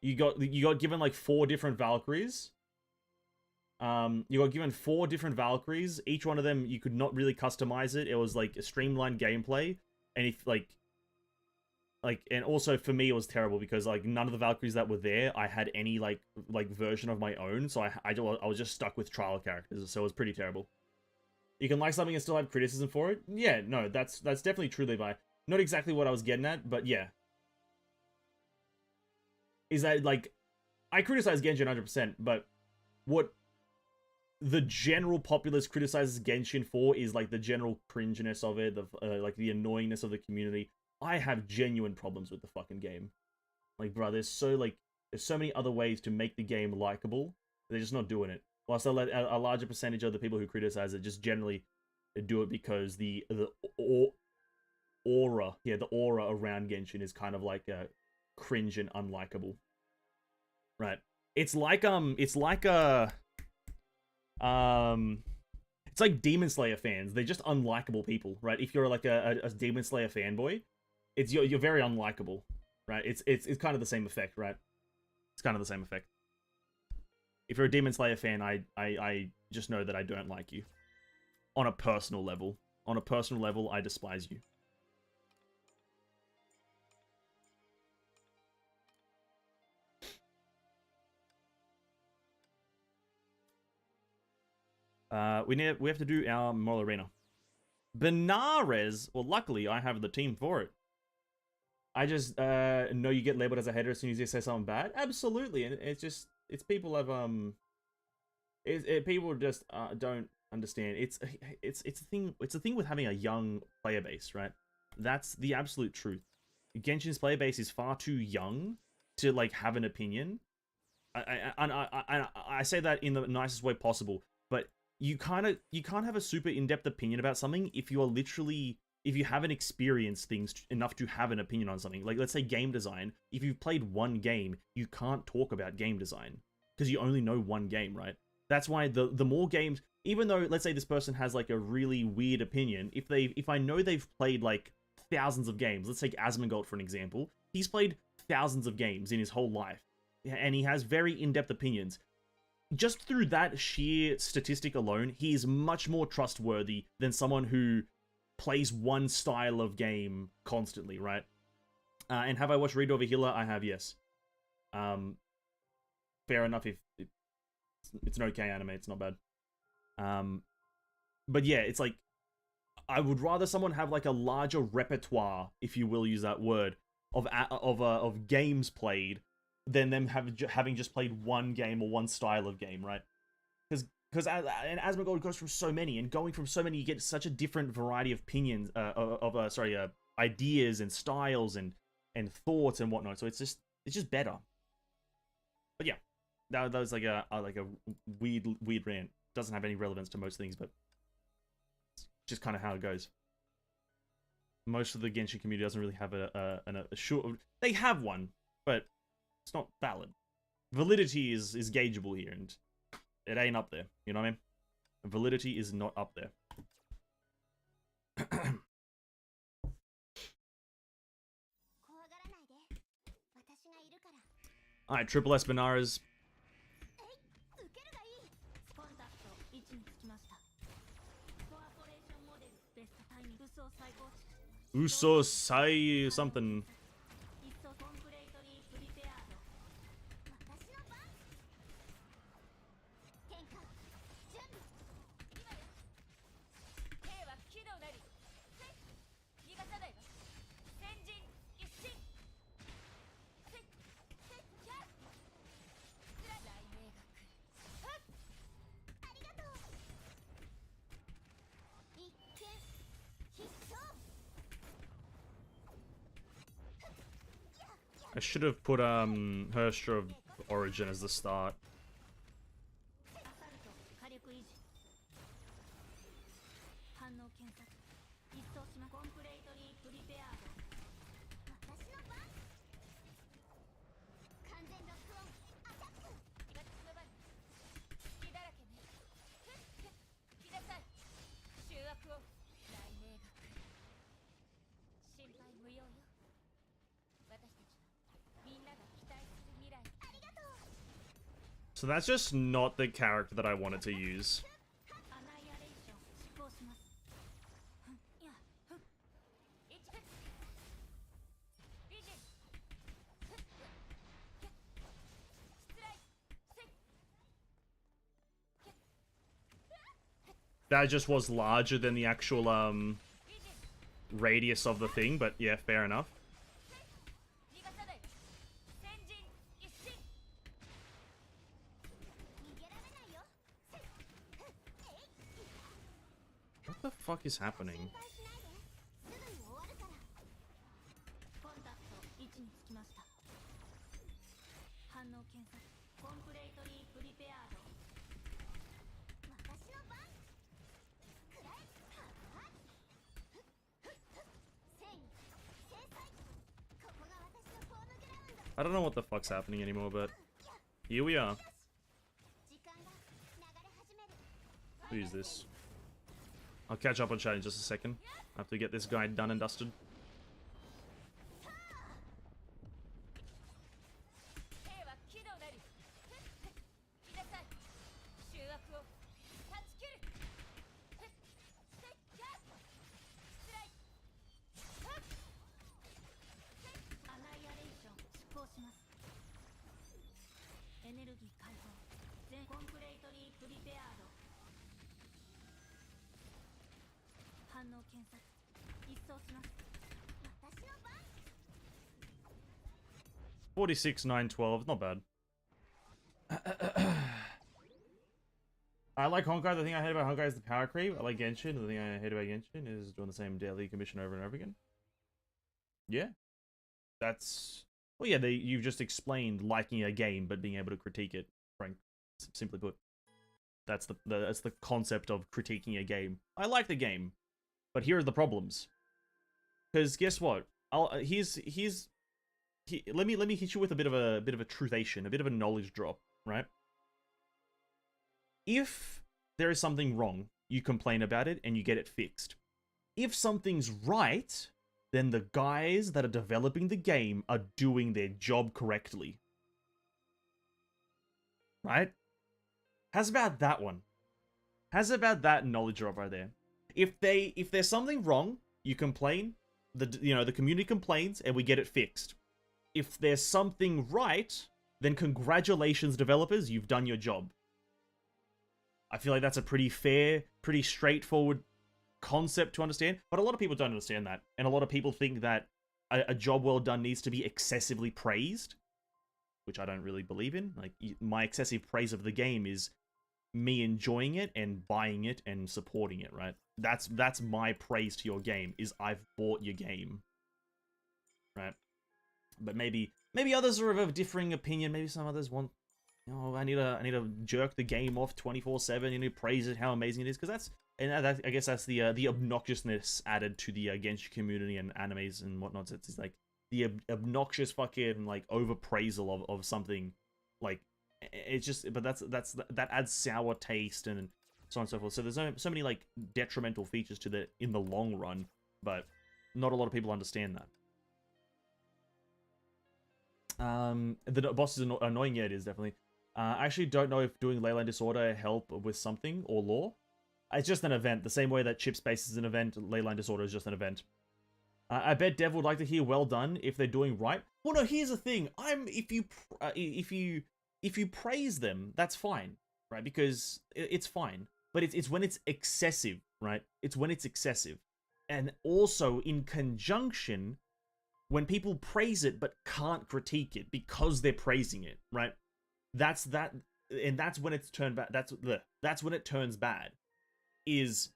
S1: You got given like 4 different Valkyries. You got given 4 different Valkyries. Each one of them you could not really customize it. It was like a streamlined gameplay, and if and also for me it was terrible because like none of the Valkyries that were there I had any like version of my own, so I was just stuck with trial characters, so it was pretty terrible. You can like something and still have criticism for it. Yeah, no, that's definitely true, Levi. Not exactly what I was getting at, but yeah. Is that like I criticize Genshin 100%, but what the general populace criticizes Genshin for is like the general cringiness of it, like the annoyingness of the community. I have genuine problems with the fucking game. Like, bro, there's so many other ways to make the game likable. They're just not doing it. Whilst a larger percentage of the people who criticize it just generally do it because the aura, yeah, the aura around Genshin is kind of like cringe and unlikable, right? It's like it's like Demon Slayer fans. They're just unlikable people, right? If you're like a Demon Slayer fanboy, you're very unlikable, right? It's kind of the same effect, right? It's kind of the same effect. If you're a Demon Slayer fan, I just know that I don't like you. On a personal level. On a personal level, I despise you. We have to do our Mall Arena. Benares, well, luckily I have the team for it. I just know you get labeled as a hater as soon as you say something bad. Absolutely, and it's people have people just don't understand. It's a thing with having a young player base, right? That's the absolute truth. Genshin's player base is far too young to like have an opinion. I say that in the nicest way possible, but you can't have a super in-depth opinion about something if you haven't experienced things enough to have an opinion on something. Like, let's say game design. If you've played one game, you can't talk about game design because you only know one game, right? That's why the more games, even though let's say this person has like a really weird opinion, if I know they've played like thousands of games, let's take Asmongold for an example. He's played thousands of games in his whole life, and he has very in-depth opinions. Just through that sheer statistic alone, he is much more trustworthy than someone who plays one style of game constantly, right? And have I watched Read Over Healer? I have, yes. Fair enough if it's an okay anime, it's not bad. But yeah, it's like, I would rather someone have like a larger repertoire, if you will use that word, of games played than them having just played one game or one style of game, right? Because Asmongold goes from so many, and going from so many, you get such a different variety of opinions, ideas and styles and thoughts and whatnot. So it's just better. But yeah, that was like a weird rant. Doesn't have any relevance to most things, but it's just kind of how it goes. Most of the Genshin community doesn't really have a short. They have one, but it's not valid. Validity is gaugeable here, and it ain't up there. You know what I mean? Validity is not up there. Alright, Triple S Benares. Uso Sai something. I should have put Herstra of Origin as the start. So that's just not the character that I wanted to use. That just was larger than the actual radius of the thing, but yeah, fair enough. What the fuck is happening? I don't know what the fuck's happening anymore, but here we are. Who's this? I'll catch up on chat in just a second. I have to get this guy done and dusted. $46, $9, not bad. I like Honkai. The thing I hate about Honkai is the power creep. I like Genshin. The thing I hate about Genshin is doing the same daily commission over and over again. Yeah. That's... Well, yeah, you've just explained liking a game, but being able to critique it, Frank. Simply put. That's the concept of critiquing a game. I like the game, but here are the problems. Because guess what? Let me hit you with a bit of a truthation, a bit of a knowledge drop, right? If there is something wrong, you complain about it and you get it fixed. If something's right, then the guys that are developing the game are doing their job correctly. Right? How's about that one? How's about that knowledge drop right there? If there's something wrong, you complain, the community complains and we get it fixed. If there's something right, then congratulations developers, you've done your job. I feel like that's a pretty fair, pretty straightforward concept to understand, but a lot of people don't understand that. And a lot of people think that a job well done needs to be excessively praised, which I don't really believe in. Like, my excessive praise of the game is me enjoying it and buying it and supporting it, right? That's my praise to your game, is I've bought your game. Right? But maybe others are of a differing opinion. Maybe some others want, I need to jerk the game off 24/7. You need to praise it, how amazing it is, because I guess that's the obnoxiousness added to the Genshin community and animes and whatnot. It's like the obnoxious fucking like overpraisal of something. Like, it's just, but that adds sour taste and so on and so forth. So there's so many like detrimental features to that in the long run, but not a lot of people understand that. The boss is annoying. Yeah, it is definitely. I actually don't know if doing Leyline Disorder help with something or lore. It's just an event, the same way that Chip Space is an event. Leyline Disorder is just an event. I bet Dev would like to hear well done if they're doing right. Well, no, here's the thing. If you praise them, that's fine, right? Because it's fine. But it's when it's excessive, right? It's when it's excessive, and also in conjunction. When people praise it but can't critique it because they're praising it, right? That's when it's turned bad. That's when it turns bad. Is,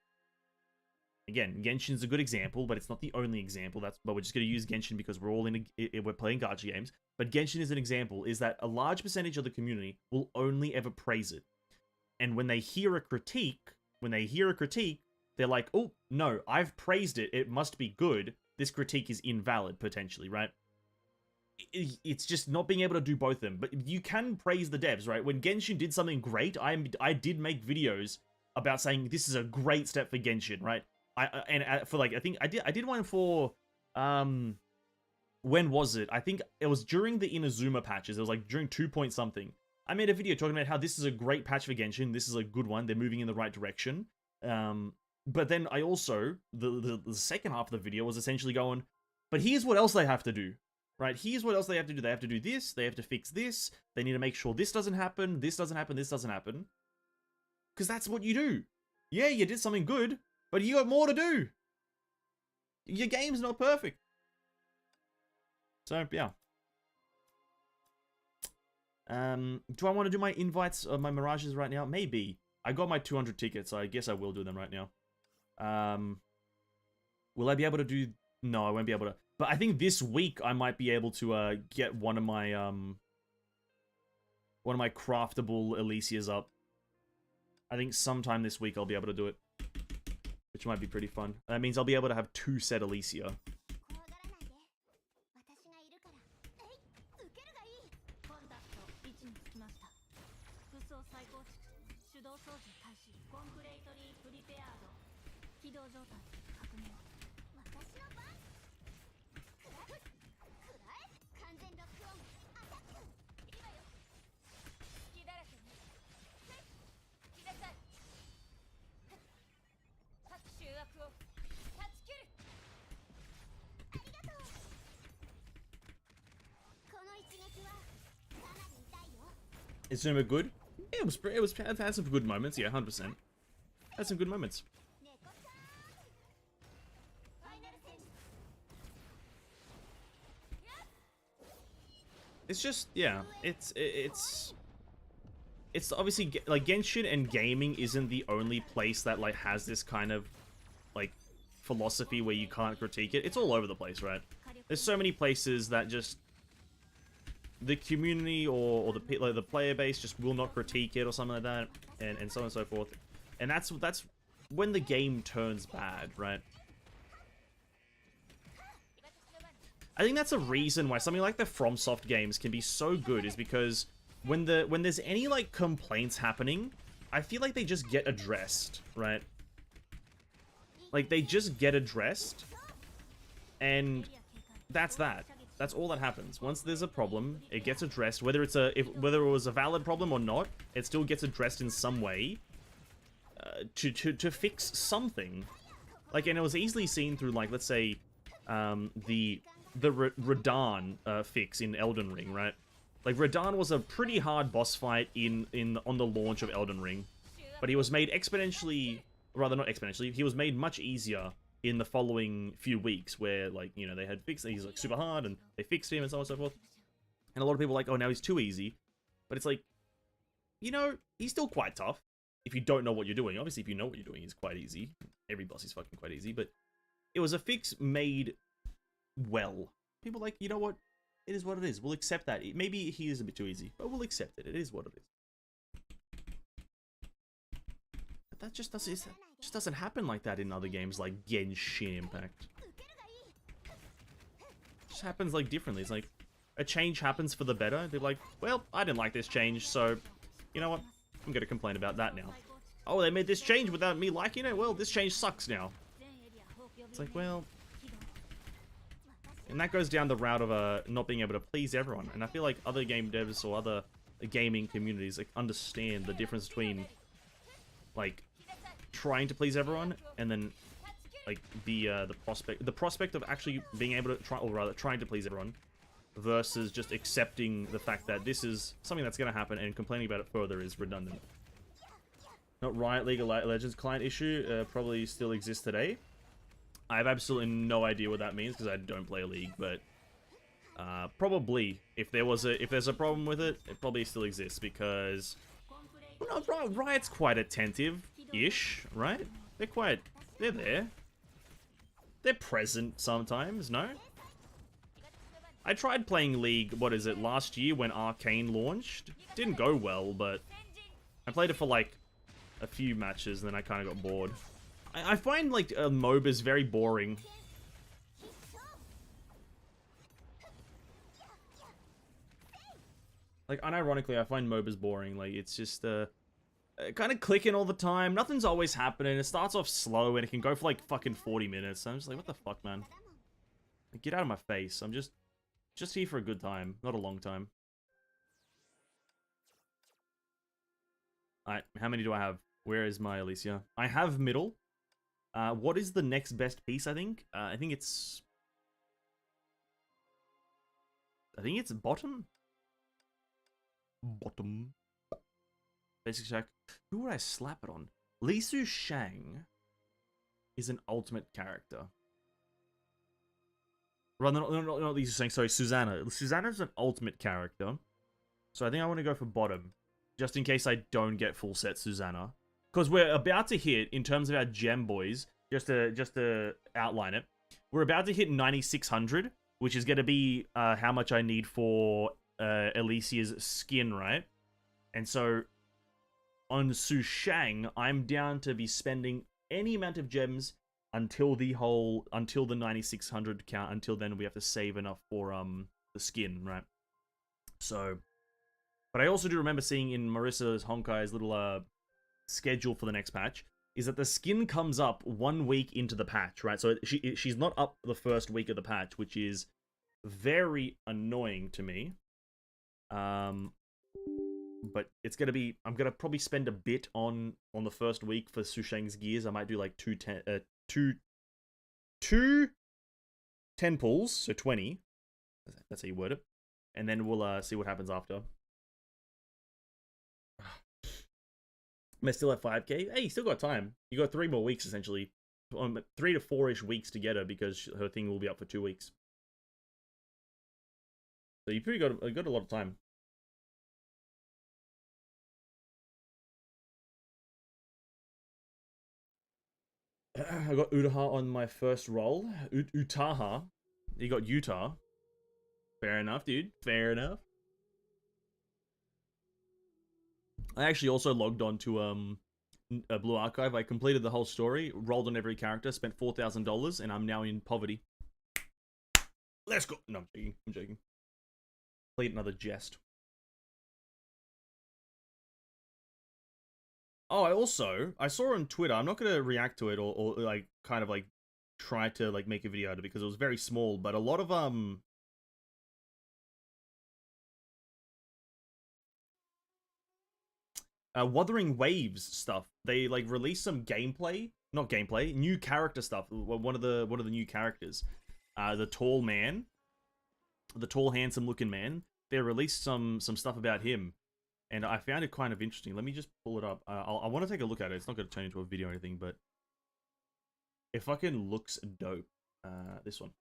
S1: again, Genshin's a good example, but it's not the only example. But we're just going to use Genshin because we're playing gacha games. But Genshin is an example. Is that a large percentage of the community will only ever praise it, and when they hear a critique, they're like, "Oh no, I've praised it. It must be good. This critique is invalid, potentially," right? It's just not being able to do both of them. But you can praise the devs, right? When Genshin did something great, I did make videos about saying this is a great step for Genshin, right? I think I did one for when was it? I think it was during the Inazuma patches. It was like during 2 point something. I made a video talking about how this is a great patch for Genshin. This is a good one. They're moving in the right direction. But then I also, the second half of the video was essentially going, but here's what else they have to do, right? Here's what else they have to do. They have to do this. They have to fix this. They need to make sure this doesn't happen. This doesn't happen. This doesn't happen. Because that's what you do. Yeah, you did something good, but you got more to do. Your game's not perfect. So, yeah. Do I want to do my invites, my mirages right now? Maybe. I got my 200 tickets, so I guess I will do them right now. Will I be able to do... No, I won't be able to. But I think this week I might be able to get one of my craftable Alicias up. I think sometime this week I'll be able to do it, which might be pretty fun. That means I'll be able to have 2 set Alicia. Is Zuma good? Yeah, it had some good moments. Yeah, 100%. Had some good moments. It's just, yeah, it's obviously, like, Genshin and gaming isn't the only place that, like, has this kind of, like, philosophy where you can't critique it. It's all over the place, right? There's so many places that just the community or the player base just will not critique it or something like that, and so on and so forth. And that's when the game turns bad, right? I think that's a reason why something like the FromSoft games can be so good, is because when there's any, like, complaints happening, I feel like they just get addressed, right? Like, they just get addressed, and that's that. That's all that happens. Once there's a problem, it gets addressed. Whether it was a valid problem or not, it still gets addressed in some way to fix something. Like, and it was easily seen through, like, let's say, the Radahn fix in Elden Ring, right? Like, Radahn was a pretty hard boss fight on the launch of Elden Ring, but he was made exponentially, rather not exponentially, he was made much easier in the following few weeks, where, like, you know, they had fixed, he's, like, super hard, and they fixed him, and so on and so forth. And a lot of people are like, oh, now he's too easy. But it's like, you know, he's still quite tough if you don't know what you're doing. Obviously, if you know what you're doing, he's quite easy. Every boss is fucking quite easy, but it was a fix made well. People are like, you know what? It is what it is. We'll accept that. Maybe he is a bit too easy, but we'll accept it. It is what it is. But that just doesn't happen like that in other games like Genshin Impact. It just happens, like, differently. It's like a change happens for the better. They're like, well, I didn't like this change, so you know what? I'm gonna complain about that now. Oh, they made this change without me liking it? Well, this change sucks now. It's like, well... And that goes down the route of not being able to please everyone. And I feel like other game devs or other gaming communities, like, understand the difference between, like, trying to please everyone and then, like, the prospect of actually being able to try, or rather trying to please everyone, versus just accepting the fact that this is something that's going to happen, and complaining about it further is redundant. Not Riot League of Legends client issue probably still exists today. I have absolutely no idea what that means because I don't play a league, but probably if there's a problem with it, it probably still exists because, well, no, Riot's quite attentive-ish, right? They're there. They're present sometimes, no? I tried playing League, what is it, last year when Arcane launched. Didn't go well, but I played it for, like, a few matches and then I kind of got bored. I find, like, MOBAs very boring. Like, unironically, I find MOBAs boring. Like, it's just, kind of clicking all the time. Nothing's always happening. It starts off slow and it can go for, like, fucking 40 minutes. I'm just like, what the fuck, man? Like, get out of my face. I'm just here for a good time, not a long time. Alright, how many do I have? Where is my Alicia? I have middle. What is the next best piece, I think? I think it's bottom? Bottom. Basic check. Who would I slap it on? Li Su Shang is an ultimate character. Rather, not Li Su Shang, sorry, Susanna. Susanna's an ultimate character. So I think I want to go for bottom. Just in case I don't get full set Susanna. Because we're about to hit, in terms of our gem boys, just to outline it, we're about to hit 9,600, which is going to be how much I need for Alicia's skin, right? And so, on Su Shang, I'm down to be spending any amount of gems until the 9,600 count. Until then, we have to save enough for the skin, right? So, but I also do remember seeing in Marissa's Honkai's little schedule for the next patch is that the skin comes up 1 week into the patch, right? So she's not up the first week of the patch, which is very annoying to me. But it's gonna be, I'm gonna probably spend a bit on the first week for Su Shang's gears. I might do like two 10 pulls, so 20. That's how you word it. And then we'll see what happens after. Am I still at 5k? Hey, you still got time. You got 3 more weeks, essentially. 3 to 4-ish weeks to get her, because her thing will be up for 2 weeks. So you pretty got a lot of time. I got Utaha on my first roll. Utaha. You got Utah. Fair enough, dude. Fair enough. I actually also logged on to a Blue Archive. I completed the whole story, rolled on every character, spent $4,000, and I'm now in poverty. Let's go. No, I'm joking. I'm joking. Played another jest. Oh, I saw on Twitter. I'm not gonna react to it or like kind of like try to like make a video out of it because it was very small. But a lot of Wuthering Waves stuff. They like released some gameplay, not gameplay, new character stuff. One of the new characters, the tall man, the tall handsome looking man. They released some stuff about him, and I found it kind of interesting. Let me just pull it up. I want to take a look at it. It's not going to turn into a video or anything, but it fucking looks dope. This one.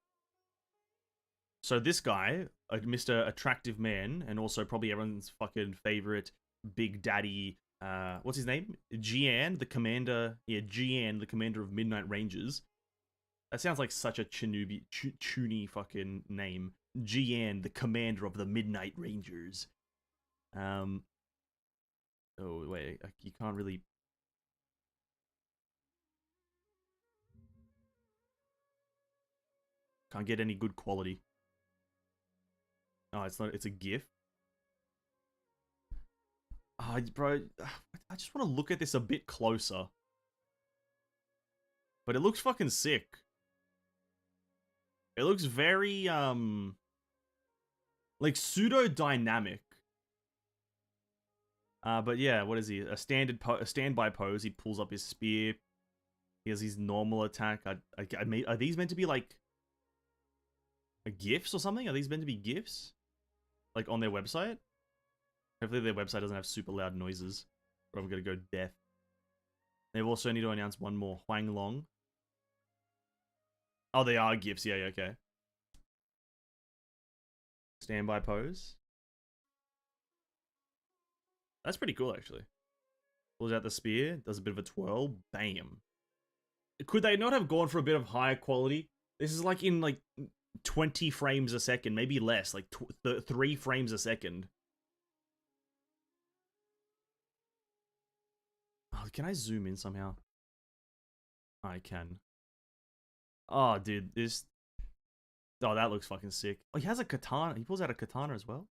S1: So this guy, Mr. Attractive Man, and also probably everyone's fucking favorite Big Daddy, what's his name? Jian, the commander. Yeah, Jian, the commander of Midnight Rangers. That sounds like such a chuny fucking name. Jian, the commander of the Midnight Rangers. Oh wait, you can't really. Can't get any good quality. Oh, it's not. It's a GIF. Oh, bro, I just want to look at this a bit closer. But it looks fucking sick. It looks very, like pseudo-dynamic. But yeah, what is he? A standby pose. He pulls up his spear. He has his normal attack. Are these meant to be like GIFs or something? Are these meant to be GIFs? Like on their website? Hopefully their website doesn't have super loud noises, or I'm gonna go deaf. They also need to announce one more. Huang Long. Oh, they are GIFs. Yeah, okay. Standby pose. That's pretty cool, actually. Pulls out the spear, does a bit of a twirl, bam. Could they not have gone for a bit of higher quality? This is like in like 20 frames a second, maybe less, like 3 frames a second. Oh, can I zoom in somehow? I can. Oh, dude, this... Oh, that looks fucking sick. Oh, he has a katana. He pulls out a katana as well.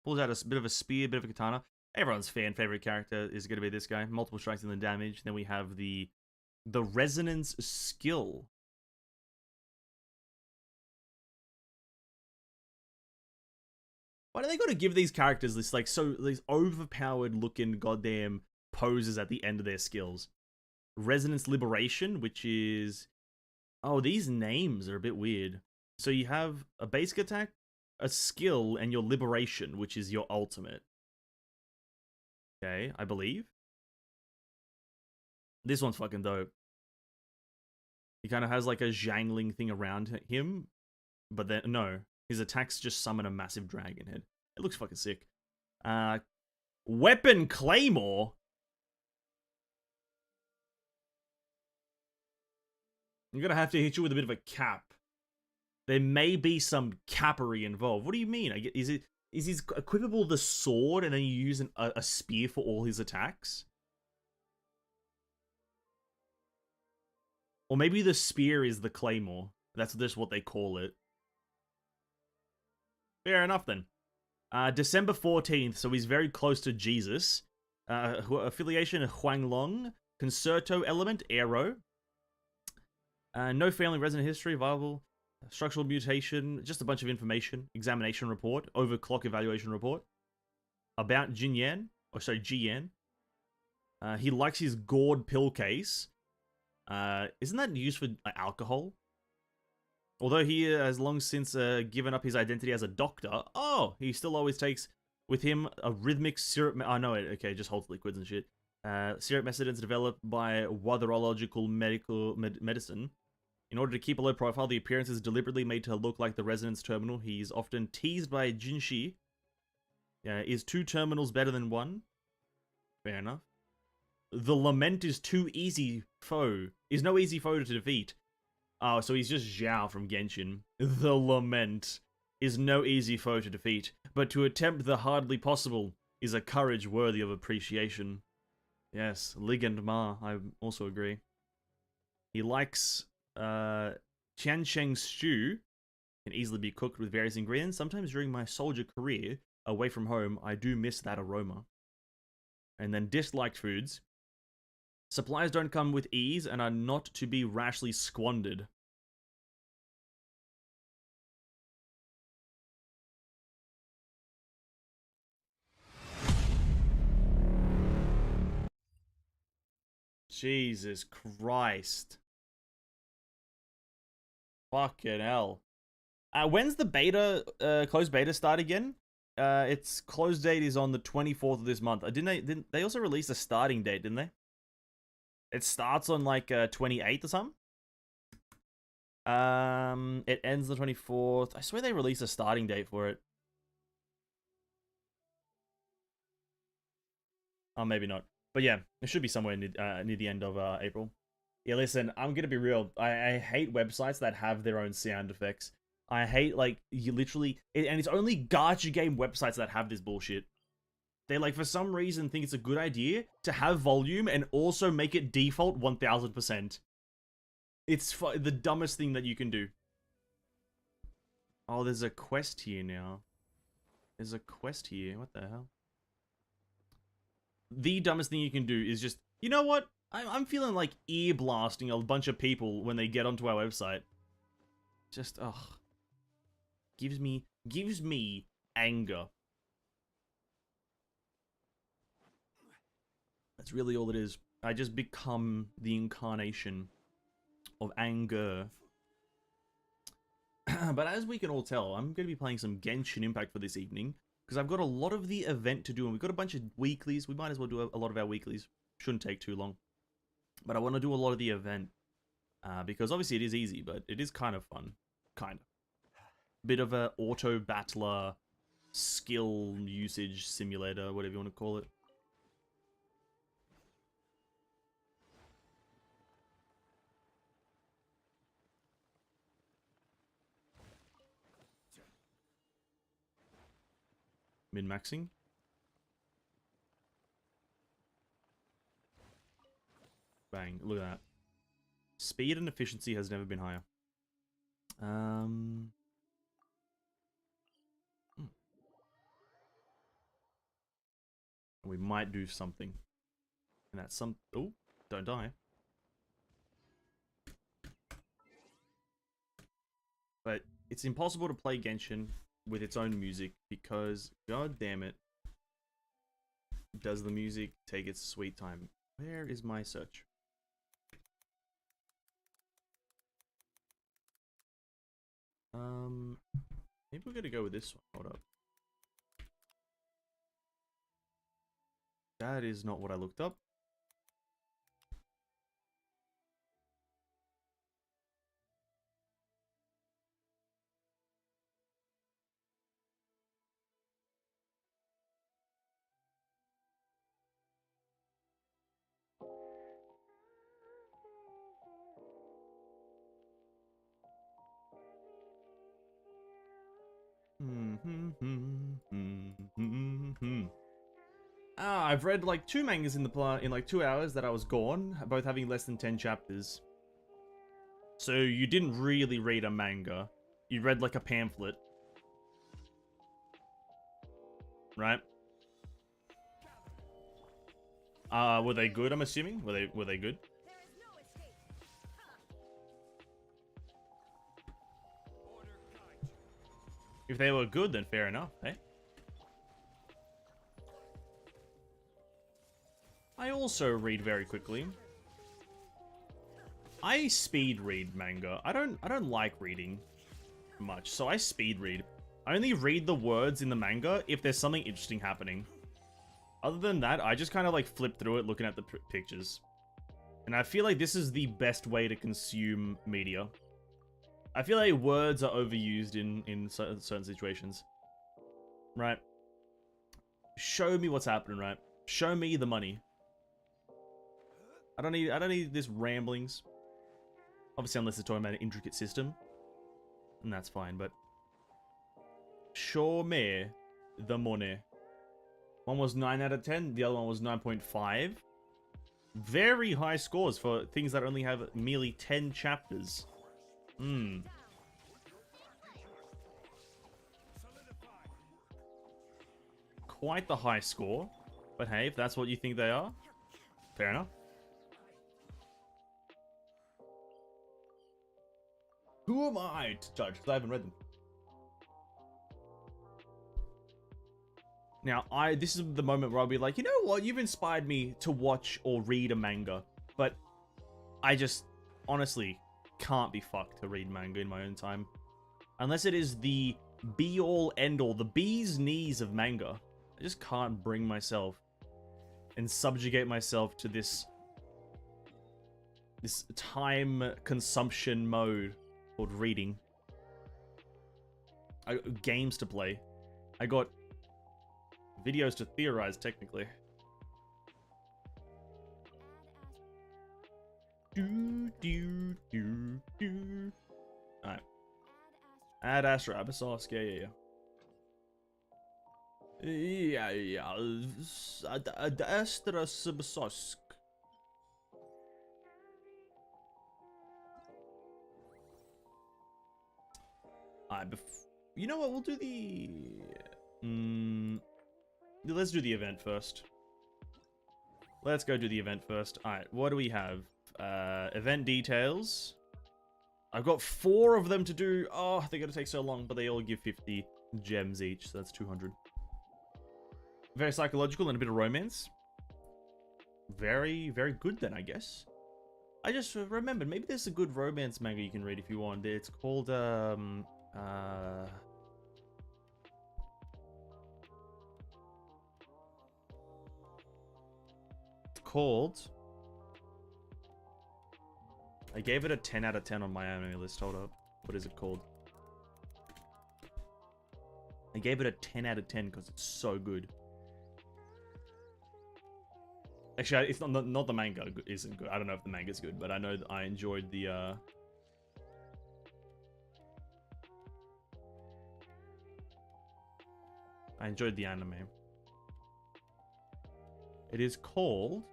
S1: Pulls out a bit of a spear, bit of a katana. Everyone's favorite character is going to be this guy. Multiple strikes and then damage. Then we have the resonance skill. Why do they got to give these characters this like these overpowered looking goddamn poses at the end of their skills? Resonance Liberation, which is... Oh, these names are a bit weird. So you have a basic attack, a skill, and your Liberation, which is your ultimate. Okay, I believe. This one's fucking dope. He kind of has like a jangling thing around him, but then, no. His attacks just summon a massive dragon head. It looks fucking sick. Weapon Claymore? I'm gonna have to hit you with a bit of a cap. There may be some cappery involved. What do you mean? Is his equipable the sword and then you use a spear for all his attacks? Or maybe the spear is the claymore. That's just what they call it. Fair enough then. December 14th, so he's very close to Jesus. Affiliation of Huang Long. Concerto element, arrow. No family resident history, viable. Structural mutation, just a bunch of information. Examination report, overclock evaluation report. About Jin Yan, or sorry, Ji Yan. He likes his gourd pill case. Isn't that used for alcohol? Although he has long since given up his identity as a doctor, he still always takes with him a rhythmic syrup. Oh no, okay, just holds liquids and shit. Syrup methods developed by Waterological Medicine. In order to keep a low profile, the appearance is deliberately made to look like the Resonance Terminal. He's often teased by Jinshi. Is 2 terminals better than 1? Fair enough. The Lament is too easy foe. Is no easy foe to defeat. Oh, so he's just Zhao from Genshin. The Lament is no easy foe to defeat, but to attempt the hardly possible is a courage worthy of appreciation. Yes, Ligand Ma, I also agree. He likes Tiansheng stew. Can easily be cooked with various ingredients. Sometimes during my soldier career, away from home, I do miss that aroma. And then disliked foods. Supplies don't come with ease and are not to be rashly squandered. Jesus Christ. Fucking hell. When's the beta, closed beta start again? Its close date is on the 24th of this month. Didn't they also release a starting date, didn't they? It starts on like 28th or something. It ends the 24th. I swear they released a starting date for it. Oh, maybe not. But yeah, it should be somewhere near the end of April. Yeah, listen, I'm gonna be real. I hate websites that have their own sound effects. I hate, like, you literally... and it's only gacha game websites that have this bullshit. They, like, for some reason think it's a good idea to have volume and also make it default 1000%. It's the dumbest thing that you can do. Oh, there's a quest here now. There's a quest here. What the hell? The dumbest thing you can do is just... You know what? I'm feeling like ear blasting a bunch of people when they get onto our website. Just, ugh. Gives me anger. That's really all it is. I just become the incarnation of anger. But as we can all tell, I'm going to be playing some Genshin Impact for this evening, because I've got a lot of the event to do, and we've got a bunch of weeklies. We might as well do a lot of our weeklies. Shouldn't take too long. But I want to do a lot of the event, because obviously it is easy, but it is kind of fun. Kind of. Bit of a auto-battler, skill usage simulator, whatever you want to call it. Min-maxing. Bang, look at that. Speed and efficiency has never been higher. We might do something. And that's some... Oh, don't die. But it's impossible to play Genshin with its own music because, god damn it, does the music take its sweet time. Where is my search? Maybe we're gonna go with this one. Hold up. That is not what I looked up. I've read like 2 mangas in like 2 hours that I was gone, both having less than 10 chapters. So you didn't really read a manga. You read like a pamphlet. Right? Were they good, I'm assuming? Were they good? If they were good, then fair enough, eh? I also read very quickly. I speed read manga. I don't like reading much, so I speed read. I only read the words in the manga if there's something interesting happening. Other than that, I just kind of like flip through it looking at the pictures. And I feel like this is the best way to consume media. I feel like words are overused in certain situations. Right? Show me what's happening, right? Show me the money. I don't need this ramblings. Obviously, unless it's talking about an intricate system. And that's fine, but... Show me the money. One was 9 out of 10, the other one was 9.5. Very high scores for things that only have merely 10 chapters. Quite the high score. But hey, if that's what you think they are, fair enough. Who am I to judge? Because I haven't read them. Now, this is the moment where I'll be like, you know what? You've inspired me to watch or read a manga. But I just, honestly, can't be fucked to read manga in my own time. Unless it is the be-all, end-all, the bee's knees of manga. I just can't bring myself and subjugate myself to this time consumption mode called reading. I got games to play. I got videos to theorize, technically. Alright. Add Astra Abyssosque, yeah. Add Astra Abyssosque. Alright, you know what, we'll do the... let's do the event first. Let's go do the event first. Alright, what do we have? Event details. I've got 4 of them to do. Oh, they're gonna take so long, but they all give 50 gems each, so that's 200. Very psychological and a bit of romance. Very, very good then, I guess. I just remembered, maybe there's a good romance manga you can read if you want. It's called, I gave it a 10 out of 10 on my anime list. Hold up. What is it called? I gave it a 10 out of 10 because it's so good. Actually, it's not the manga isn't good. I don't know if the manga's good, but I know that I enjoyed the anime. It is called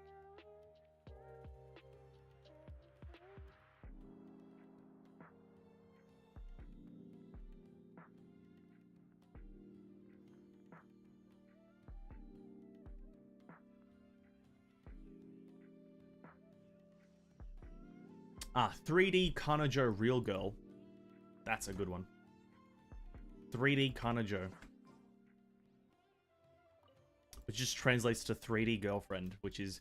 S1: Ah, 3D Kanojo Real Girl. That's a good one. 3D Kanojo. Which just translates to 3D Girlfriend, which is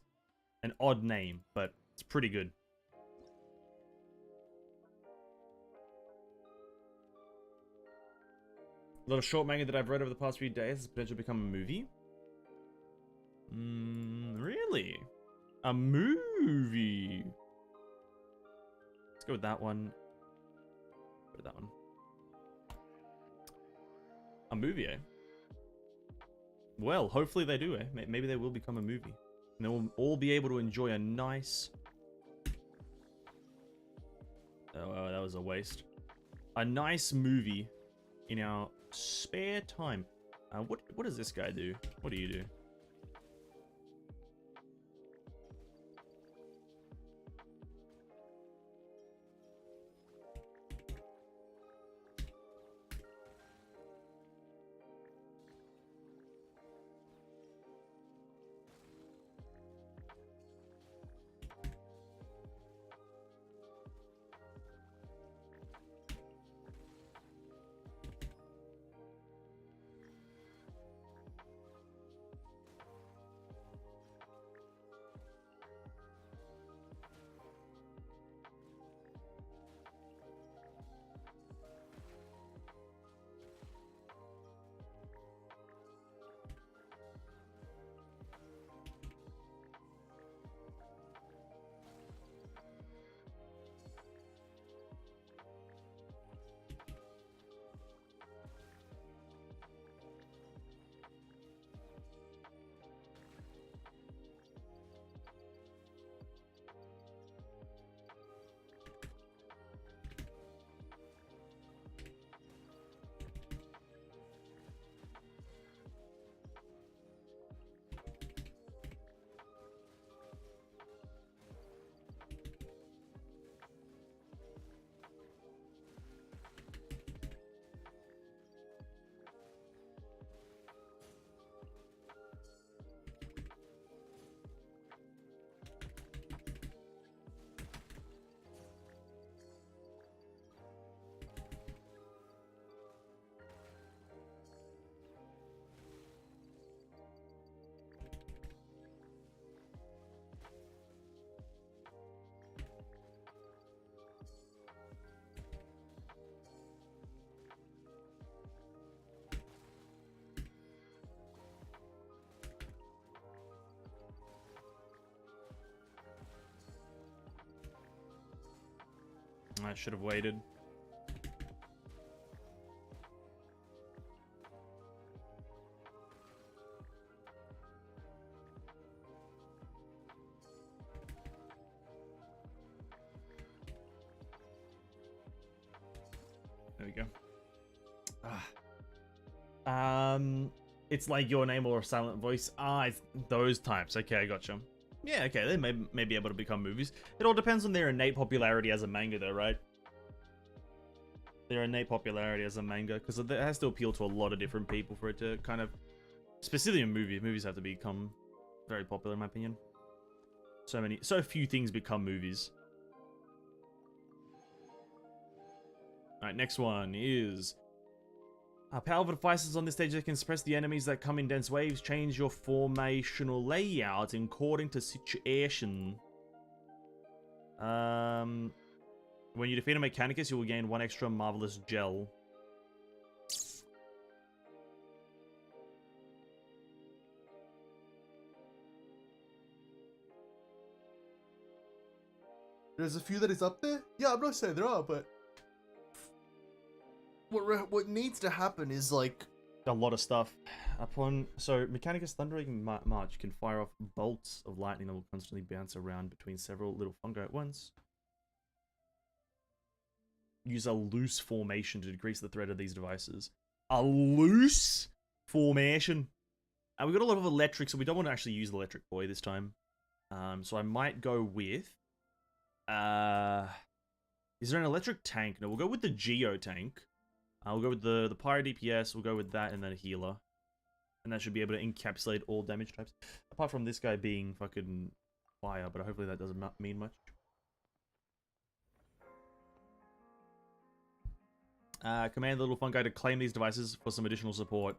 S1: an odd name, but it's pretty good. A lot of short manga that I've read over the past few days has potential to become a movie. Really? A movie? Let's go with that one. Go with that one. A movie, eh? Well, hopefully they do, eh? Maybe they will become a movie. And then we'll all be able to enjoy a nice... Oh, that was a waste. A nice movie in our spare time. What does this guy do? What do you do? I should have waited. There we go. It's like your name or a silent voice. It's those types. Okay, I gotcha. Yeah, okay, they may be able to become movies. It all depends on their innate popularity as a manga, though, right? Their innate popularity as a manga, because it has to appeal to a lot of different people for it to kind of... Specifically in movies. Movies have to become very popular, in my opinion. So few things become movies. Alright, next one is... powerful devices on this stage that can suppress the enemies that come in dense waves. Change your formational layout according to situation. When you defeat a Mechanicus, you will gain 1 extra Marvelous Gel.
S2: There's a few that is up there? Yeah, I'm not saying there are, but... What needs to happen is, like...
S1: A lot of stuff. So, Mechanicus Thundering March can fire off bolts of lightning that will constantly bounce around between several little fungi at once. Use a loose formation to decrease the threat of these devices. A loose formation? And we've got a lot of electric, so we don't want to actually use the electric boy this time. So I might go with... is there an electric tank? No, we'll go with the Geo tank. We'll go with the Pyro DPS, we'll go with that, and then a healer. And that should be able to encapsulate all damage types. Apart from this guy being fucking fire, but hopefully that doesn't mean much. Command the little fun guy to claim these devices for some additional support.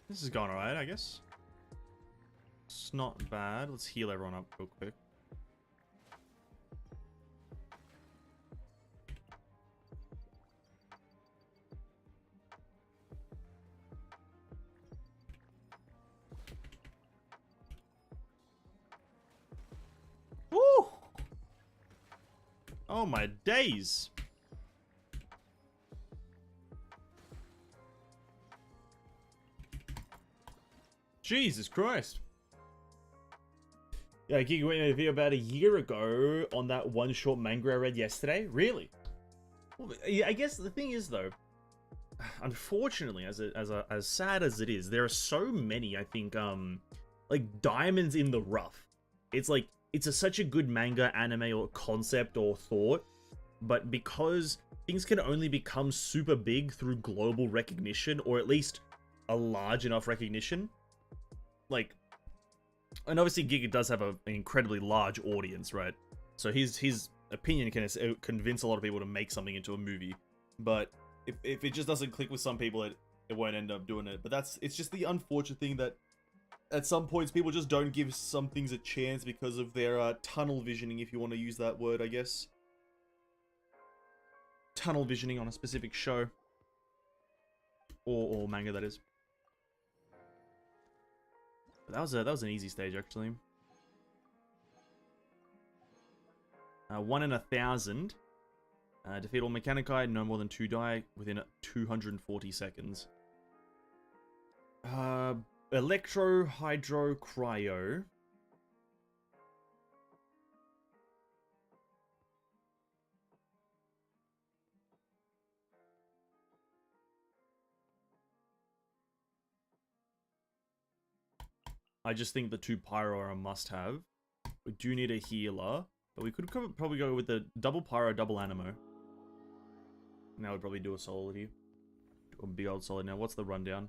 S1: This is going alright, I guess. It's not bad. Let's heal everyone up real quick. Woo! Oh my days! Jesus Christ. Yeah, Giga went in a video about a year ago on that one short manga I read yesterday. Really? Well, yeah, I guess the thing is though, unfortunately, as sad as it is, there are so many, I think, like diamonds in the rough. It's like, it's such a good manga, anime, or concept or thought, but because things can only become super big through global recognition, or at least a large enough recognition, like, and obviously Giga does have an incredibly large audience, right? So his opinion can convince a lot of people to make something into a movie, but if it just doesn't click with some people, it won't end up doing it. But it's just the unfortunate thing that at some points people just don't give some things a chance because of their tunnel visioning, if you want to use that word, I guess. Tunnel visioning on a specific show or manga, that is. But that was an easy stage actually. 1 in 1,000. Defeat all Mechanici, no more than 2 die within 240 seconds. Electro, Hydro, Cryo. I just think the 2 Pyro are a must-have. We do need a healer, but we could probably go with the double Pyro, double Animo. Now we'd probably do a solid here. A big old solid. Now, what's the rundown?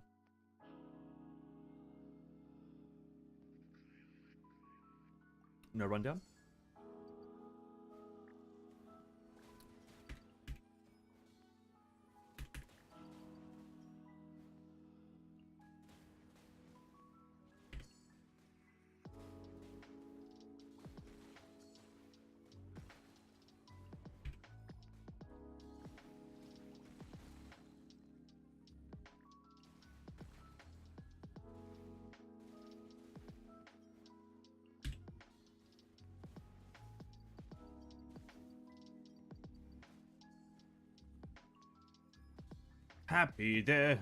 S1: No rundown? Happy day.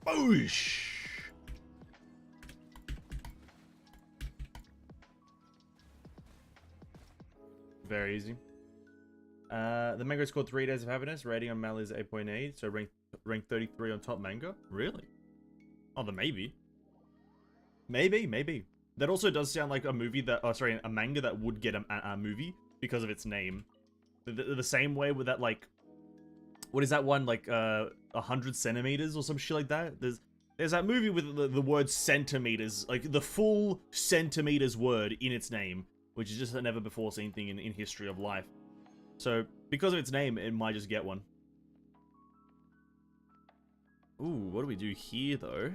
S1: Boosh! Very easy. The manga scored 3 days of happiness. Rating on Mal is 8.8, so rank 33 on top manga. Really? Oh, then maybe. Maybe. That also does sound like a movie that, oh, sorry, a manga that would get a movie because of its name. The same way with that, like, what is that one, like, 100 centimeters or some shit like that? There's that movie with the word centimeters, like the full centimeters word in its name, which is just a never before seen thing in history of life. So, because of its name, it might just get one. Ooh, what do we do here, though?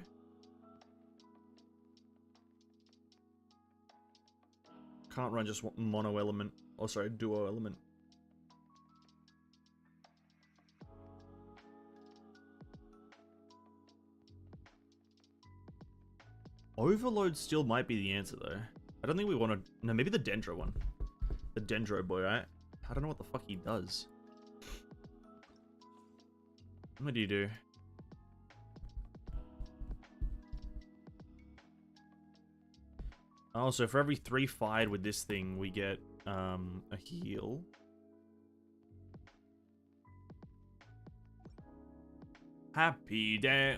S1: Can't run just mono element. Oh, sorry, duo element. Overload still might be the answer, though. I don't think we want to... No, maybe the Dendro one. The Dendro boy, right? I don't know what the fuck he does. What do you do? Oh, so for every 3 fired with this thing, we get a heal. Happy day,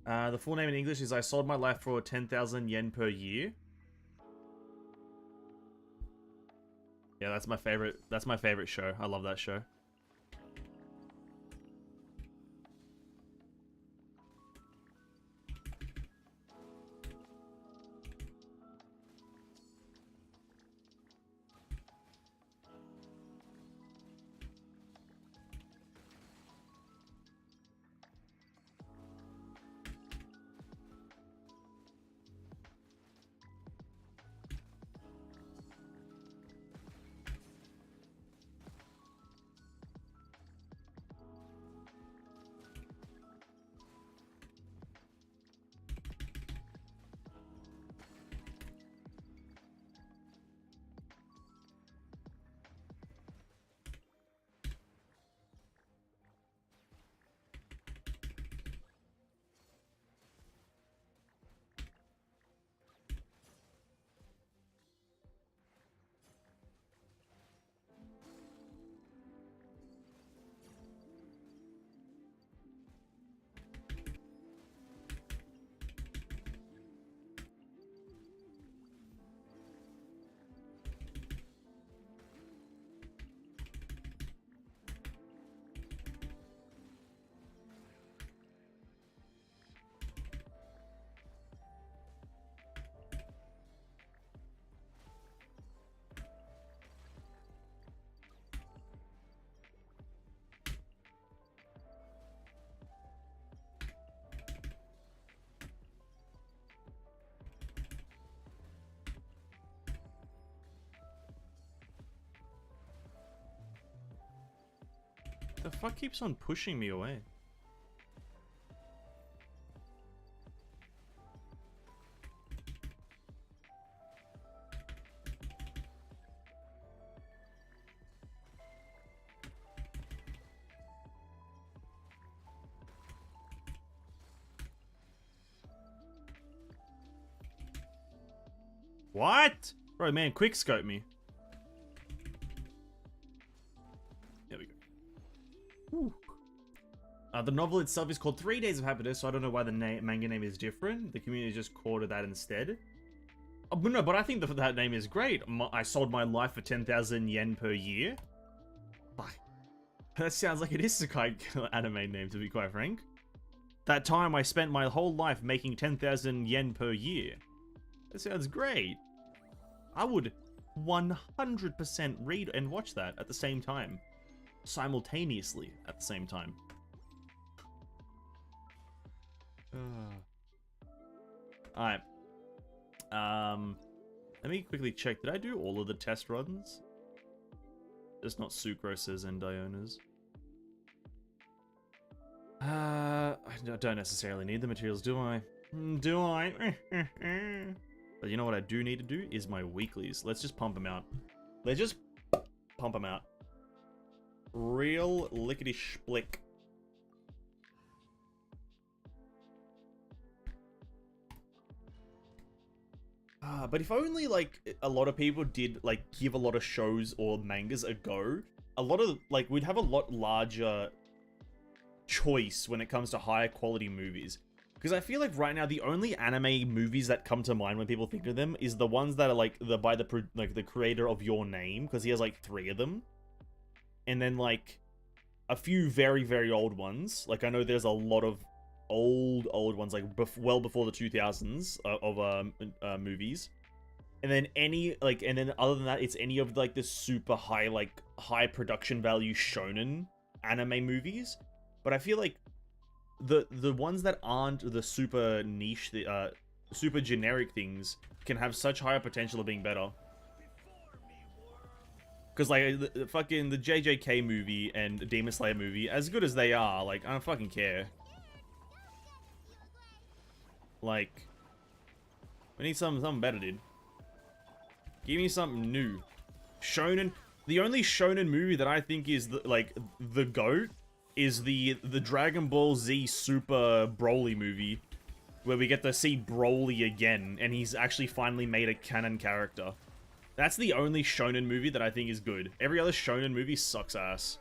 S1: the full name in English is I sold my life for 10,000 yen per year. Yeah, that's my favorite. That's my favorite show. I love that show. The fuck keeps on pushing me away? What? Bro, man, quick scope me. There we go. Whew. The novel itself is called 3 Days of Happiness, so I don't know why the manga name is different. The community just called it that instead. Oh, but no, but I think that name is great. I sold my life for 10,000 yen per year. Fuck. That sounds like an isekai anime name, to be quite frank. That time I spent my whole life making 10,000 yen per year. That sounds great. I would 100% read and watch that at the same time. Simultaneously at the same time. Alright. Let me quickly check. Did I do all of the test runs? Just not Sucroses and Dionas. I don't necessarily need the materials, do I? Do I? But you know what I do need to do is my weeklies. Let's just pump them out. Let's just pump them out. Real lickety splick. But if only, like, a lot of people did, like, give a lot of shows or mangas a go, a lot of, like, we'd have a lot larger choice when it comes to higher quality movies. Because I feel like right now the only anime movies that come to mind when people think of them is the ones that are like by the creator of Your Name, because he has like 3 of them, and then like a few very, very old ones. Like I know there's a lot of old ones like well before the 2000s of movies, and then other than that it's any of like the super high production value shonen anime movies. But I feel like the ones that aren't the super niche, super generic things can have such higher potential of being better. Because like the JJK movie and Demon Slayer movie, as good as they are, like I don't fucking care. Like we need something better, dude. Give me something new. Shonen. The only shonen movie that I think is the GOAT is the Dragon Ball Z Super Broly movie, where we get to see Broly again, and he's actually finally made a canon character. That's the only shonen movie that I think is good. Every other shonen movie sucks ass.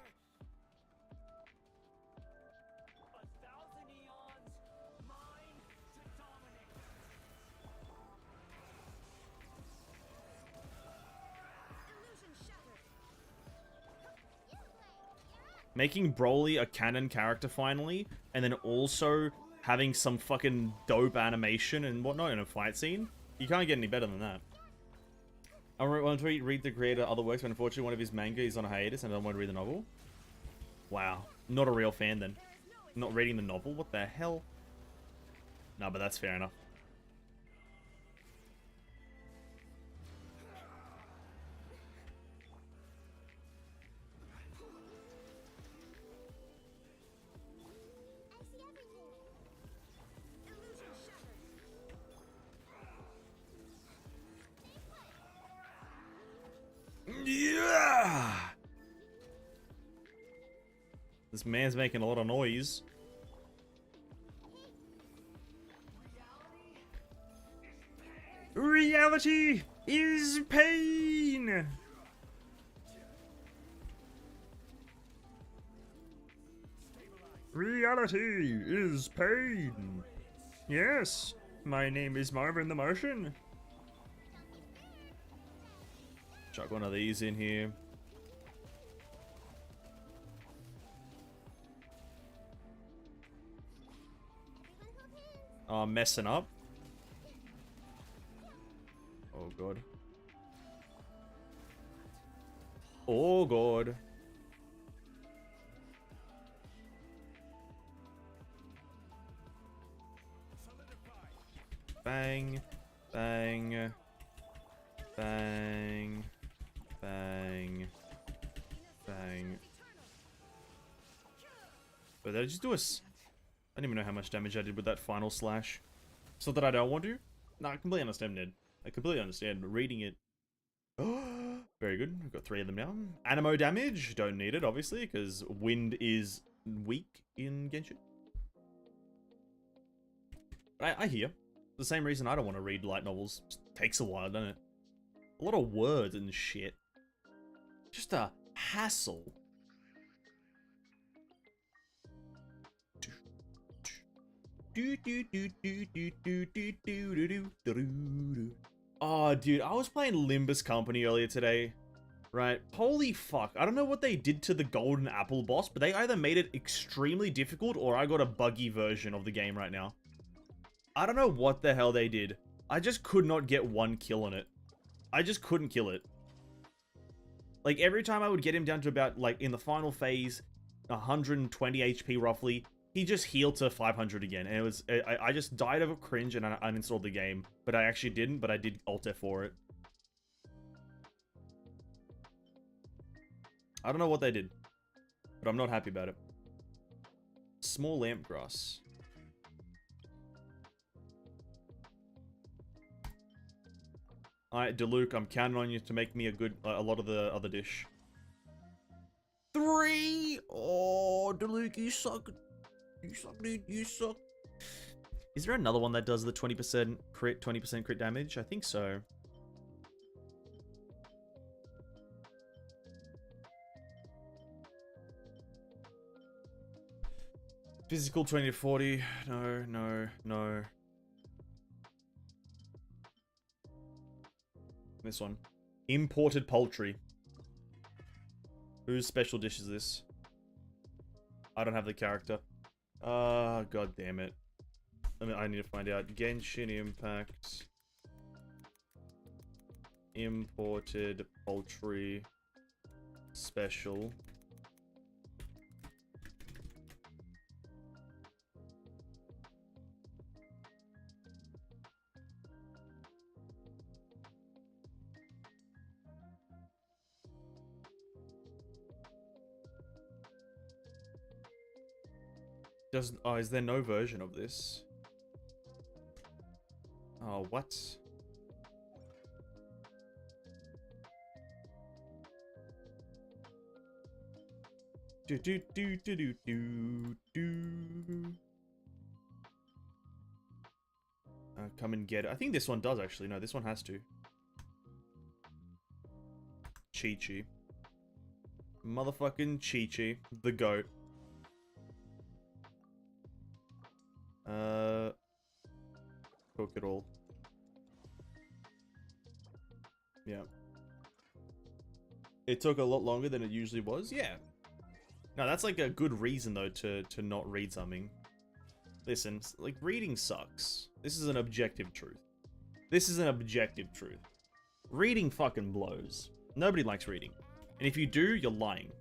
S1: Making Broly a canon character finally, and then also having some fucking dope animation and whatnot in a fight scene. You can't get any better than that. I want to read the creator of other works, but unfortunately one of his manga is on a hiatus and I don't want to read the novel. Wow. Not a real fan then. Not reading the novel? What the hell? No, but that's fair enough. Yeah! This man's making a lot of noise. Reality is pain! Reality is pain! Yes, my name is Marvin the Martian. Chuck one of these in here. Oh, I'm messing up. Oh god. Oh god. Bang. Bang. Bang. Bang. Bang. But did I just do I don't even know how much damage I did with that final slash. It's not that I don't want to. No, I completely understand, Ned. I completely understand, but reading it... Very good. We've got 3 of them now. Animo damage. Don't need it, obviously, because wind is weak in Genshin. I hear. The same reason I don't want to read light novels. Just takes a while, doesn't it? A lot of words and shit. Just a hassle. Oh, dude, I was playing Limbus Company earlier today. Right? Holy fuck. I don't know what they did to the Golden Apple boss, but they either made it extremely difficult or I got a buggy version of the game right now. I don't know what the hell they did. I just could not get 1 kill on it. I just couldn't kill it. Like, every time I would get him down to about, like, in the final phase, 120 HP roughly, he just healed to 500 again. And it was, I just died of a cringe and I uninstalled the game. But I actually didn't, but I did Alt F for it. I don't know what they did, but I'm not happy about it. Small lamp grass. Alright, Deluke, I'm counting on you to make me a lot of the other dish. 3! Oh, Deluke, you suck. You suck, dude. You suck. Is there another one that does the 20% crit, 20% crit damage? I think so. Physical 20 to 40. No, no, no. This one. Imported poultry. Whose special dish is this? I don't have the character. God damn it. I need to find out. Genshin Impact. Imported poultry. Special. Oh, is there no version of this? Oh, what? Do do do do do do do. Come and get it. I think this one does actually. No, this one has to. Chi-Chi. Motherfucking Chi-Chi. The goat. Cook it all. Yeah. It took a lot longer than it usually was? Yeah. No, that's like a good reason though to not read something. Listen, like reading sucks. This is an objective truth. This is an objective truth. Reading fucking blows. Nobody likes reading. And if you do, you're lying.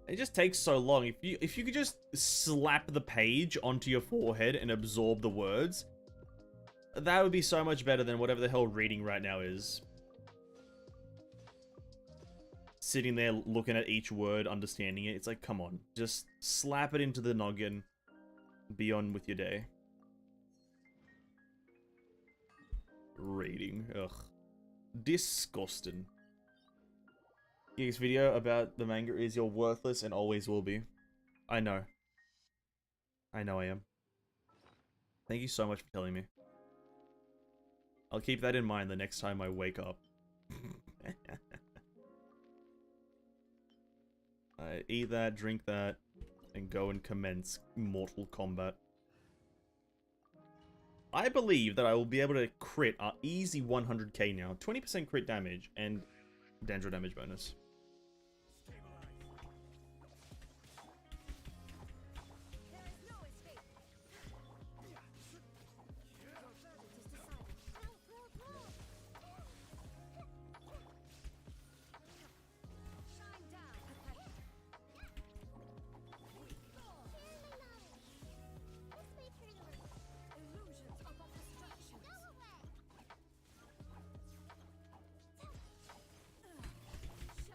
S1: It just takes so long. If you could just slap the page onto your forehead and absorb the words, that would be so much better than whatever the hell reading right now is. Sitting there looking at each word, understanding it. It's like, come on. Just slap it into the noggin. Be on with your day. Reading. Ugh. Disgusting. Geek's video about the manga is you're worthless and always will be. I know. I know I am. Thank you so much for telling me. I'll keep that in mind the next time I wake up. I eat that, drink that, and go and commence Mortal Kombat. I believe that I will be able to crit an easy 100k now. 20% crit damage and Dandro damage bonus.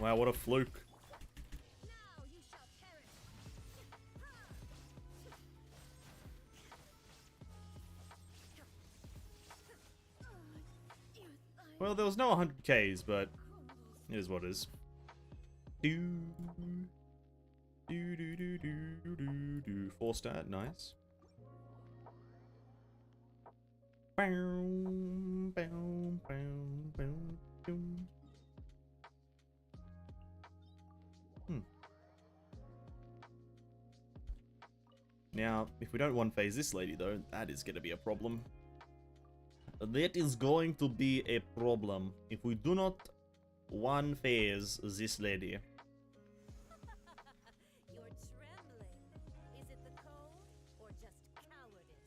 S1: Wow, what a fluke. Well, there was no 100Ks, but it is what it is. Do do do do do do do. 4 stat, nice. Bow, bow, bow, bow, boom. Now, if we don't one-phase this lady, though, that is going to be a problem. That is going to be a problem if we do not one-phase this lady.
S3: You're trembling. Is it the cold or just cowardice?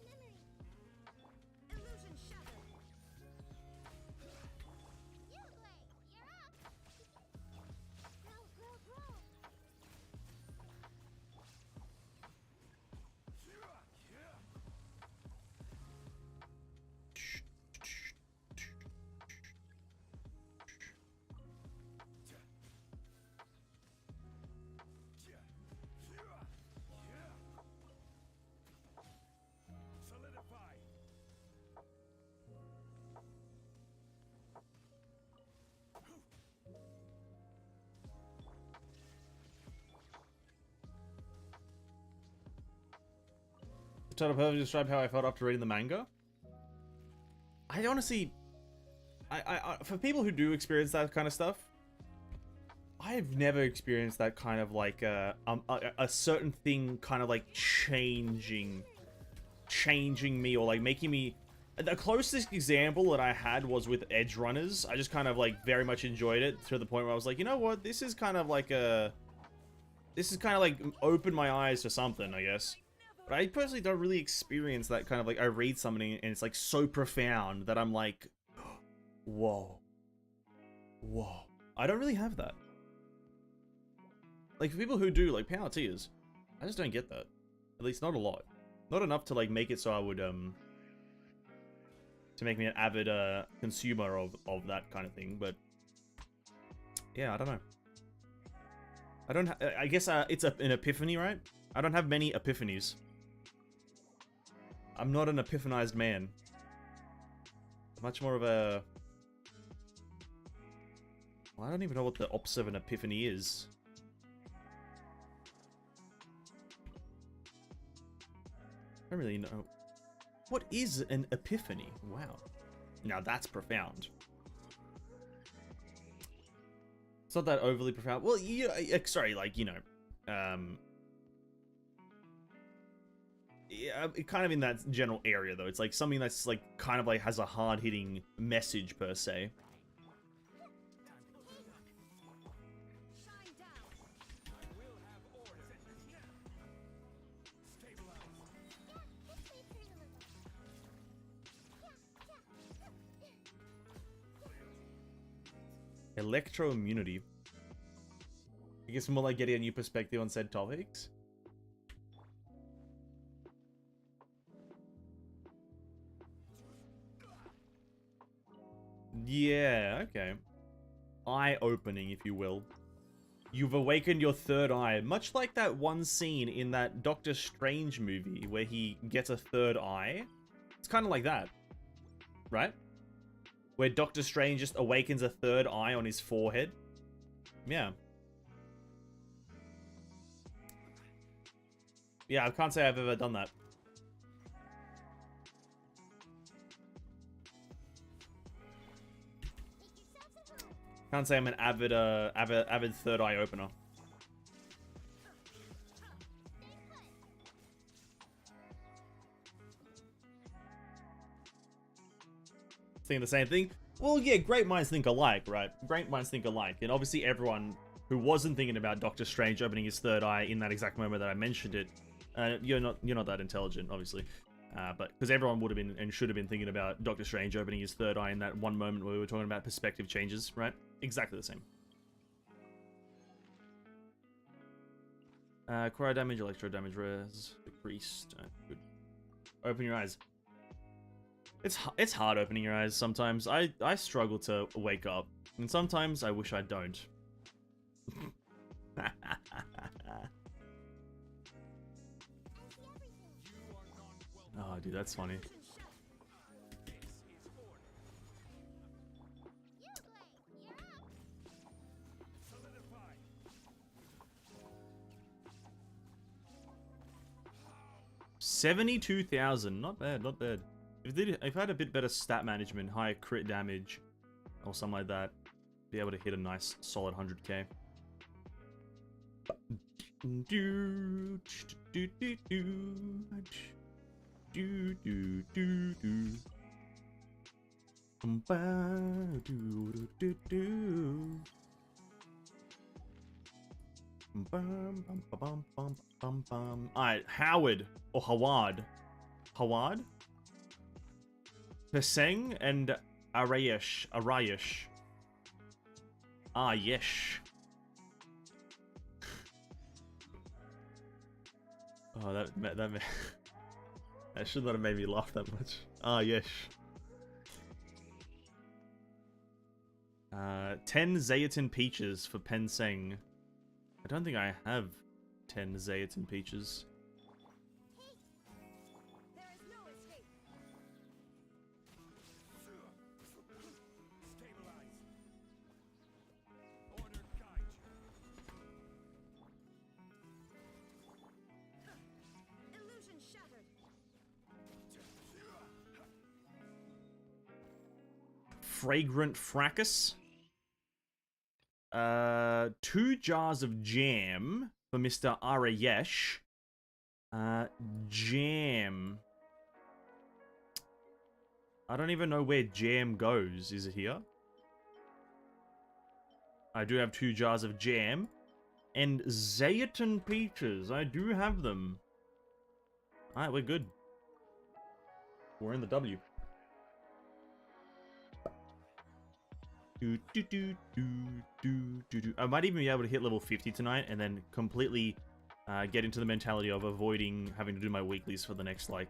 S3: Memory. Illusion shattered. You, Blake, you're up. Grow, grow, grow.
S1: To perfectly describe how I felt after reading the manga. I honestly, for people who do experience that kind of stuff, I've never experienced that kind of like a certain thing kind of like changing me or like making me. The closest example that I had was with Edge Runners. I just kind of like very much enjoyed it to the point where I was like, you know what, this is kind of like opened my eyes to something, I guess. But I personally don't really experience that kind of like, I read something and it's like so profound that I'm like, whoa. Whoa. I don't really have that. Like, for people who do, like, power tiers, I just don't get that. At least not a lot. Not enough to like make it so I would, to make me an avid consumer of that kind of thing, but yeah, I don't know. I guess it's an epiphany, right? I don't have many epiphanies. I'm not an epiphanized man. Much more of a... Well, I don't even know what the opposite of an epiphany is. I don't really know. What is an epiphany? Wow. Now that's profound. It's not that overly profound. Well, sorry, like, you know, yeah, kind of in that general area, though. It's like something that's like kind of like has a hard-hitting message per se. Electroimmunity. I guess more like getting a new perspective on said topics. Yeah, okay. Eye-opening, if you will. You've awakened your third eye, much like that one scene in that Doctor Strange movie where he gets a third eye. It's kind of like that, right? Where Doctor Strange just awakens a third eye on his forehead. Yeah. Yeah, I can't say I've ever done that. Can't say I'm an avid third eye opener. Saying the same thing. Well, yeah, great minds think alike, right? Great minds think alike, and obviously everyone who wasn't thinking about Doctor Strange opening his third eye in that exact moment that I mentioned it, you're not that intelligent, obviously. But because everyone would have been and should have been thinking about Doctor Strange opening his third eye in that one moment where we were talking about perspective changes, right? Exactly the same. Cryo damage, electro damage, res, decreased. Good. Open your eyes. It's hard opening your eyes sometimes. I struggle to wake up, and sometimes I wish I don't. Oh, dude, that's funny. 72,000. Not bad, not bad. If I had a bit better stat management, higher crit damage, or something like that, be able to hit a nice solid 100k. Alright, Howard or Hawad. Hawad? Peseng and Arayesh. Arayesh. Ah, yes. Oh, that should not have made me laugh that much. Ah, yes. 10 Zayatin Peaches for Penseng. I don't think I have 10 Zayatin Peaches.
S3: There is no escape.
S4: Stabilize. Order guide you.
S3: Illusion shattered.
S1: Fragrant Fracas. 2 jars of jam for Mr. Arayesh. Jam. I don't even know where jam goes. Is it here? I do have 2 jars of jam. And Zayatin Peaches. I do have them. Alright, we're good. We're in the W. I might even be able to hit level 50 tonight and then completely get into the mentality of avoiding having to do my weeklies for the next, like,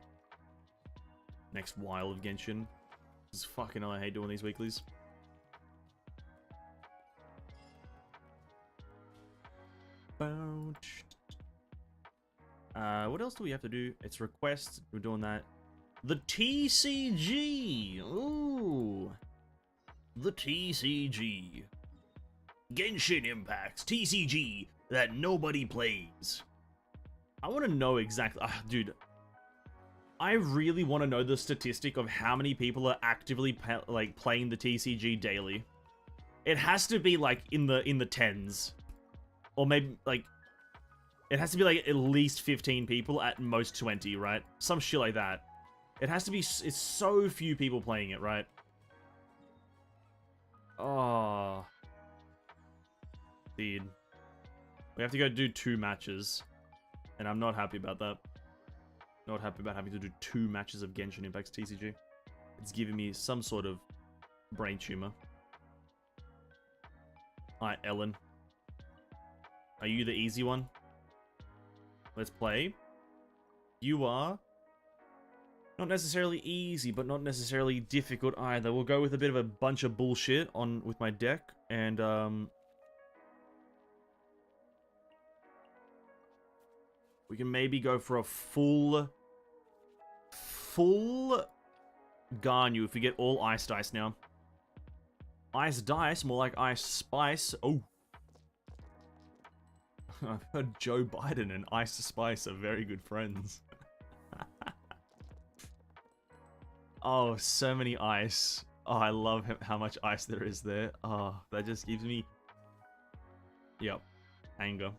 S1: next while of Genshin. Because fucking hell, I hate doing these weeklies. What else do we have to do? It's request. We're doing that. The TCG! Ooh! The TCG. Genshin Impact's TCG that nobody plays. I want to know exactly... dude, I really want to know the statistic of how many people are actively playing the TCG daily. It has to be like in the tens. Or maybe like... It has to be like at least 15 people, at most 20, right? Some shit like that. It has to be... It's so few people playing it, right? Oh. Dude. We have to go do 2 matches. And I'm not happy about that. Not happy about having to do 2 matches of Genshin Impact's TCG. It's giving me some sort of brain tumor. Alright, Ellen. Are you the easy one? Let's play. You are... Not necessarily easy, but not necessarily difficult either. We'll go with a bit of a bunch of bullshit with my deck, and we can maybe go for a full Garnu if we get all ice dice now. Ice dice, more like ice spice. Oh. I've heard Joe Biden and Ice Spice are very good friends. Oh, so many ice. Oh, I love how much ice there is there. Oh, that just gives me... Yep. Anger.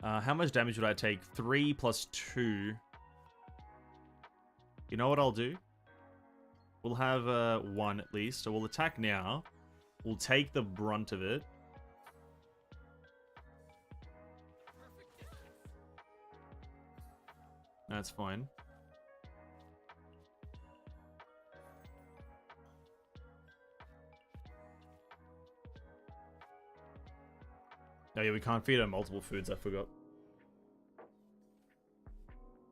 S1: How much damage would I take? 3 plus 2. You know what I'll do? We'll have 1 at least. So we'll attack now. We'll take the brunt of it. That's fine. Oh yeah, we can't feed her multiple foods, I forgot.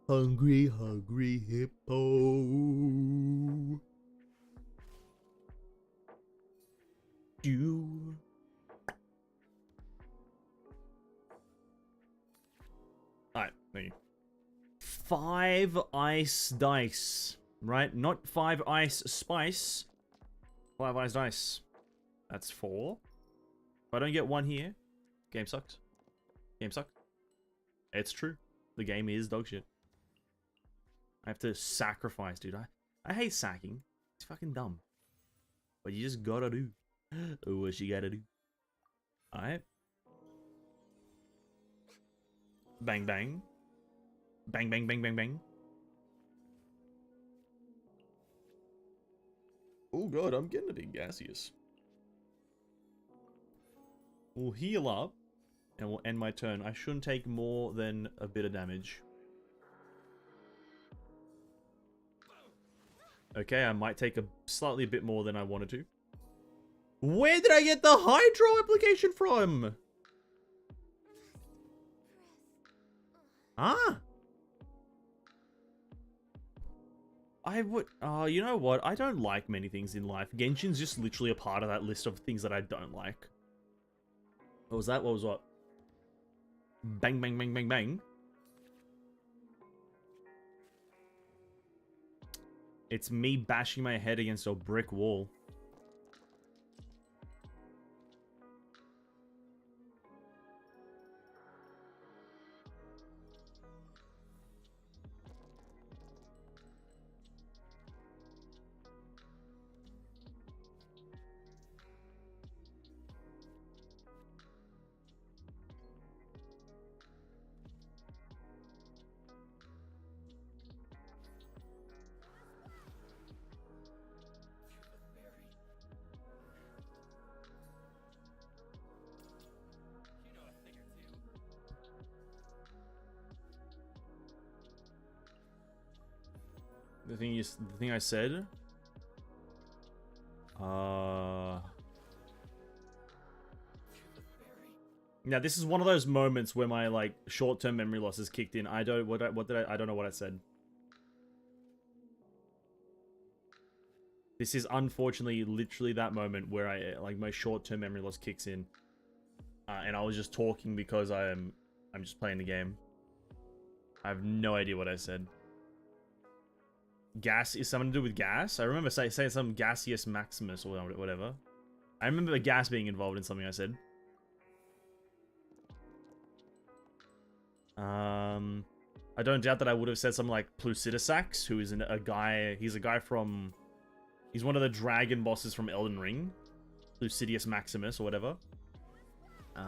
S1: Hungry, hungry hippo. You. Alright, thank you. 5 ice dice, right? Not 5 ice spice, 5 eyes dice. That's 4. If I don't get 1 here, game sucks. Game sucks. It's true. The game is dog shit. I have to sacrifice, dude. I hate sacking. It's fucking dumb. But you just gotta do what you gotta do. Alright. Bang, bang. Bang, bang, bang, bang, bang. Oh god, I'm getting a bit gaseous. We'll heal up, and we'll end my turn. I shouldn't take more than a bit of damage. Okay, I might take a slightly bit more than I wanted to. Where did I get the hydro application from? Ah! I would... you know what? I don't like many things in life. Genshin's just literally a part of that list of things that I don't like. What was that? What was what? Bang, bang, bang, bang, bang. It's me bashing my head against a brick wall. The thing I said. Now this is one of those moments where my like short-term memory loss has kicked in. I don't I don't know what I said. This is unfortunately literally that moment where I like my short-term memory loss kicks in. And I was just talking because I'm just playing the game. I have no idea what I said. Gas is something to do with gas? I remember saying some gaseous maximus or whatever. I remember the gas being involved in something I said. I don't doubt that I would have said something like Plucidisax, who is a guy... He's a guy from... He's one of the dragon bosses from Elden Ring. Lucidius Maximus or whatever. But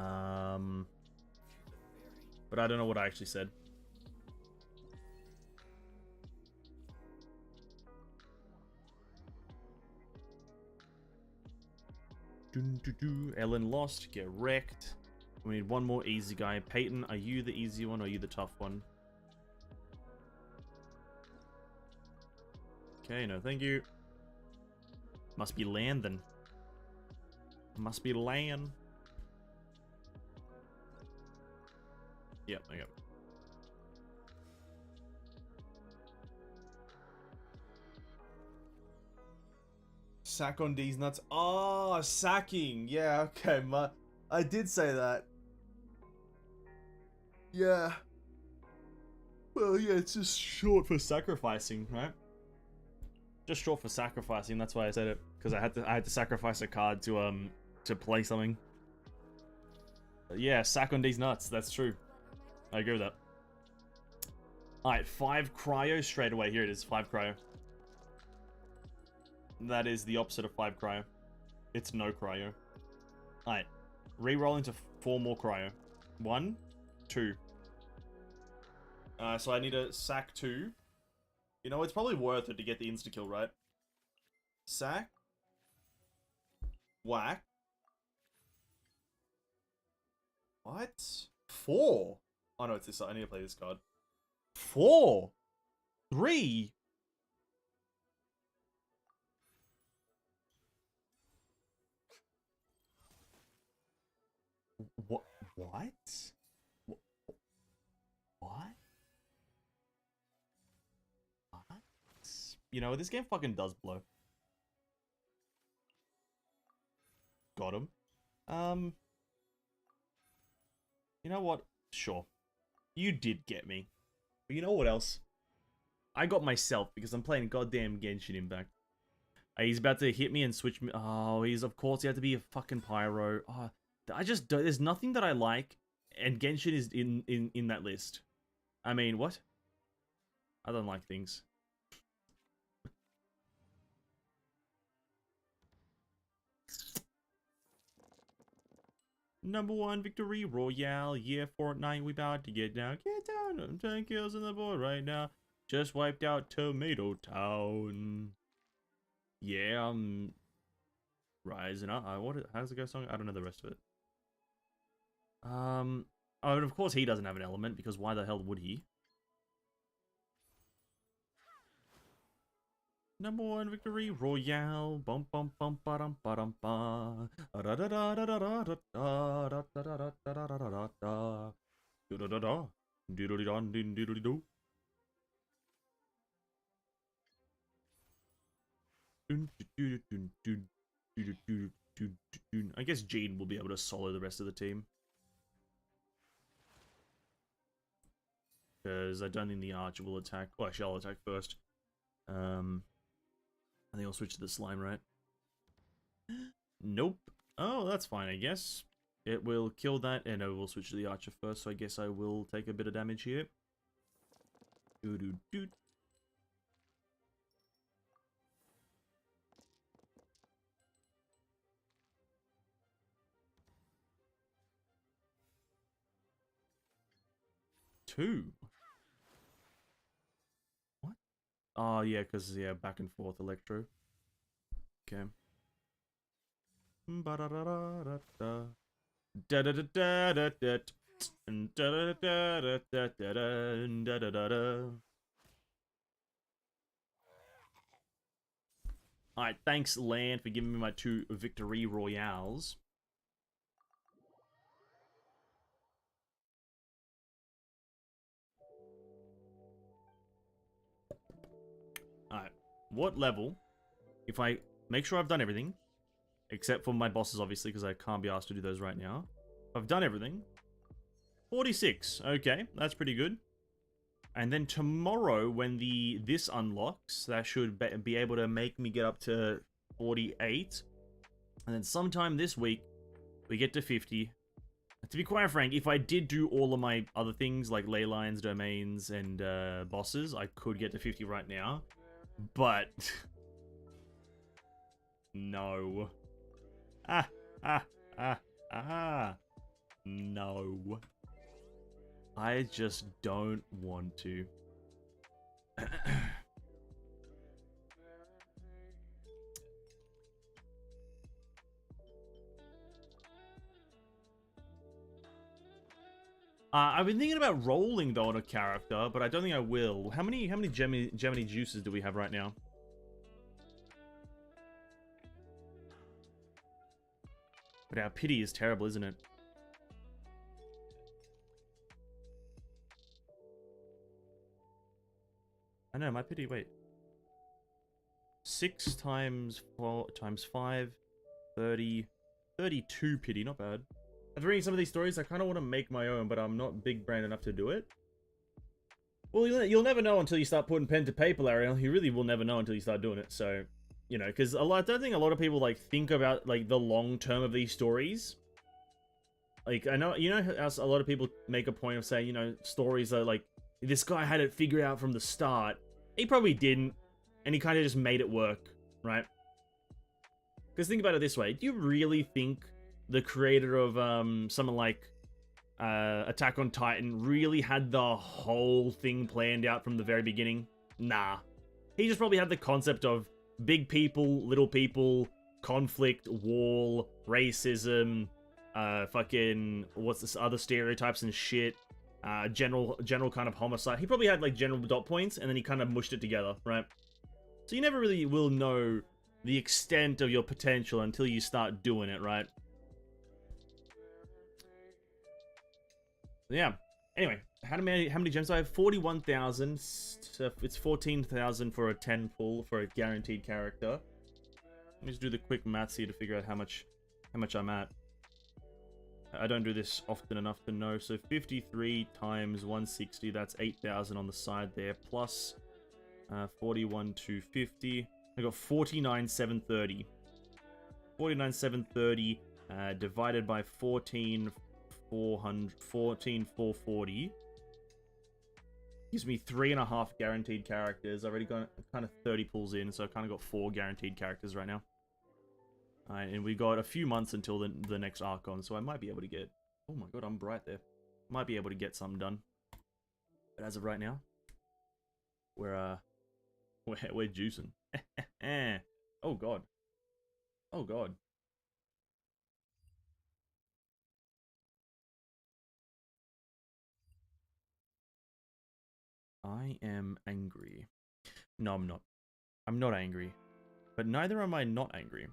S1: I don't know what I actually said. Ellen lost. Get wrecked. We need one more easy guy. Peyton, are you the easy one or are you the tough one? Okay, no thank you. Must be land then. Must be land. Yep, there you go.
S2: Sack on these nuts. Oh, sacking. Yeah, okay. I did say that. Yeah.
S1: Well, yeah, it's just short for sacrificing, right? Just short for sacrificing. That's why I said it, because I had to sacrifice a card to play something. But yeah, sack on these nuts. That's true. I agree with that. All right, 5 cryo straight away. Here it is, 5 cryo. That is the opposite of 5 cryo. It's no cryo. Alright. Reroll into 4 more cryo. 1, 2. So I need a sack 2. You know, it's probably worth it to get the insta-kill, right? Sack. Whack. What? 4? Oh no, it's this side. I need to play this card. 4! 3! What? What? What? You know, this game fucking does blow. Got him. You know what? Sure. You did get me. But you know what else? I got myself because I'm playing goddamn Genshin Impact. He's about to hit me and switch me. Oh, of course, he had to be a fucking pyro. Oh, I just don't. There's nothing that I like, and Genshin is in that list. I mean, what? I don't like things. Number 1 victory royale. Yeah, Fortnite, we about to get down. Get down. I'm 10 kills on the board right now. Just wiped out Tomato Town. Yeah, I'm rising up. How does it go song? I don't know the rest of it. Oh, and of course he doesn't have an element, because why the hell would he? Number 1 victory royale. Bum bum bum ba dum ba dum ba. Da da da da da da da da da da da da da da da da. Da da da. Doodly don doodly doo. I guess Jade will be able to solo the rest of the team. Because I don't think the Archer will attack. Well, actually, I'll attack first. I think I'll switch to the slime, right? Nope. Oh, that's fine, I guess. It will kill that, and I will switch to the Archer first, so I guess I will take a bit of damage here. Doo-doo-doo. Two. What? Oh, yeah, because, yeah, back and forth Electro. Okay. Ba-da-da-da-da-da. Da-da-da-da-da-da. Da-da-da-da-da-da-da-da. Alright, thanks, Land, for giving me my 2 victory royales. Alright, what level, if I make sure I've done everything, except for my bosses, obviously, because I can't be asked to do those right now. I've done everything. 46. Okay, that's pretty good. And then tomorrow, when this unlocks, that should be able to make me get up to 48. And then sometime this week, we get to 50. To be quite frank, if I did do all of my other things, like ley lines, domains, and bosses, I could get to 50 right now. But... no. No. I just don't want to. I've been thinking about rolling though on a character, but I don't think I will. How many Gemini juices do we have right now? But our pity is terrible, isn't it? I know, my pity, wait. 6 times 4 times 5, 30, 32 pity, not bad. After reading some of these stories, I kind of want to make my own, but I'm not big brain enough to do it. Well, you'll never know until you start putting pen to paper, Ariel. You really will never know until you start doing it, so... You know, because I don't think a lot of people, like, think about, like, the long term of these stories. Like, I know, you know how a lot of people make a point of saying, you know, stories are like, this guy had it figured out from the start. He probably didn't, and he kind of just made it work, right? Because think about it this way. Do you really think the creator of something like Attack on Titan really had the whole thing planned out from the very beginning? Nah. He just probably had the concept of big people, little people, conflict, wall, racism, fucking, what's this, other stereotypes and shit, general kind of homicide. He probably had, like, general dot points, and then he kind of mushed it together, right? So you never really will know the extent of your potential until you start doing it, right? Yeah. Anyway, how many gems do I have? 41,000. So it's 14,000 for a 10 pull for a guaranteed character. Let me just do the quick maths here to figure out how much I'm at. I don't do this often enough to know. So 53 times 160, that's 8,000 on the side there, plus 41,250. I got 49,730. 49,730 divided by 14,440 gives me 3.5 guaranteed characters. I've already got kind of 30 pulls in, so I kind of got 4 guaranteed characters right now. Alright, and we got a few months until the next Archon, so I might be able to get... Oh my god, I'm bright there. Might be able to get something done. But as of right now, we're juicing. Oh god. Oh god. I am angry. No, I'm not. I'm not angry. But neither am I not angry.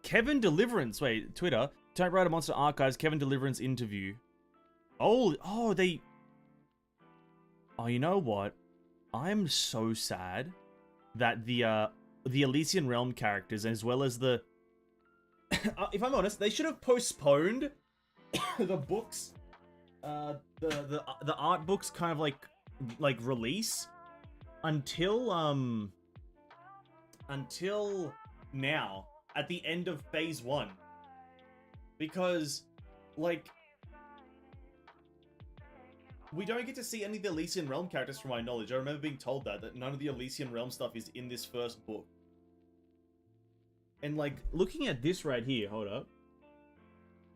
S1: Kevin Deliverance. Wait, Twitter. Typewriter Monster Archives. Kevin Deliverance interview. Oh, they... Oh, you know what? I'm so sad that the Elysian Realm characters, as well as the... if I'm honest, they should have postponed the books, the art books kind of like release until now, at the end of phase 1. Because, like, we don't get to see any of the Elysian Realm characters from my knowledge. I remember being told that none of the Elysian Realm stuff is in this first book. And, like, looking at this right here, hold up.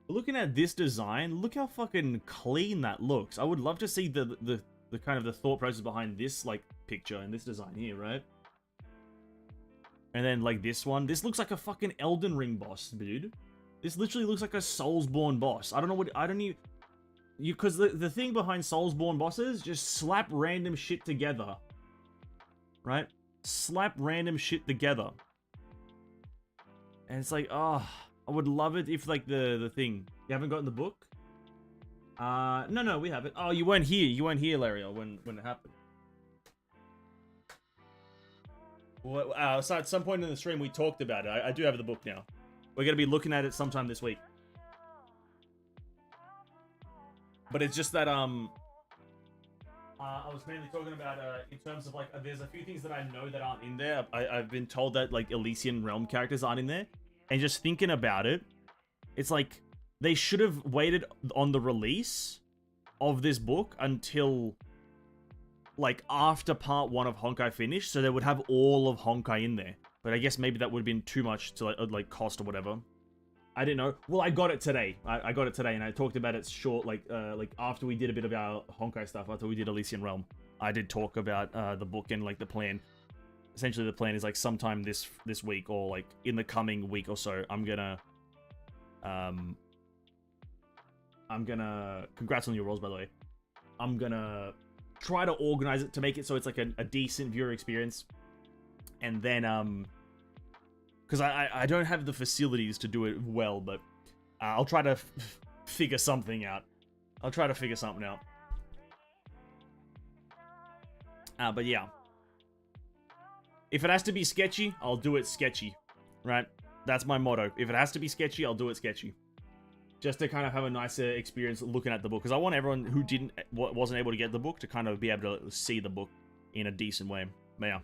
S1: Looking at this design, look how fucking clean that looks. I would love to see the kind of the thought process behind this, like, picture and this design here, right? And then, like, this one. This looks like a fucking Elden Ring boss, dude. This literally looks like a Soulsborne boss. I don't know what... I don't even... Because the thing behind Soulsborne bosses, just slap random shit together. Right? Slap random shit together. And it's like, oh... I would love it if, like, the thing... You haven't gotten the book? No, we haven't. Oh, you weren't here. You weren't here, Lario, when it happened. Well, so at some point in the stream, we talked about it. I do have the book now. We're going to be looking at it sometime this week. But it's just that, I was mainly talking about, in terms of, like, there's a few things that I know that aren't in there. I've been told that, like, Elysian Realm characters aren't in there. And just thinking about it, it's like, they should have waited on the release of this book until, like, after part 1 of Honkai finished, so they would have all of Honkai in there. But I guess maybe that would have been too much to, like cost or whatever. I didn't know. Well, I got it today. I got it today, and I talked about it short, like after we did a bit of our Honkai stuff, after we did Elysian Realm, I did talk about the book and, like, the plan. Essentially, the plan is, like, sometime this week, or, like, in the coming week or so, I'm gonna... Congrats on your roles, by the way. I'm gonna try to organize it to make it so it's, like, a decent viewer experience. And then, because I don't have the facilities to do it well, but I'll try to figure something out. I'll try to figure something out. But yeah. If it has to be sketchy, I'll do it sketchy. Right? That's my motto. If it has to be sketchy, I'll do it sketchy. Just to kind of have a nicer experience looking at the book. Because I want everyone who wasn't able to get the book to kind of be able to see the book in a decent way. But yeah.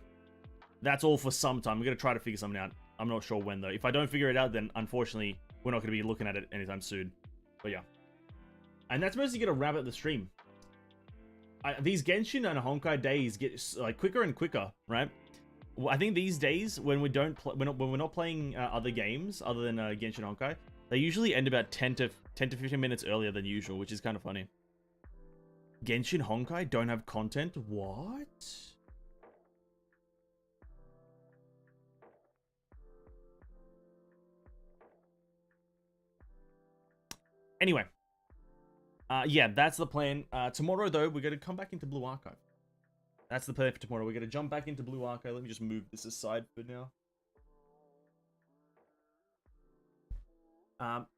S1: That's all for some time. We're going to try to figure something out. I'm not sure when, though. If I don't figure it out, then unfortunately, we're not going to be looking at it anytime soon. But yeah. And that's mostly going to wrap up the stream. These Genshin and Honkai days get, like, quicker and quicker, right? I think these days, when we don't when we're not playing other games other than Genshin Honkai, they usually end about 10 to 15 minutes earlier than usual, which is kind of funny. Genshin Honkai don't have content? What? Anyway. Yeah, that's the plan. Tomorrow, though, we're going to come back into Blue Archive. That's the plan for tomorrow. We're going to jump back into Blue Archive. Let me just move this aside for now.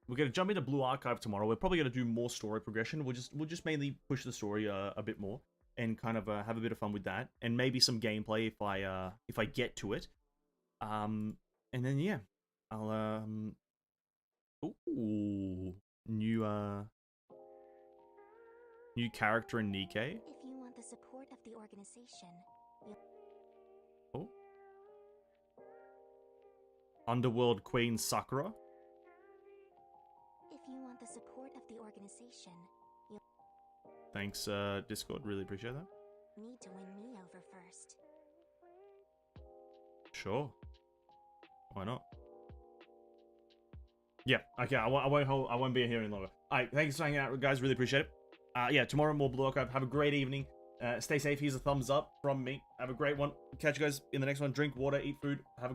S1: We're going to jump into Blue Archive tomorrow. We're probably going to do more story progression. We'll just mainly push the story a bit more and kind of have a bit of fun with that, and maybe some gameplay if I get to it. And then yeah, I'll ooh, new character in Nikkei.
S3: If you want the support of the organization,
S1: Oh. Underworld Queen Sakura.
S3: If you want the support of the organization, you'll
S1: Thanks, Discord. Really appreciate that.
S3: need to win me over first.
S1: Sure. Why not? Yeah. Okay. I won't be here any longer. All right. Thanks for hanging out, guys. Really appreciate it. Yeah. Tomorrow more Blue Archive. Have a great evening. Stay safe. Here's a thumbs up from me. Have a great one. Catch you guys in the next one. Drink water. Eat food. Have a